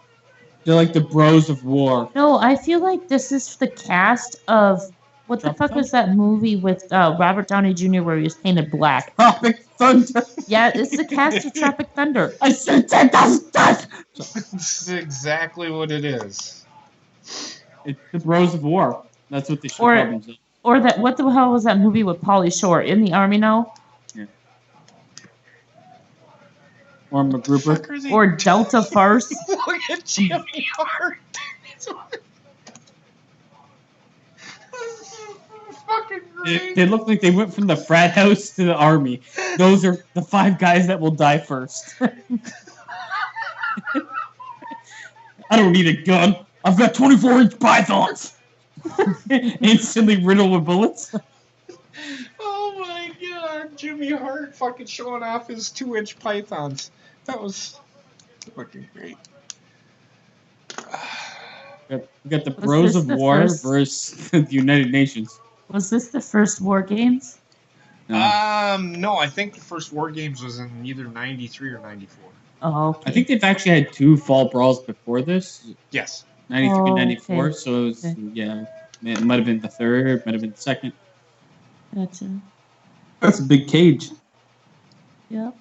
They're like the bros of war. No, I feel like this is the cast of. What the fuck was that movie with Robert Downey Jr. where he was painted black? Tropic Thunder. Yeah, it's the cast of Tropic Thunder. I said that. That's exactly what it is. It's the bros of war. That's what they should call themselves. Or that, what the hell was that movie with Pauly Shore? In the Army now? Yeah. Or MacGruber. Or Delta Farce? Look at Jimmy Hart. Fucking great. They look like they went from the frat house to the army. Those are the 5 guys that will die first. I don't need a gun. I've got 24-inch pythons. Instantly riddled with bullets. Oh my god, Jimmy Hart fucking showing off his 2-inch pythons. That was fucking great. We got the Bros of War versus the United Nations. Was this the first War Games? No, I think the first War Games was in either 93 or 94. Oh, okay. I think they've actually had 2 fall brawls before this. Yes. 93, 94, okay. so it was, yeah. It might have been the third, might have been the second. Gotcha. That's a big cage. Yep.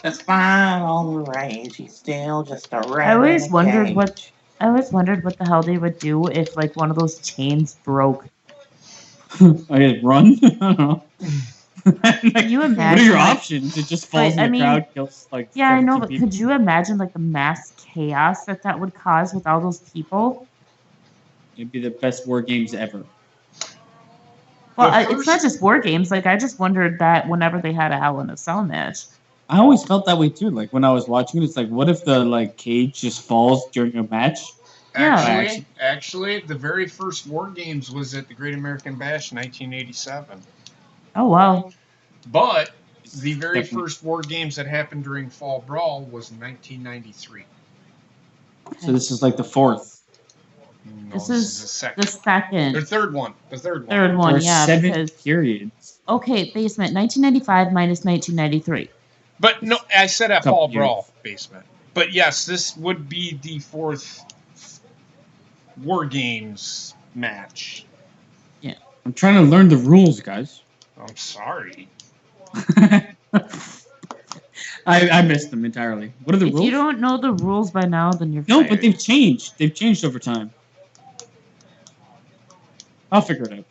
Despite all the rage, he's still just a rat. I always wondered what the hell they would do if like one of those chains broke. I guess run? I don't know. Can you imagine? What are your options? It just falls in the crowd, kills like. Yeah, I know, but people. could you imagine like the mass chaos that would cause with all those people? It'd be the best War Games ever. Well, it's not just War Games. Like I just wondered that whenever they had a Hell in a Cell match. I always felt that way too. Like when I was watching it, it's like, what if the like cage just falls during a match? Yeah. Actually, the very first War Games was at the Great American Bash in 1987. Oh wow. But the very first War Games that happened during Fall Brawl was in 1993. So this is like the 4th. No, This is is the second. the second. The third one. The third one. Third one, yeah. 7 Because periods. okay, basement 1995 minus 1993. But no, I said at Fall Couple Brawl basement. But yes, this would be the 4th War Games match. Yeah. I'm trying to learn the rules, guys. I'm sorry. I missed them entirely. What are the If rules? you don't know the rules by now, then you're No, fired. but they've changed. They've changed over time. I'll figure it out.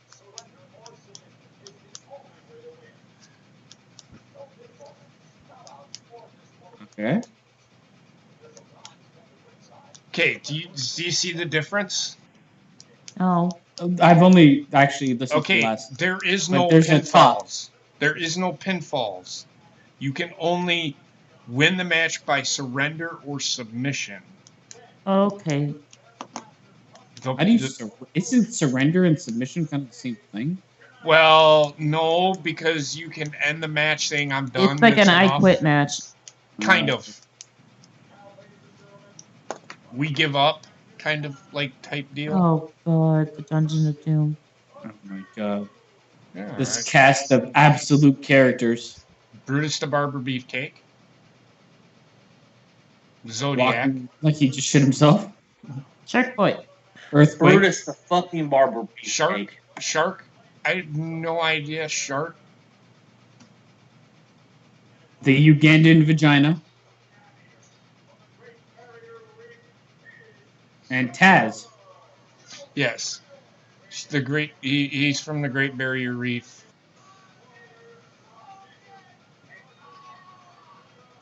Okay. Okay, do you see the difference? Oh. I've only actually listened to the Okay, last. there is but no there's a top. pinfalls. There is no pinfalls. You can only win the match by surrender or submission. Okay. How do you isn't surrender and submission kind of the same thing? Well, no, because you can end the match saying I'm done. It's like an that's I enough. quit match. Kind of. We give up, kind of like type deal. Oh god, the Dungeon of Doom. Oh my god. Yeah, This right. cast of absolute characters. Brutus the Barber Beefcake. Zodiac. Walking like he just shit himself. Shark Boy. Earthquake. Brutus the fucking barber. Shark. I had no idea. Shark. The Ugandan vagina. And Taz. Yes. The great. He's from the Great Barrier Reef.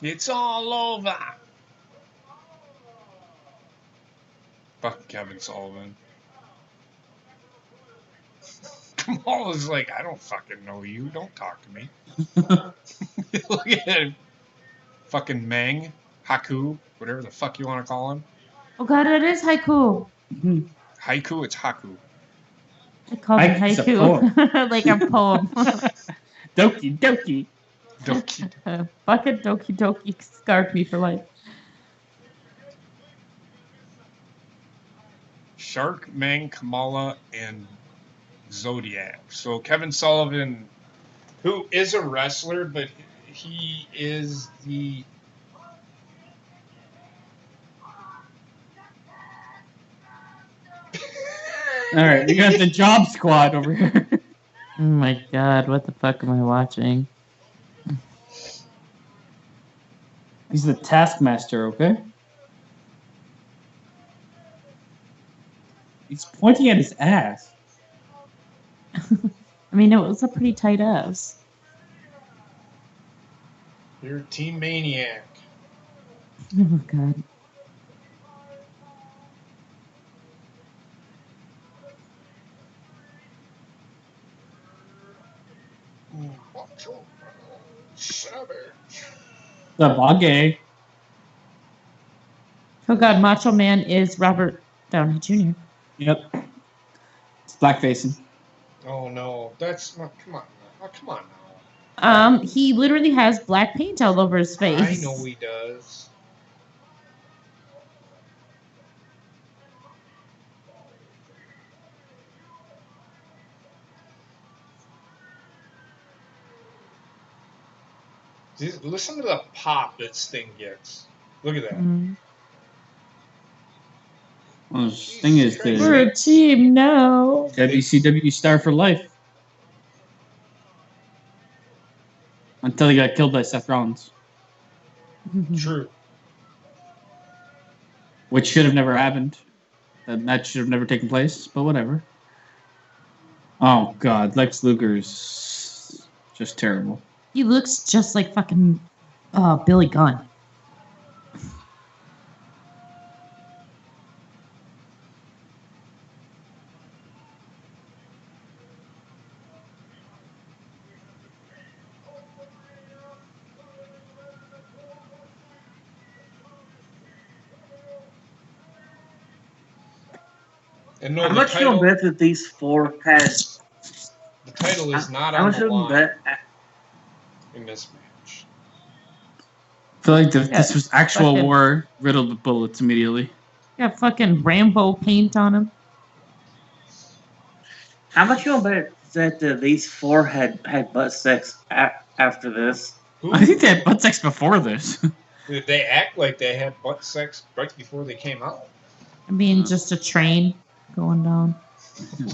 It's all over. Fuck Kevin Sullivan. Kamal is like, I don't fucking know you. Don't talk to me. Look at him. Fucking Meng, Haku, whatever the fuck you want to call him. Oh god, it is haiku. Haiku, it's Haku. I called it Haiku's a haiku. Like a poem. Doki Doki. Doki. Bucket Doki Doki scarred me for life. Shark, Meng, Kamala, and Zodiac. So Kevin Sullivan, who is a wrestler, but he is the... Alright, we got the job squad over here. Oh my god, what the fuck am I watching? He's the taskmaster, okay? He's pointing at his ass. I mean, it was a pretty tight ass. You're Team Maniac. Oh god. The Bogey. Oh god, Macho Man is Robert Downey Jr. Yep. It's blackfacing. Oh no, that's come on, come on now. He literally has black paint all over his face. I know he does. Listen to the pop that Sting gets. Look at that. Mm. Well, Sting is We're the a team now. WCW star for life. Until he got killed by Seth Rollins. True. Which should have never happened. That match should have never taken place, but whatever. Oh god, Lex Luger's just terrible. He looks just like fucking Billy Gunn. And no, How the much you title, bet that these four had? the title is not How on much the you line bet? in this match. I feel like this was actual fucking- war riddled with bullets immediately. Got fucking Rambo paint on him. How much you bet that these four had butt sex after this? Who? I think they had butt sex before this. Did they act like they had butt sex right before they came out? I mean, just a train going down.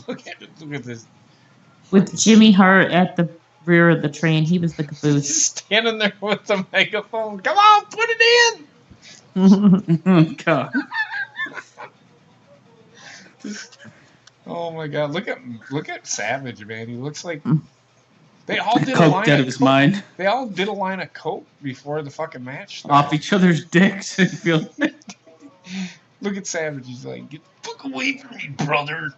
Look at this. With Jimmy Hart at the rear of the train. He was the caboose. Standing there with the megaphone. Come on, put it in! Oh god. Oh my god, look at Savage, man. He looks like they all did a Coked line out of of his coke. mind. They all did a line of coke before the fucking match started. Off each other's dicks. I feel Look at Savage. He's like, get the fuck away from me, brother.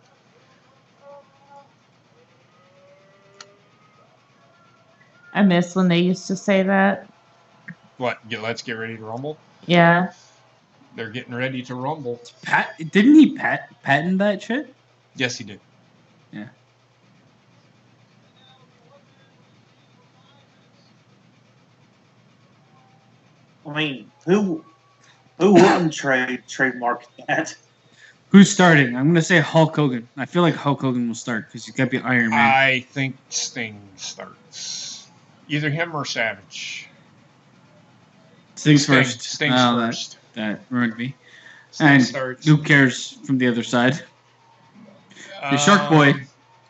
I miss when they used to say that. What? Let's get ready to rumble. Yeah. They're getting ready to rumble. Didn't he patent that shit? Yes, he did. Yeah. I mean, who wouldn't trademark that? Who's starting? I'm gonna say Hulk Hogan. I feel like Hulk Hogan will start because he's got to be Iron Man. I think Sting starts. Either him or Savage. Sting's first. Sting's Oh, first. That ruined me. Sting And starts. who cares from the other side? The Shark Boy.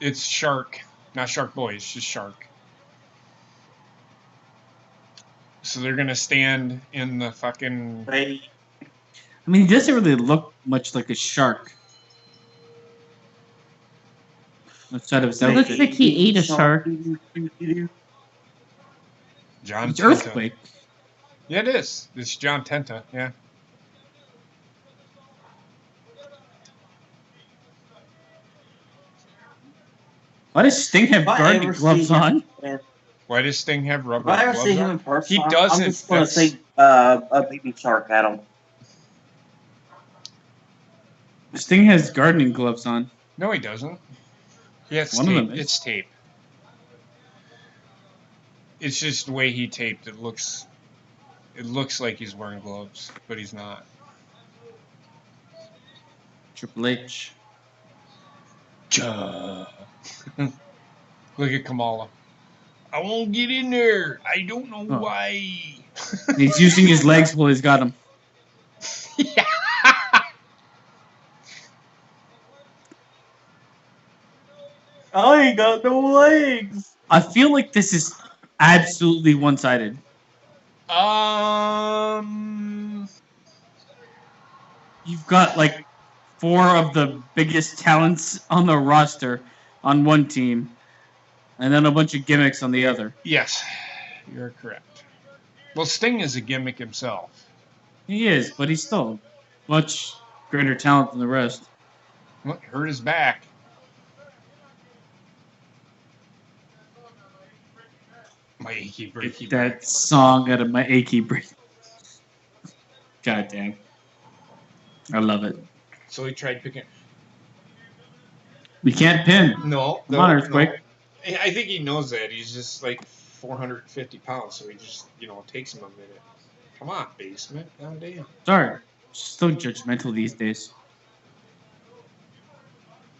It's Shark. Not Shark Boy, it's just Shark. So they're gonna stand in the fucking. They I mean, he doesn't really look much like a shark. Outside of his It looks outfit. like he ate a shark. John It's Tenta. Earthquake. Yeah, it is. It's John Tenta, yeah. Why does Sting have If I gardening ever see gloves him- on? Why does Sting have rubber If I ever gloves see him on? in person, He doesn't. I'm just gonna That's- say a baby shark at him. Sting has gardening gloves on. No, he doesn't. He has One of tape. them is. It's tape. It's just the way he taped. It looks like he's wearing gloves, but he's not. Triple H. Look at Kamala. I won't get in there. I don't know Oh. why. He's using his legs while he's got him. Yeah. I ain't got no legs. I feel like this is absolutely one-sided. Um. You've got like 4 of the biggest talents on the roster on one team, and then a bunch of gimmicks on the other. Yes, you're correct. Well, Sting is a gimmick himself. He is, but he's still much greater talent than the rest. Look, hurt his back. My achy breaky Get that back. song out of my achy break. God damn. I love it. So he tried picking. We can't pin. No, Come on, Earthquake. I think he knows that. He's just like 450 pounds, so he just, takes him a minute. Come on, basement. God damn. Sorry. So judgmental these days.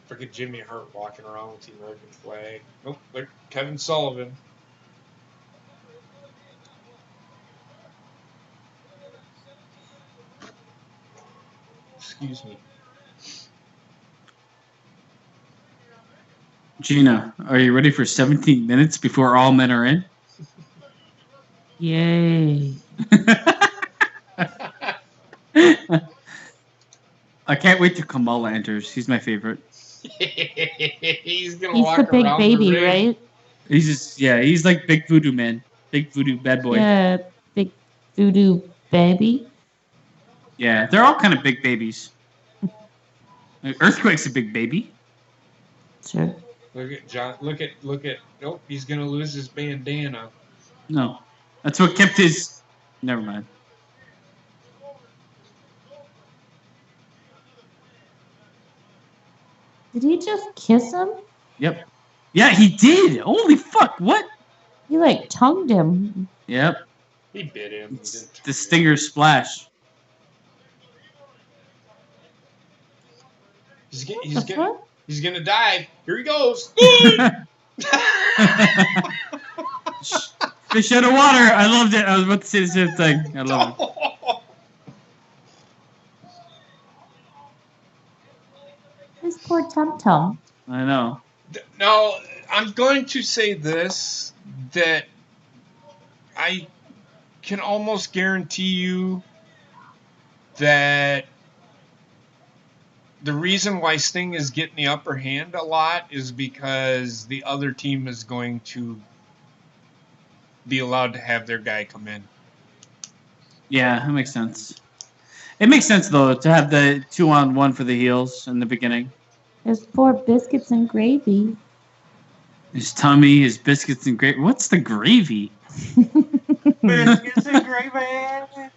Freaking Jimmy Hart walking around with the American flag. Nope, they're Kevin Sullivan. Excuse me. Gina, are you ready for 17 minutes before all men are in? Yay. I can't wait till Kamala enters. He's my favorite. He's gonna He's walk the big around baby, the ring. right? He's like Big Voodoo Man. Big Voodoo Bad Boy. Yeah, big voodoo baby. Yeah, they're all kind of big babies. Earthquake's a big baby. Sure. Look at John. Look at. Nope, he's gonna lose his bandana. No. That's what kept his... Never mind. Did he just kiss him? Yep. Yeah, he did. Holy fuck, what? He like tongued him. Yep. He bit him. It's the Stinger Splash. He's gonna dive. Here he goes. Fish out of water. I loved it. I was about to say the same thing. I love it. His poor Tum Tum. I know. Now, I'm going to say this, that I can almost guarantee you that the reason why Sting is getting the upper hand a lot is because the other team is going to be allowed to have their guy come in. Yeah, that makes sense. It makes sense, though, to have the 2-on-1 for the heels in the beginning. His poor biscuits and gravy. His tummy, his biscuits and gravy. What's the gravy? Biscuits and gravy.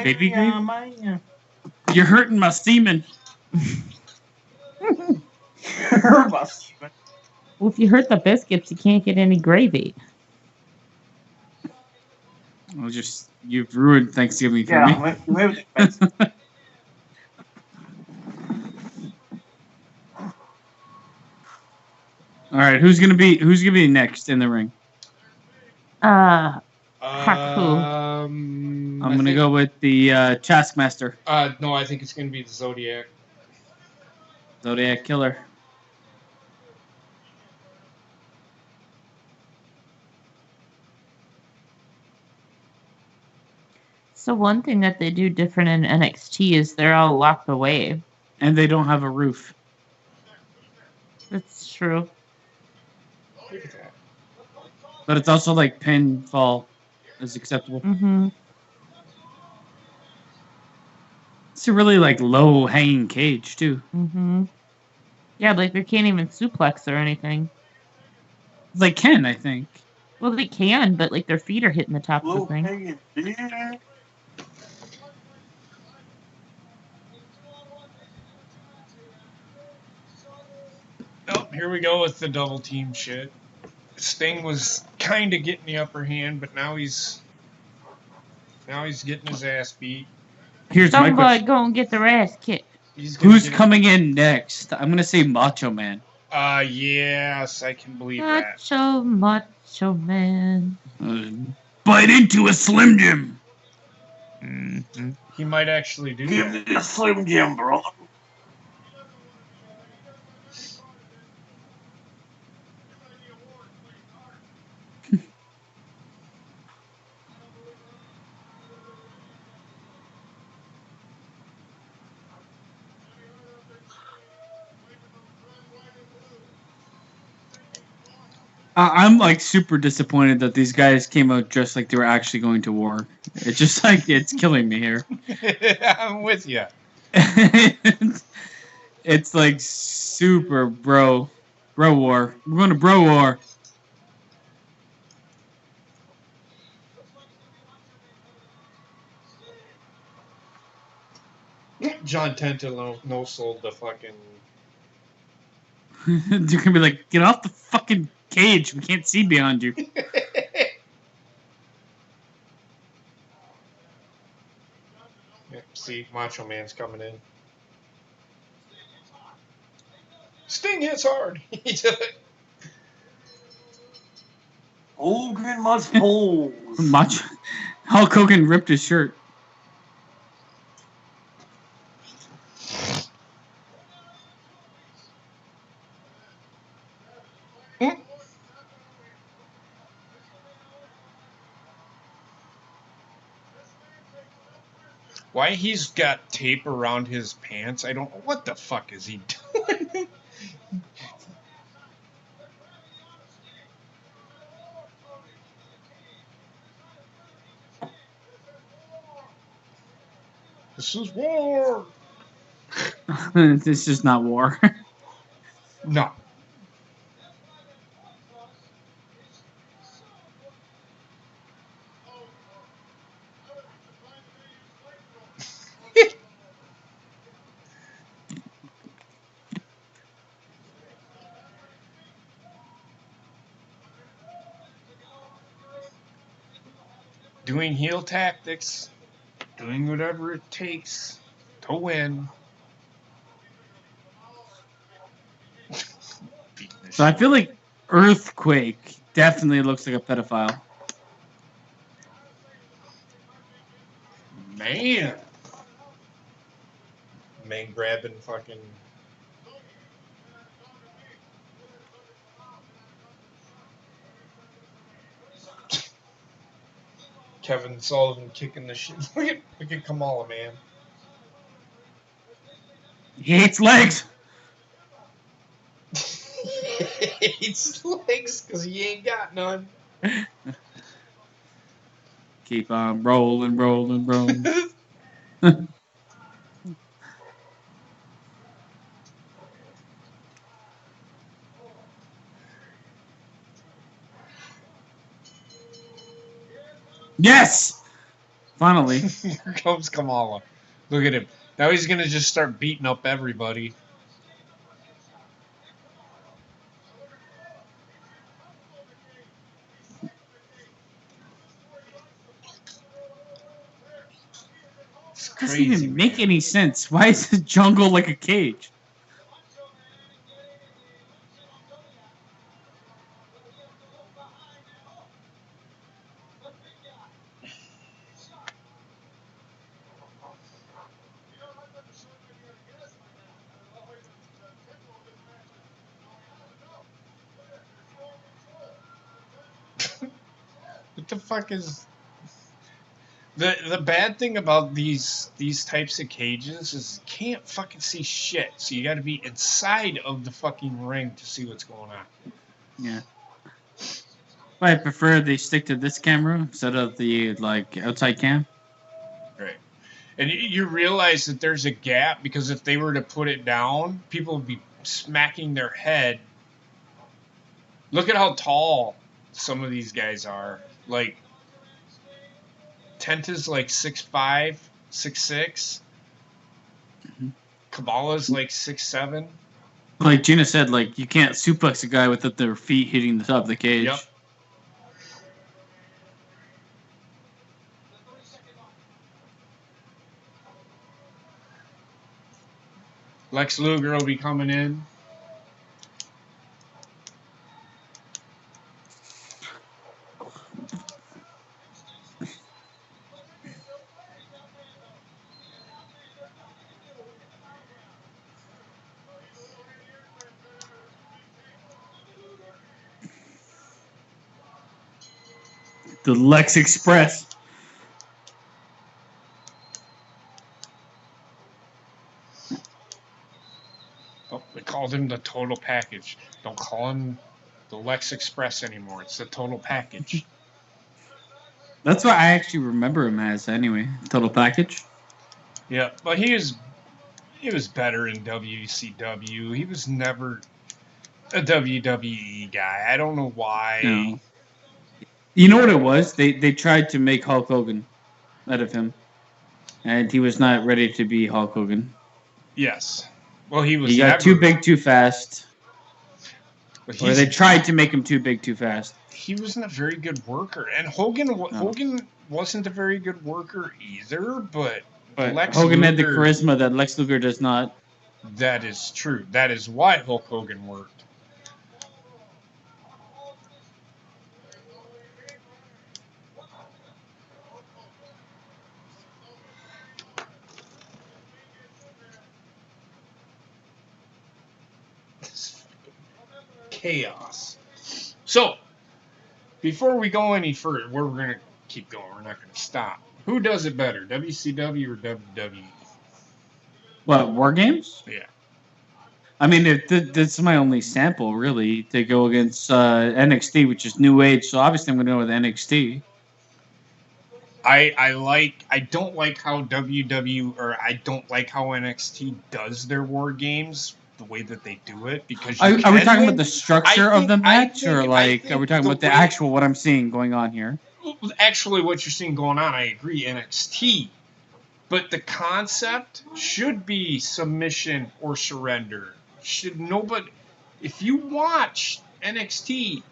Baby gravy? You're hurting my semen. Well, if you hurt the biscuits, you can't get any gravy. You've ruined Thanksgiving for me. All right, who's gonna be next in the ring? Haku. I'm gonna go with the Taskmaster. No, I think it's gonna be the Zodiac. Zodiac Killer. So one thing that they do different in NXT is they're all locked away. And they don't have a roof. That's true. Look at that. But it's also like pinfall is acceptable. Mm-hmm. It's a really like low hanging cage too. Mm-hmm. Yeah, like they can't even suplex or anything. They can, I think. Well, they can, but like their feet are hitting the top of the thing. Oh, here we go with the double team shit. Sting was kind of getting the upper hand, but now he's getting his ass beat. Here's my Somebody question. go and get their ass kicked. Who's coming in next? I'm gonna say Macho Man. Yes, I can believe that. Macho Man. Bite into a Slim Jim. Mm-hmm. He might actually do Give that. me a Slim Jim, bro. I'm like super disappointed that these guys came out dressed like they were actually going to war. It's just like it's killing me here. I'm with you. It's like super bro war. We're going to bro war. John Tenta no sold the fucking. They're gonna be like, get off the fucking cage. We can't see beyond you. See, Macho Man's coming in. Sting hits hard. He took. Hogan must pose. Macho Hulk Hogan ripped his shirt. Why he's got tape around his pants? I don't. What the fuck is he doing? This is war. This is not war. No. Doing heel tactics, doing whatever it takes to win. So I feel like Earthquake definitely looks like a pedophile. Man grabbing fucking. Kevin Sullivan kicking the shit. Look at Kamala, man. He hates legs. He hates legs because he ain't got none. Keep on rolling, rolling, rolling. Yes! Finally. Here comes Kamala. Look at him. Now he's going to just start beating up everybody. It's Doesn't crazy, even make man. any sense. Why is the jungle like a cage? What the fuck is... The bad thing about these types of cages is you can't fucking see shit. So you got to be inside of the fucking ring to see what's going on. Yeah. I prefer they stick to this camera instead of the like outside cam. Right. And you realize that there's a gap because if they were to put it down, people would be smacking their head. Look at how tall some of these guys are. Like, Tenta's like 6'5", 6'6". Kabbalah's like 6'7". Like Gina said, like you can't suplex a guy without their feet hitting the top of the cage. Yep. Lex Luger will be coming in. The Lex Express. Oh, they called him the total package. Don't call him the Lex Express anymore. It's the total package. That's what I actually remember him as anyway. Total package. Yeah, but he was better in WCW. He was never a WWE guy. I don't know why. No. You know what it was? They tried to make Hulk Hogan out of him, and he was not ready to be Hulk Hogan. Yes. Well, he was. He got too big too fast. Or they tried to make him too big too fast. He wasn't a very good worker, and Hogan wasn't a very good worker either. But Lex Hogan Luger, had the charisma that Lex Luger does not. That is true. That is why Hulk Hogan worked. Chaos. So, before we go any further, we're going to keep going. We're not going to stop. Who does it better, WCW or WWE? What, War Games? Yeah. I mean, this is my only sample, really, to go against NXT, which is New Age, so obviously I'm going to go with NXT. I don't like how I don't like how NXT does their War Games the way that they do it, because Are we talking about the structure of the match, or are we talking about the actual what I'm seeing going on here? Actually, what you're seeing going on, I agree, NXT. But the concept should be submission or surrender. If you watch NXT,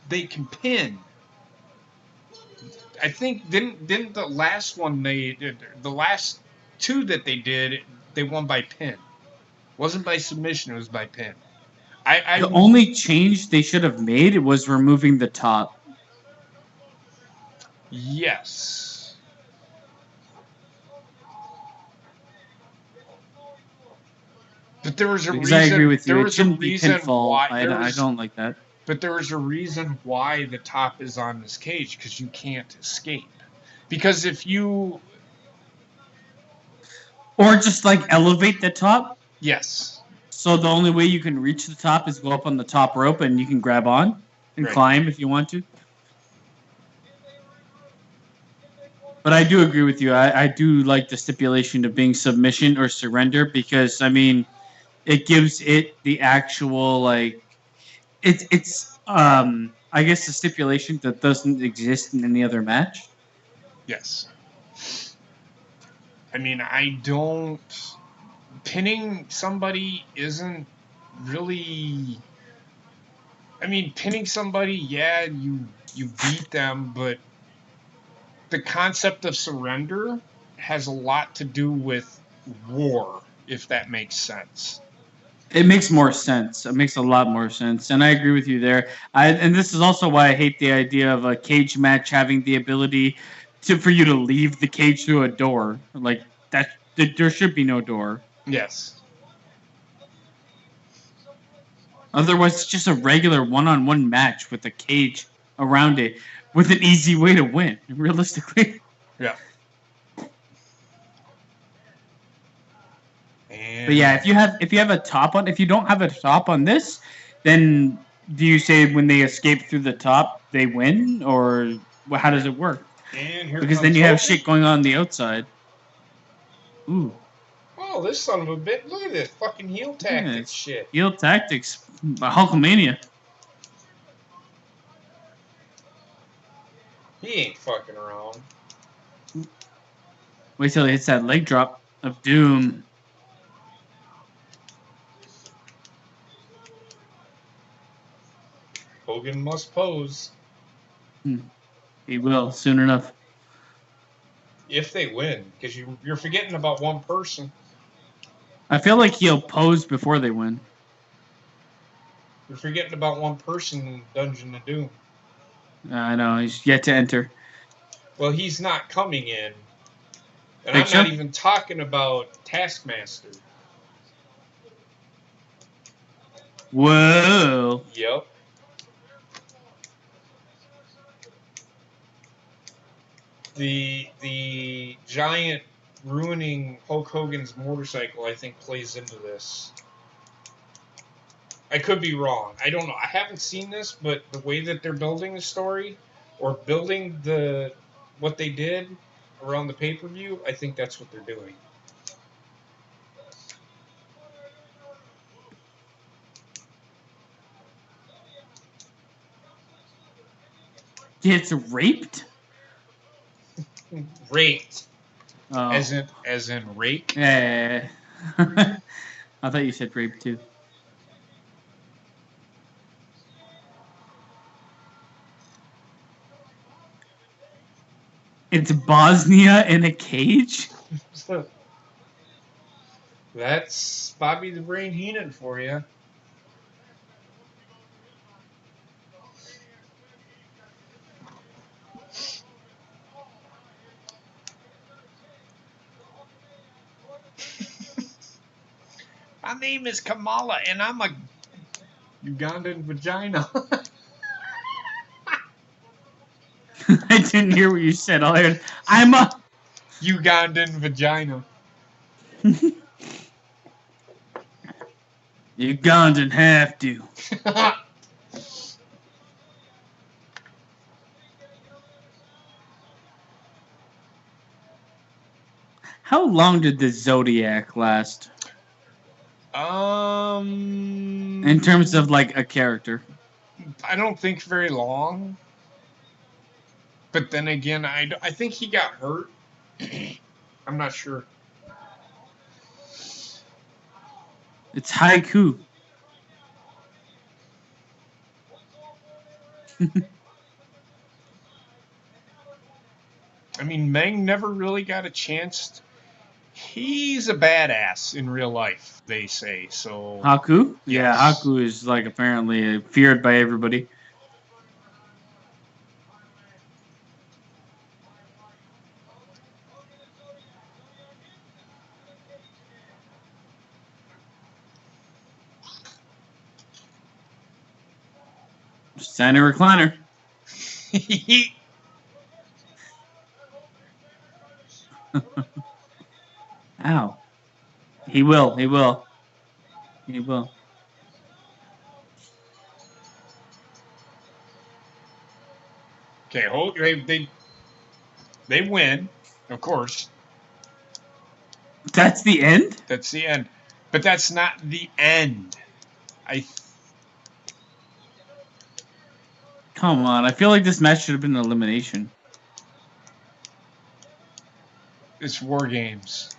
they can pin. I think didn't the last one the last two that they did, they won by pin. Wasn't by submission, it was by pin. The only change they should have made was removing the top. Yes. But there was a reason. I agree with you. There It was a shouldn't be reason pinfall. why. I don't like that. But there was a reason why the top is on this cage, because you can't escape. Because if you... Or just, like, elevate the top. Yes. So the only way you can reach the top is go up on the top rope and you can grab on and climb if you want to. But I do agree with you. I do like the stipulation of being submission or surrender, because, I mean, it gives it the actual, like... It's I guess a stipulation that doesn't exist in any other match. Yes. I mean, I don't... Pinning somebody isn't really... I mean, pinning somebody, yeah, you beat them, but the concept of surrender has a lot to do with war, if that makes sense. It makes more sense. It makes a lot more sense, and I agree with you there. And this is also why I hate the idea of a cage match having the ability for you to leave the cage through a door. Like that, there should be no door. Yes. Otherwise, it's just a regular one-on-one match with a cage around it, with an easy way to win. Realistically. Yeah. But yeah, if you have a top on, if you don't have a top on this, then do you say when they escape through the top they win, or how does it work? Because then you have shit going on the outside. Ooh. Oh, this son of a bitch! Look at this fucking heel tactics shit. Heel tactics, Hulkamania. He ain't fucking around. Wait till he hits that leg drop of doom. Hogan must pose. He will, soon enough. If they win, because you're forgetting about one person. I feel like he'll pose before they win. You're forgetting about one person in Dungeon of Doom. I know, he's yet to enter. Well, he's not coming in. And Big I'm Show? not even talking about Taskmaster. Whoa. Yep. The giant ruining Hulk Hogan's motorcycle, I think, plays into this. I could be wrong. I don't know. I haven't seen this, but the way that they're building the story or building what they did around the pay-per-view, I think that's what they're doing. Gets raped? Raped. Oh. As in rake? Yeah. I thought you said rape too. It's Bosnia in a cage? That's Bobby the Brain Heenan for you. My name is Kamala, and I'm a Ugandan vagina. I didn't hear what you said. All I heard, I'm a Ugandan vagina. Ugandan have to. How long did the Zodiac last? In terms of like a character, I don't think very long. But then again, I think he got hurt. I'm not sure. it's Haiku. I mean, Meng never really got a chance. He's a badass in real life, they say. So Haku? Yeah, yes. Haku is like apparently feared by everybody. Center recliner. Ow. He will. He will. He will. Okay, they win, of course. That's the end? That's the end. But that's not the end. Come on. I feel like this match should have been an elimination. It's War Games.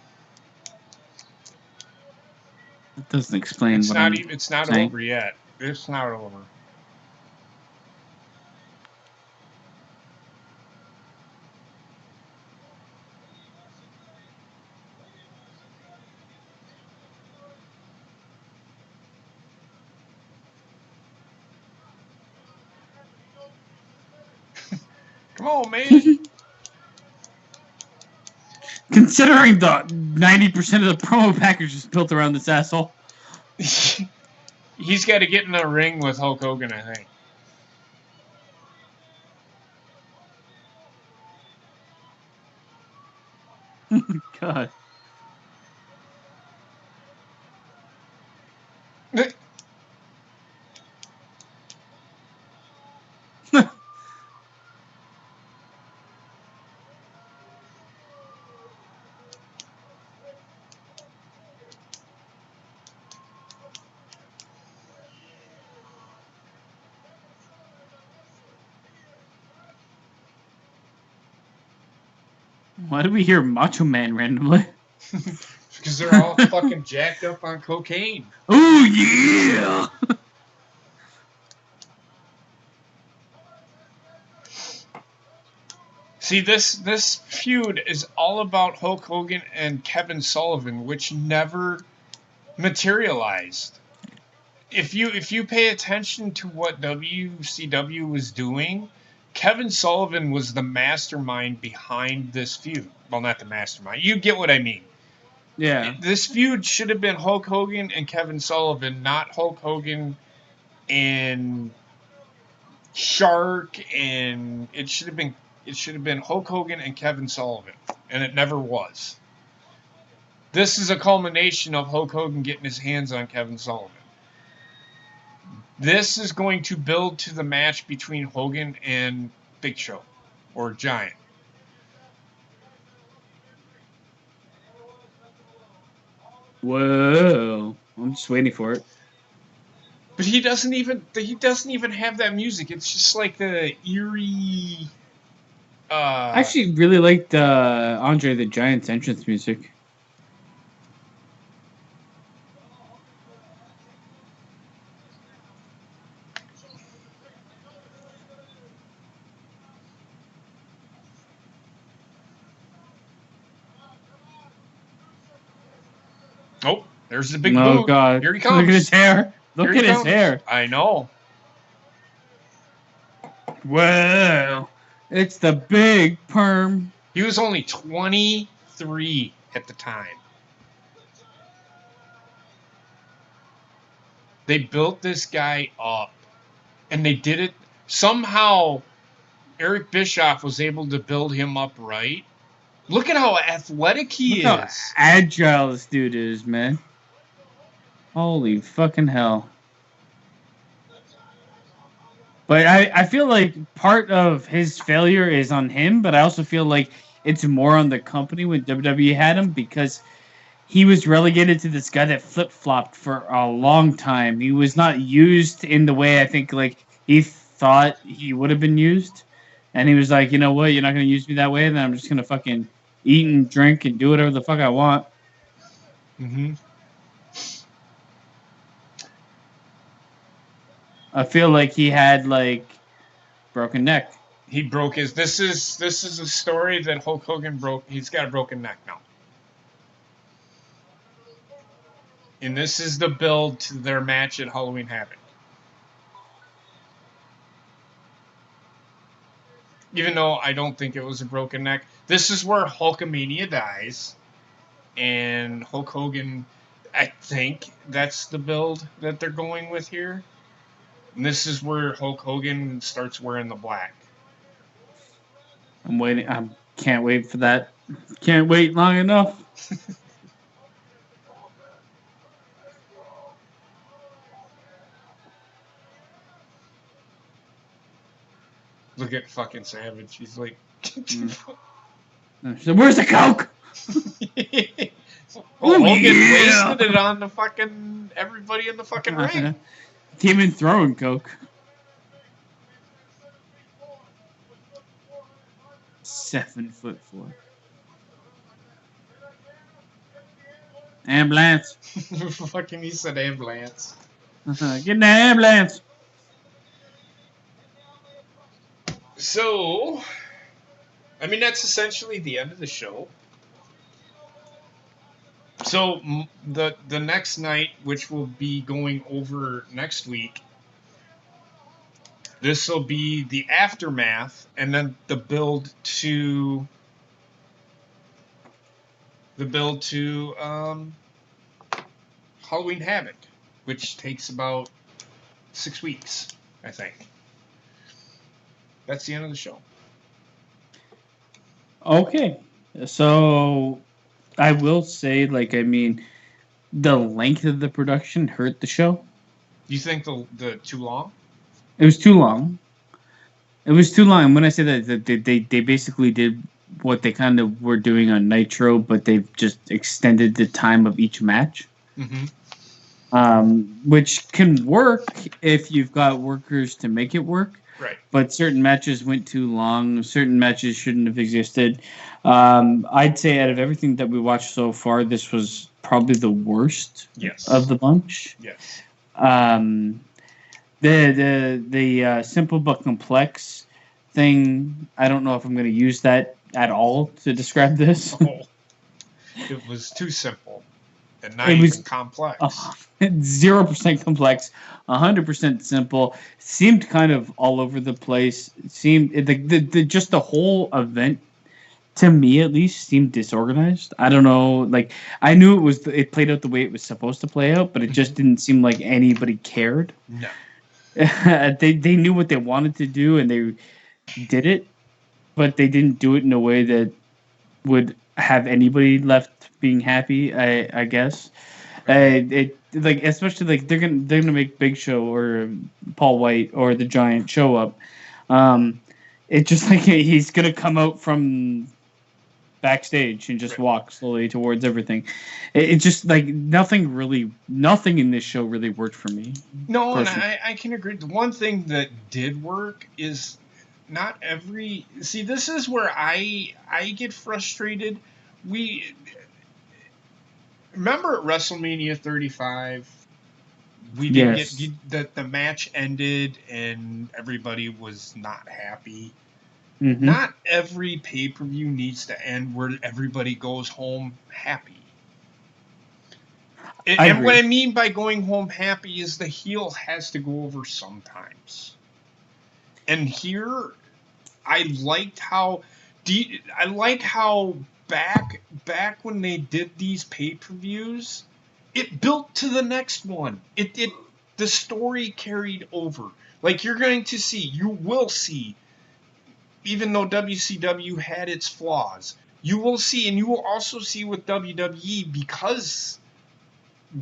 That doesn't explain It's what not I'm even. It's not saying. over yet. It's not over. Come on, man. Considering the 90% of the promo package is built around this asshole. He's got to get in a ring with Hulk Hogan, I think. God. Why do we hear Macho Man randomly? Because they're all fucking jacked up on cocaine. Oh, yeah! See, this feud is all about Hulk Hogan and Kevin Sullivan, which never materialized. If you pay attention to what WCW was doing, Kevin Sullivan was the mastermind behind this feud. Well, not the mastermind. You get what I mean. Yeah. This feud should have been Hulk Hogan and Kevin Sullivan, not Hulk Hogan and Shark, and it should have been Hulk Hogan and Kevin Sullivan, and it never was. This is a culmination of Hulk Hogan getting his hands on Kevin Sullivan. This is going to build to the match between Hogan and Big Show, or Giant. Whoa! I'm just waiting for it. But he doesn't even have that music. It's just like the eerie. I actually really liked Andre the Giant's entrance music. Oh, there's the big Oh boot. God! Here he comes. Look at his hair. Look Here he at his comes. hair. I know. Wow! It's the big perm. He was only 23 at the time. They built this guy up, and they did it somehow. Eric Bischoff was able to build him up right. Look at how athletic he Look is. how agile this dude is, man. Holy fucking hell. But I feel like part of his failure is on him, but I also feel like it's more on the company when WWE had him, because he was relegated to this guy that flip-flopped for a long time. He was not used in the way I think like he thought he would have been used. And he was like, you know what, you're not going to use me that way, then I'm just going to fucking eat and drink and do whatever the fuck I want. Mm-hmm. I feel like he had like broken neck. He broke his. This is a story that Hulk Hogan broke. He's got a broken neck now. And this is the build to their match at Halloween Havoc. Even though I don't think it was a broken neck. This is where Hulkamania dies. And Hulk Hogan, I think that's the build that they're going with here. And this is where Hulk Hogan starts wearing the black. I'm waiting. I can't wait for that. Can't wait long enough. Look at fucking Savage. He's like... So where's the Coke? Hogan yeah. wasted it on the fucking... everybody in the fucking ring. Demon throwing Coke. 7'4". Ambulance. Fucking, he said ambulance. Get in the ambulance. So, I mean, that's essentially the end of the show. So, the next night, which will be going over next week, this will be the aftermath, and then the build to Halloween Havoc, which takes about 6 weeks, I think. That's the end of the show. Okay, so I will say, like, I mean, the length of the production hurt the show. You think the too long? It was too long. It was too long. When I say that, they basically did what they kind of were doing on Nitro, but they've just extended the time of each match. Mm-hmm. Which can work if you've got workers to make it work. Right. But certain matches went too long. Certain matches shouldn't have existed. I'd say out of everything that we watched so far, this was probably the worst of the bunch. Yes. The simple but complex thing, I don't know if I'm going to use that at all to describe this. Oh, it was too simple and not even complex. 0% complex, 100% simple. Seemed kind of all over the place. It seemed just the whole event, to me at least, seemed disorganized. I don't know. Like, I knew it played out the way it was supposed to play out, but it just didn't seem like anybody cared. No. They knew what they wanted to do and they did it, but they didn't do it in a way that would have anybody left being happy. I guess it like especially like they're gonna make Big Show or Paul White or the Giant show up. It's just like he's gonna come out from backstage and just walk slowly towards everything. It's just like nothing in this show really worked for me. No, personally. and I can agree. The one thing that did work is not every. See, this is where I get frustrated. We remember at WrestleMania 35, we didn't get the match ended and everybody was not happy. Mm-hmm. Not every pay-per-view needs to end where everybody goes home happy. And what I mean by going home happy is the heel has to go over sometimes. And here, I liked how back when they did these pay-per-views, it built to the next one. The story carried over. Like you will see, even though WCW had its flaws, you will see, and you will also see with WWE, because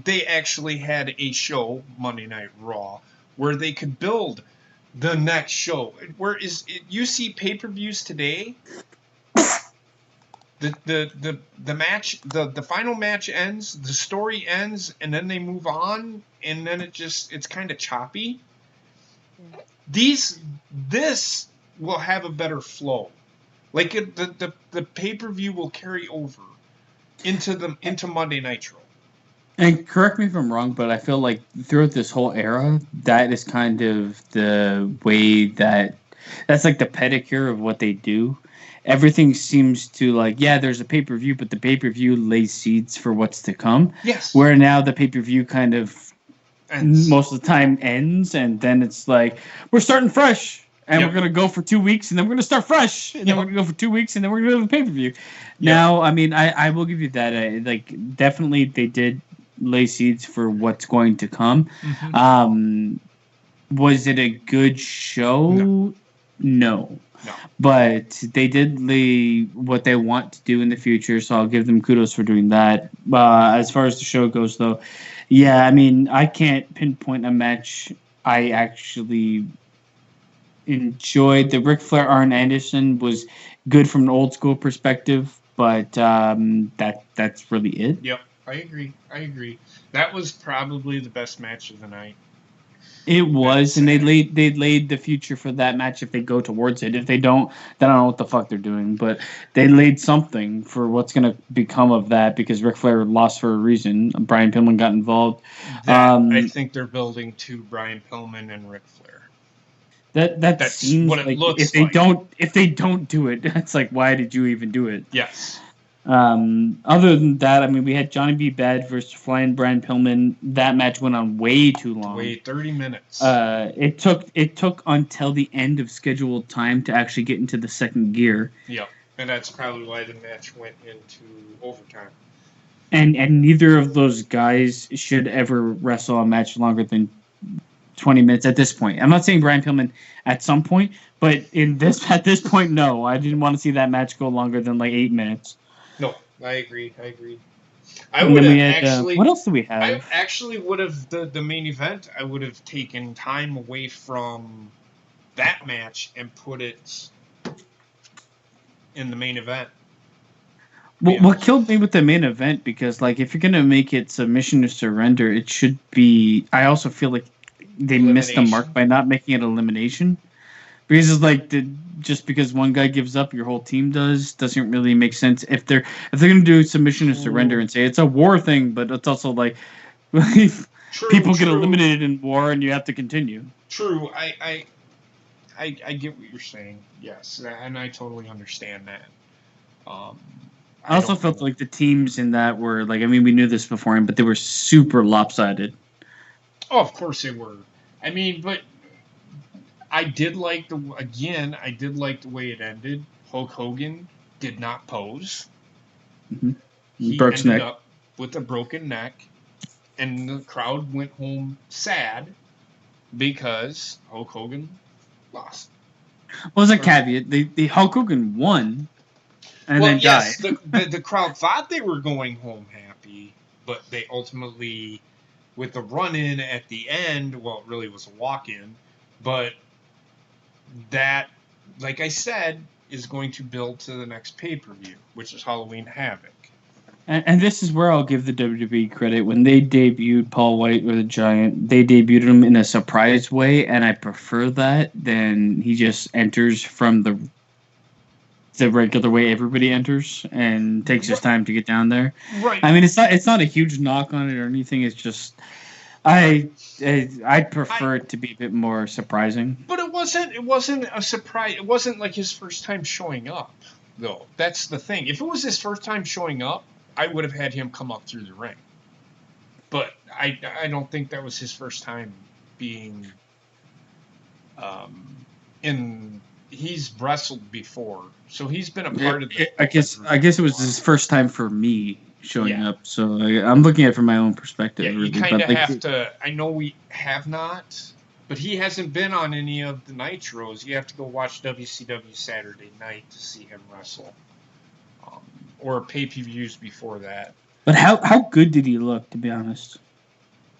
they actually had a show, Monday Night Raw, where they could build the next show. You see pay-per-views today, the match, the final match ends, the story ends, and then they move on, and then it's kind of choppy. This will have a better flow. Like the pay-per-view will carry over into Monday Nitro. And correct me if I'm wrong, but I feel like throughout this whole era, that is kind of the way that's like the pedicure of what they do. Everything seems to there's a pay-per-view, but the pay-per-view lays seeds for what's to come. Yes. Where now the pay-per-view kind of most of the time ends, and then it's like, we're starting fresh, and we're going to go for 2 weeks, and then we're going to start fresh, and then we're going to go for 2 weeks, and then we're going to go to the pay-per-view. Now, I mean, I will give you that. Definitely they did lay seeds for what's going to come. Mm-hmm. Was it a good show? No. But they did lay what they want to do in the future, so I'll give them kudos for doing that. As far as the show goes, though, yeah, I mean, I can't pinpoint a match I actually enjoyed. The Ric Flair Arn Anderson was good from an old school perspective, but that's really it. Yep. I agree. That was probably the best match of the night. It was, and they laid the future for that match if they go towards it. If they don't, then I don't know what the fuck they're doing. But they laid something for what's going to become of that, because Ric Flair lost for a reason. Brian Pillman got involved. I think they're building to Brian Pillman and Ric Flair. That's seems what it looks if they like. If they don't do it, it's like, why did you even do it? Yes. Other than that, I mean, we had Johnny B. Bad versus Flying Brian Pillman. That match went on way too long. 30 minutes. It took until the end of scheduled time to actually get into the second gear. Yep, and that's probably why the match went into overtime. And neither of those guys should ever wrestle a match longer than 20 minutes at this point. I'm not saying Brian Pillman at some point, but at this point, no. I didn't want to see that match go longer than 8 minutes. No, I agree. I would have actually. What else do we have? I actually would have the main event. I would have taken time away from that match and put it in the main event. What killed me with the main event, because if you're gonna make it submission to surrender, it should be. I also feel like they missed the mark by not making it elimination, because it's just because one guy gives up, your whole team doesn't really make sense. If they're gonna do submission to surrender and say it's a war thing, but it's also people get eliminated in war and you have to continue. True, I get what you're saying. Yes, and I totally understand that. I also felt like the teams in that were we knew this beforehand, but they were super lopsided. Oh, of course they were. I mean, but I did like the way it ended. Hulk Hogan did not pose. Mm-hmm. He ended up with a broken neck, and the crowd went home sad because Hulk Hogan lost. Well, there's a caveat. The Hulk Hogan won, and then died. the crowd thought they were going home happy, but they ultimately with the run-in at the end, well, it really was a walk-in, but that, like I said, is going to build to the next pay-per-view, which is Halloween Havoc. And this is where I'll give the WWE credit. When they debuted Paul White or the Giant, they debuted him in a surprise way, and I prefer that than he just enters from the regular way everybody enters and takes his time to get down there. Right. I mean, it's not a huge knock on it or anything. It's just I'd prefer it to be a bit more surprising. But it wasn't a surprise. It wasn't like his first time showing up, though. That's the thing. If it was his first time showing up, I would have had him come up through the ring. But I don't think that was his first time being in. He's wrestled before, so he's been a part of the. I guess it was his first time for me showing up. So I'm looking at it from my own perspective. Yeah, really, you kind of have to. I know we have not, but he hasn't been on any of the Nitros. You have to go watch WCW Saturday Night to see him wrestle, or pay-per-views before that. But how good did he look? To be honest,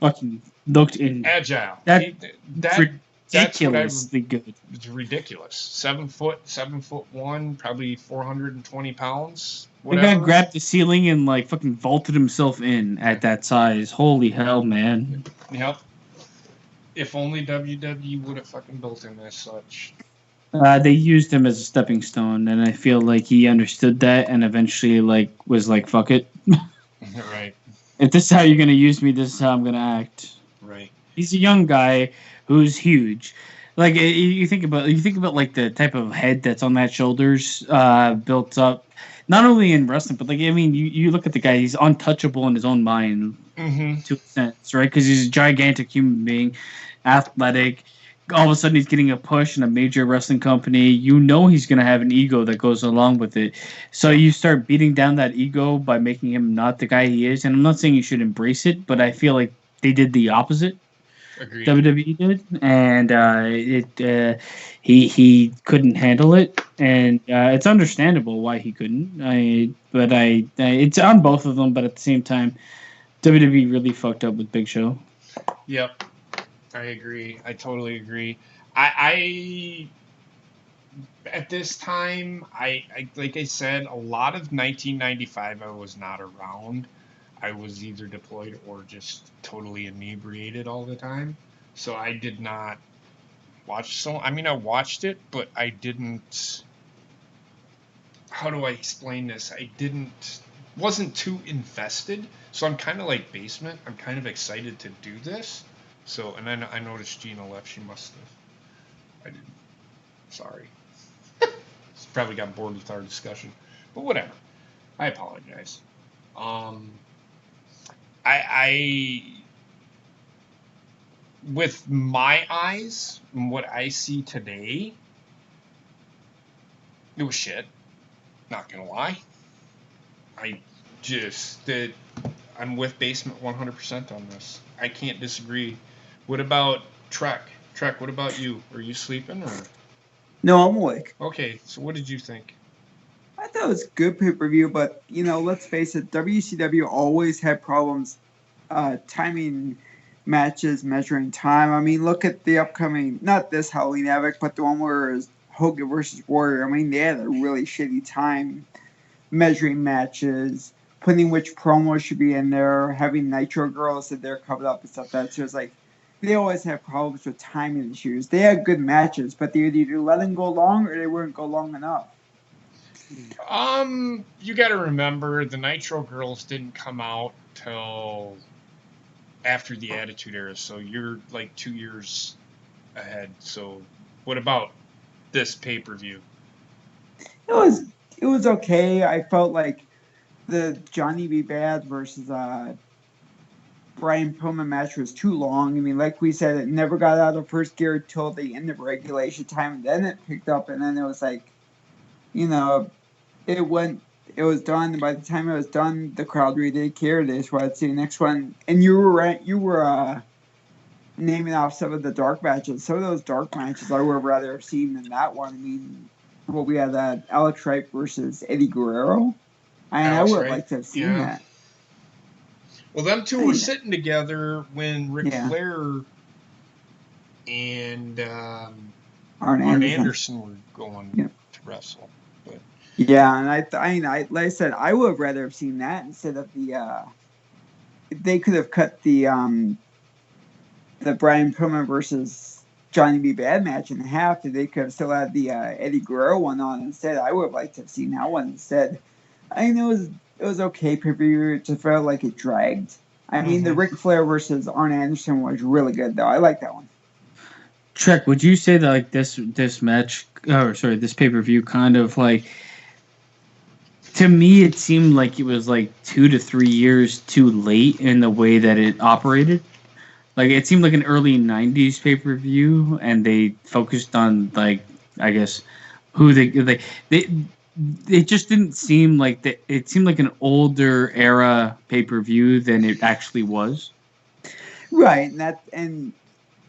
fucking looked in agile. Ridiculously good. It's ridiculous. 7 foot, 7'1", probably 420 pounds. Whatever. The guy grabbed the ceiling and like fucking vaulted himself in at that size. Holy hell, man! Yep. If only WWE would have fucking built him as such. They used him as a stepping stone, and I feel like he understood that, and eventually was like, "Fuck it." Right. If this is how you're gonna use me, this is how I'm gonna act. Right. He's a young guy who's huge. Like you think about like the type of head that's on that shoulders, built up, not only in wrestling, but like I mean, you look at the guy; he's untouchable in his own mind, to a sense, right? Because he's a gigantic human being, athletic. All of a sudden, he's getting a push in a major wrestling company. You know he's going to have an ego that goes along with it. So you start beating down that ego by making him not the guy he is. And I'm not saying you should embrace it, but I feel like they did the opposite. Agreed. WWE did, and he couldn't handle it, and it's understandable why he couldn't. It's on both of them, but at the same time, WWE really fucked up with Big Show. Yep. I agree. I totally agree. I at this time, I like I said, a lot of 1995 I was not around. I was either deployed or just totally inebriated all the time. So I did not watch I watched it, but I didn't. How do I explain this? Wasn't too invested. So I'm kind of like Basement. I'm kind of excited to do this. So, and then I noticed Gina left. She must have. I didn't. Sorry. She's probably got bored with our discussion. But whatever. I apologize. With my eyes and what I see today, it was shit. Not gonna lie. I'm with Basement 100% on this. I can't disagree. What about Trek? Trek, what about you? Are you sleeping or? No, I'm awake. Okay, so what did you think? I thought it was a good pay-per-view, but, let's face it, WCW always had problems timing matches, measuring time. I mean, look at the upcoming, not this Halloween Havoc, but the one where it was Hogan versus Warrior. I mean, they had a really shitty time measuring matches, putting which promos should be in there, having Nitro girls that they're covered up and stuff like that. So it's like, they always have problems with timing issues. They had good matches, but they would either let them go long or they wouldn't go long enough. You got to remember the Nitro girls didn't come out till after the Attitude Era, so you're like 2 years ahead. So, what about this pay-per-view? It was okay. I felt like the Johnny B. Bad versus Brian Pillman match was too long. I mean, like we said, it never got out of first gear till the end of regulation time. And then it picked up, and then it was like, it was done. And by the time it was done, the crowd really didn't care. They just wanted to see the next one. And you were naming off some of the dark matches. Some of those dark matches I would rather have seen than that one. I mean, we had Alex Wright versus Eddie Guerrero. I would like to have seen that. Well, them two were sitting together when Ric Yeah. Flair and Arn Arn Anderson. Anderson were going Yep. to wrestle. But Yeah, and I like I said, I would have rather have seen that instead of the. If they could have cut the Brian Pillman versus Johnny B. Bad match in half, if they could have still had the Eddie Guerrero one on instead. I would have liked to have seen that one instead. I know it was okay pay-per-view. It just felt like it dragged. I mean, the Ric Flair versus Arn Anderson was really good, though. I like that one. Trek, would you say that like this match, this pay-per-view kind of like, to me, it seemed like it was like 2 to 3 years too late in the way that it operated. Like, it seemed like an early 90s pay-per-view, and they focused on, like, I guess, who they it just didn't seem like that. It seemed like an older era pay-per-view than it actually was. Right, and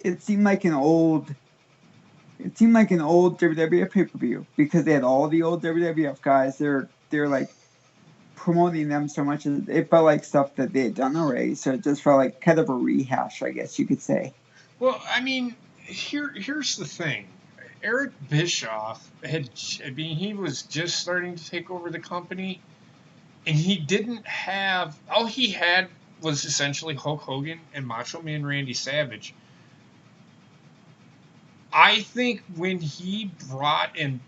it seemed like an old WWF pay-per-view because they had all the old WWF guys. They're like promoting them so much, it felt like stuff that they had done already. So it just felt like kind of a rehash, I guess you could say. Well, I mean, here's the thing. Eric Bischoff he was just starting to take over the company, and he didn't have, all he had was essentially Hulk Hogan and Macho Man Randy Savage. I think when he brought in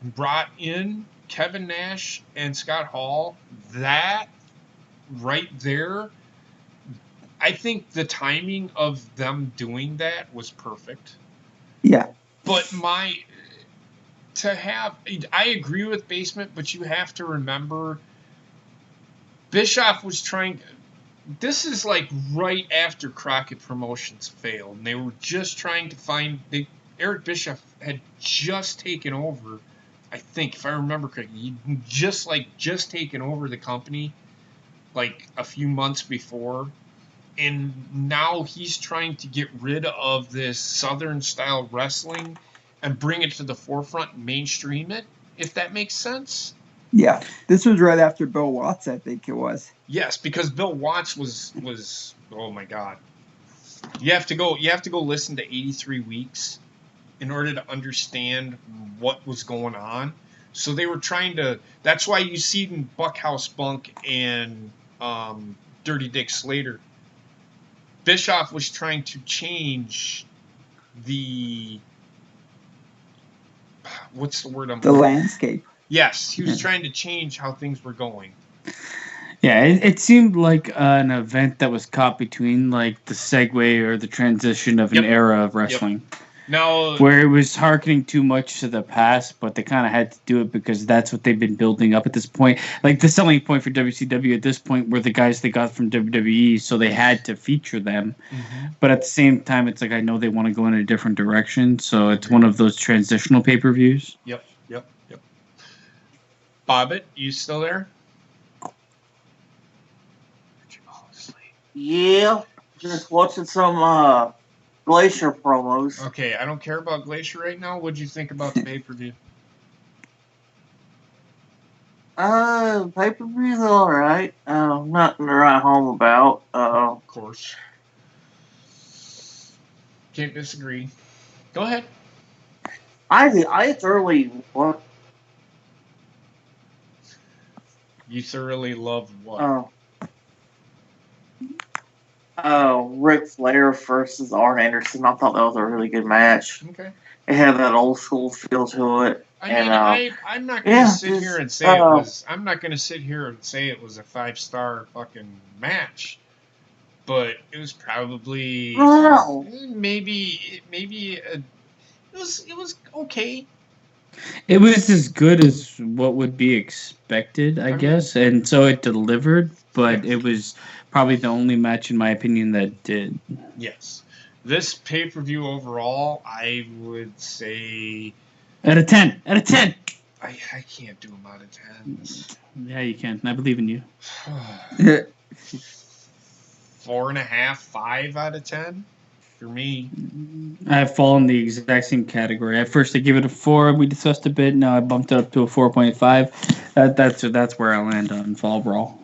Kevin Nash and Scott Hall, that right there, I think the timing of them doing that was perfect. Yeah. But I agree with Basement, but you have to remember, Bischoff was trying, this is like right after Crockett Promotions failed, and they were just trying to find, Eric Bischoff had just taken over, I think, if I remember correctly, he'd just taken over the company like a few months before, and now he's trying to get rid of this Southern style wrestling and bring it to the forefront and mainstream it, if that makes sense. Yeah, this was right after Bill Watts, I think it was. Yes, because Bill Watts was oh my God. You have to go listen to 83 Weeks in order to understand what was going on. So they were trying to, that's why you see in Bunkhouse Bunk and Dirty Dick Slater, Bischoff was trying to change the, what's the word I'm the landscape. Yes, he was trying to change how things were going. Yeah, it seemed like an event that was caught between like the segue or the transition of an era of wrestling. Yep. Now, where it was hearkening too much to the past, but they kind of had to do it because that's what they've been building up at this point. Like the selling point for WCW at this point were the guys they got from WWE, so they had to feature them. Mm-hmm. But at the same time, it's like I know they want to go in a different direction, so it's one of those transitional pay-per-views. Yep. Bobbit, you still there? Yeah, just watching some Glacier promos. Okay, I don't care about Glacier right now. What'd you think about the pay-per-view? Pay-per-view's alright. Nothing to write home about. Of course. Can't disagree. Go ahead. I thoroughly what? You thoroughly love what? Ric Flair versus Arn Anderson. I thought that was a really good match. Okay. It had that old school feel to it. I'm not gonna sit here and say it was. I'm not gonna sit here and say it was a 5-star fucking match, but it was probably maybe it was okay. It was as good as what would be expected, I guess, and so it delivered. But it was probably the only match, in my opinion, that did. Yes. This pay-per-view overall, I would say... Out of 10. Out of 10. I can't do them out of 10. Yeah, you can. I believe in you. 4.5, 5 out of 10 for me. I fall in the exact same category. At first, I gave it a 4. We discussed a bit. Now I bumped it up to a 4.5. That's where I land on Fall Brawl.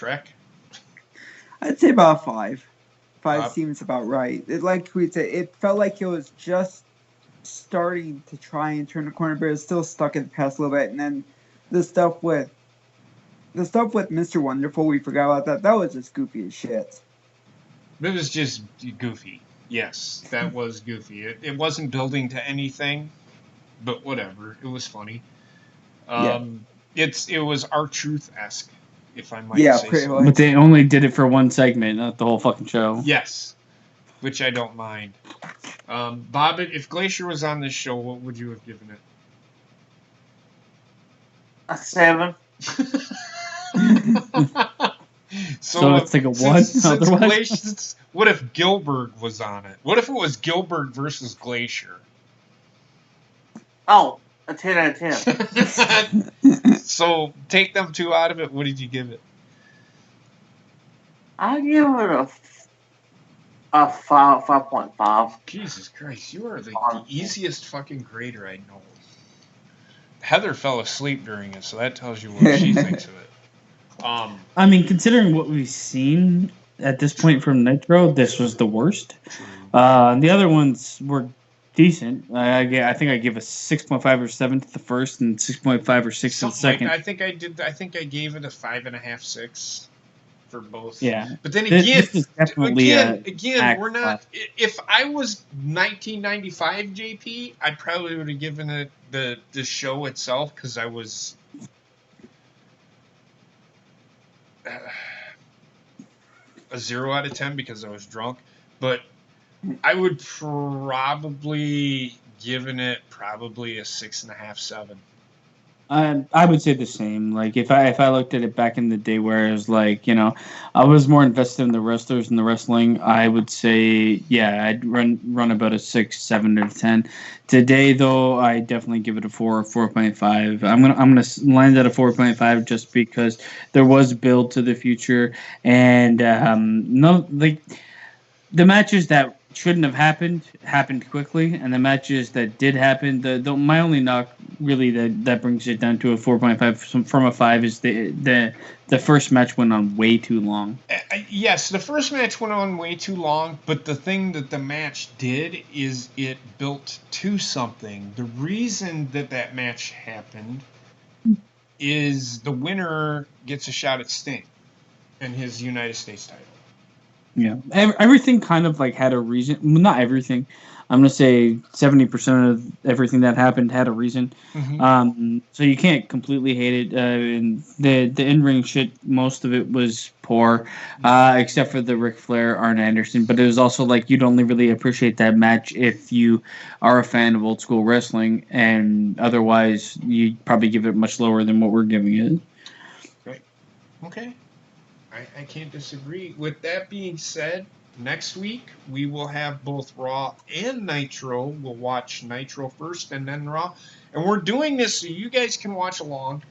Trek? I'd say about 5. 5 Uh, seems about right. Like we said, it felt like it was just starting to try and turn the corner, but it's still stuck in the past a little bit. And then the stuff with Mr. Wonderful, we forgot about that. That was just goofy as shit. It was just goofy. Yes, that was goofy. It wasn't building to anything, but whatever. It was funny. It was R-Truth-esque, if I might say pretty so. much. But they only did it for one segment, not the whole fucking show. Yes, which I don't mind. Bob, if Glacier was on this show, what would you have given it? A 7. So it's like a 1 Since otherwise? Glacier, what if Gilbert was on it? What if it was Gilbert versus Glacier? Oh, a 10 out of 10. So take them 2 out of it. What did you give it? I give it a 5.5. Jesus Christ, you are the Honestly. easiest fucking grader I know. Heather fell asleep during it, so that tells you what she thinks of it. I mean, considering what we've seen at this point from Nitro, this was the worst. The other ones were decent. I think I give a 6.5 or 7 to the first and 6.5 or 6 to the something second. like, I think I did. I think I gave it a 5.5, 6 for both. Yeah. But then This again, is definitely again, we're not. class. If I was 1995 JP, I probably would have given it the show itself because I was. A 0 out of 10 because I was drunk, but I would probably given it probably a 6.5, 7. I would say the same. Like if I looked at it back in the day where it was like, you know, I was more invested in the wrestlers and the wrestling, I would say, yeah, I'd run about a 6, 7 out of 10. Today though, I definitely give it a 4 or 4.5. I'm gonna land at a 4.5 just because there was build to the future and no, like the matches that shouldn't have happened quickly, and the matches that did happen, my only knock really that brings it down to a 4.5 from a 5 is the first match went on way too long. Yes, the first match went on way too long, but the thing that the match did is it built to something. The reason that match happened is the winner gets a shot at Sting and his United States title. Yeah, everything kind of like had a reason. Well, not everything. I'm gonna say 70% of everything that happened had a reason. Mm-hmm. So you can't completely hate it. And the in-ring shit, most of it was poor, except for the RIC FLAIR Arn Anderson. But it was also like you'd only really appreciate that match if you are a fan of old school wrestling, and otherwise you'd probably give it much lower than what we're giving it. Right. Okay. I can't disagree. With that being said, next week we will have both Raw and Nitro. We'll watch Nitro first and then Raw. And we're doing this so you guys can watch along.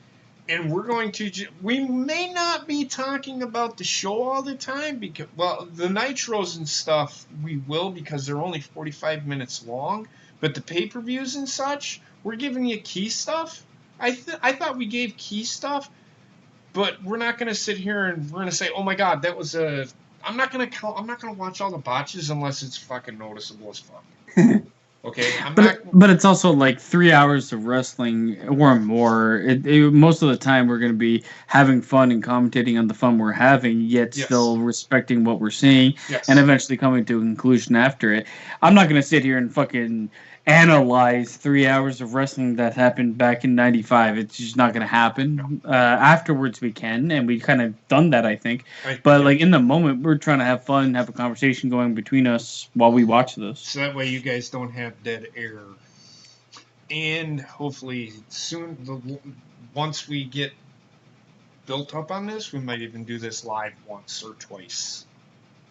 And we're going to... We may not be talking about the show all the time. Because, well, the Nitros and stuff we will because they're only 45 minutes long. But the pay-per-views and such, we're giving you key stuff. I thought we gave key stuff. But we're not going to sit here and we're going to say, "Oh my God, that was a." I'm not going to watch all the botches unless it's fucking noticeable as fuck. Okay, But it's also like 3 hours of wrestling or more. Most of the time, we're going to be having fun and commentating on the fun we're having, yet still respecting what we're seeing, and eventually coming to a conclusion after it. I'm not going to sit here and fucking analyze 3 hours of wrestling that happened back in '95. It's just not going to happen. Afterwards, we can, and we kind of done that, I think. But like in the moment, we're trying to have fun and have a conversation going between us while we watch this. So that way, you guys don't have dead air. And hopefully, soon, once we get built up on this, we might even do this live once or twice.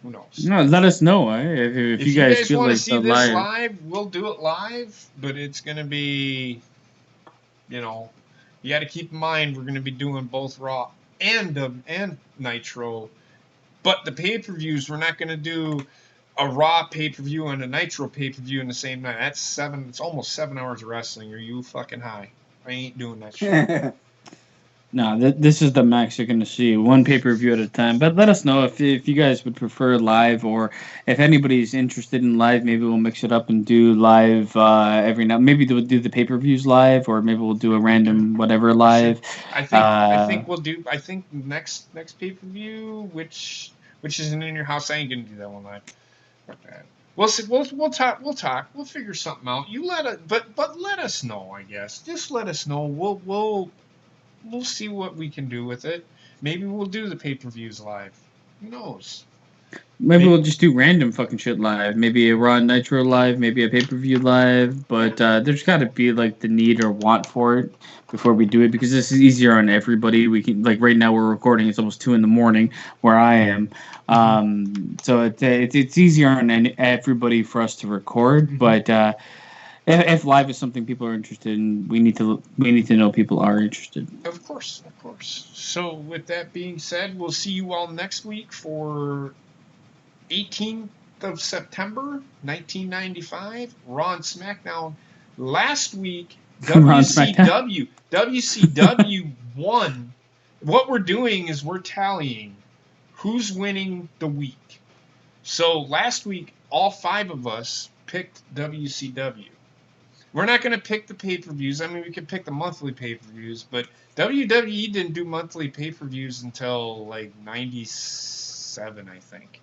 Who knows? No, let us know. If you guys feel want like to see this live, we'll do it live. But it's going to be, you got to keep in mind we're going to be doing both Raw and Nitro. But the pay-per-views, we're not going to do a Raw pay-per-view and a Nitro pay-per-view in the same night. It's almost 7 hours of wrestling. Are you fucking high? I ain't doing that shit. No, this is the max you're going to see, one pay-per-view at a time. But let us know if you guys would prefer live, or if anybody's interested in live, maybe we'll mix it up and do live every now. Maybe we'll do the pay-per-views live, or maybe we'll do a random whatever live. I think we'll do. I think next pay-per-view, which isn't in your house. I ain't gonna do that one live. Fuck that. We'll see. We'll talk. We'll figure something out. You let it, but let us know. I guess just let us know. We'll see what we can do with it. Maybe we'll do the pay-per-views live. Who knows? Maybe we'll just do random fucking shit live. Maybe a Raw Nitro live, maybe a pay-per-view live. But there's got to be like the need or want for it before we do it, because this is easier on everybody. We can, like, right now we're recording. It's almost 2 a.m. where I am. So it's easier on everybody for us to record. But if live is something people are interested in, we need to know people are interested. Of course. So with that being said, we'll see you all next week for 18th of September, 1995, Raw and SmackDown. Last week, WCW won. What we're doing is we're tallying who's winning the week. So last week, all 5 of us picked WCW. We're not going to pick the pay-per-views. I mean, we could pick the monthly pay-per-views, but WWE didn't do monthly pay-per-views until like 97, I think.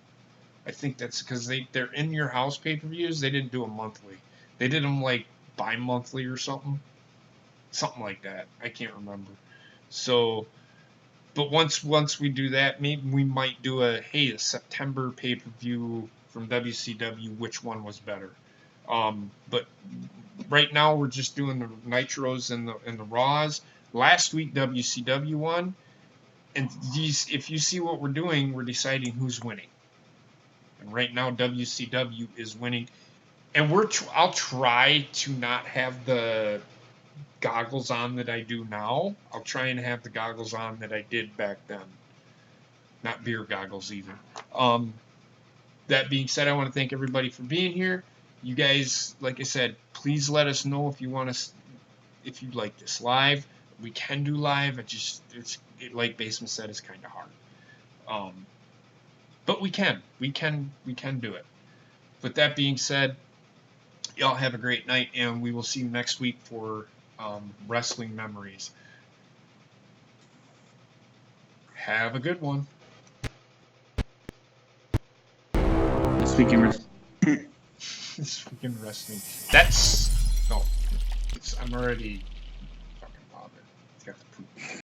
I think that's because they're in your house pay-per-views. They didn't do them monthly. They did them like bi-monthly or something like that. I can't remember. So, but once we do that, maybe we might do a September pay-per-view from WCW. Which one was better? But right now we're just doing the Nitros and the Raws. Last week WCW won, and if you see what we're doing, we're deciding who's winning. And right now WCW is winning, and I'll try to not have the goggles on that I do now. I'll try and have the goggles on that I did back then. Not beer goggles either. That being said, I want to thank everybody for being here. You guys, like I said, please let us know if you want us, if you like this live. We can do live. Like Basement said, it's kind of hard. But we can do it. With that being said, y'all have a great night, and we will see you next week for Wrestling Memories. Have a good one. This week in wrestling. This freaking wrestling. I'm already fucking bothered. Got the poop.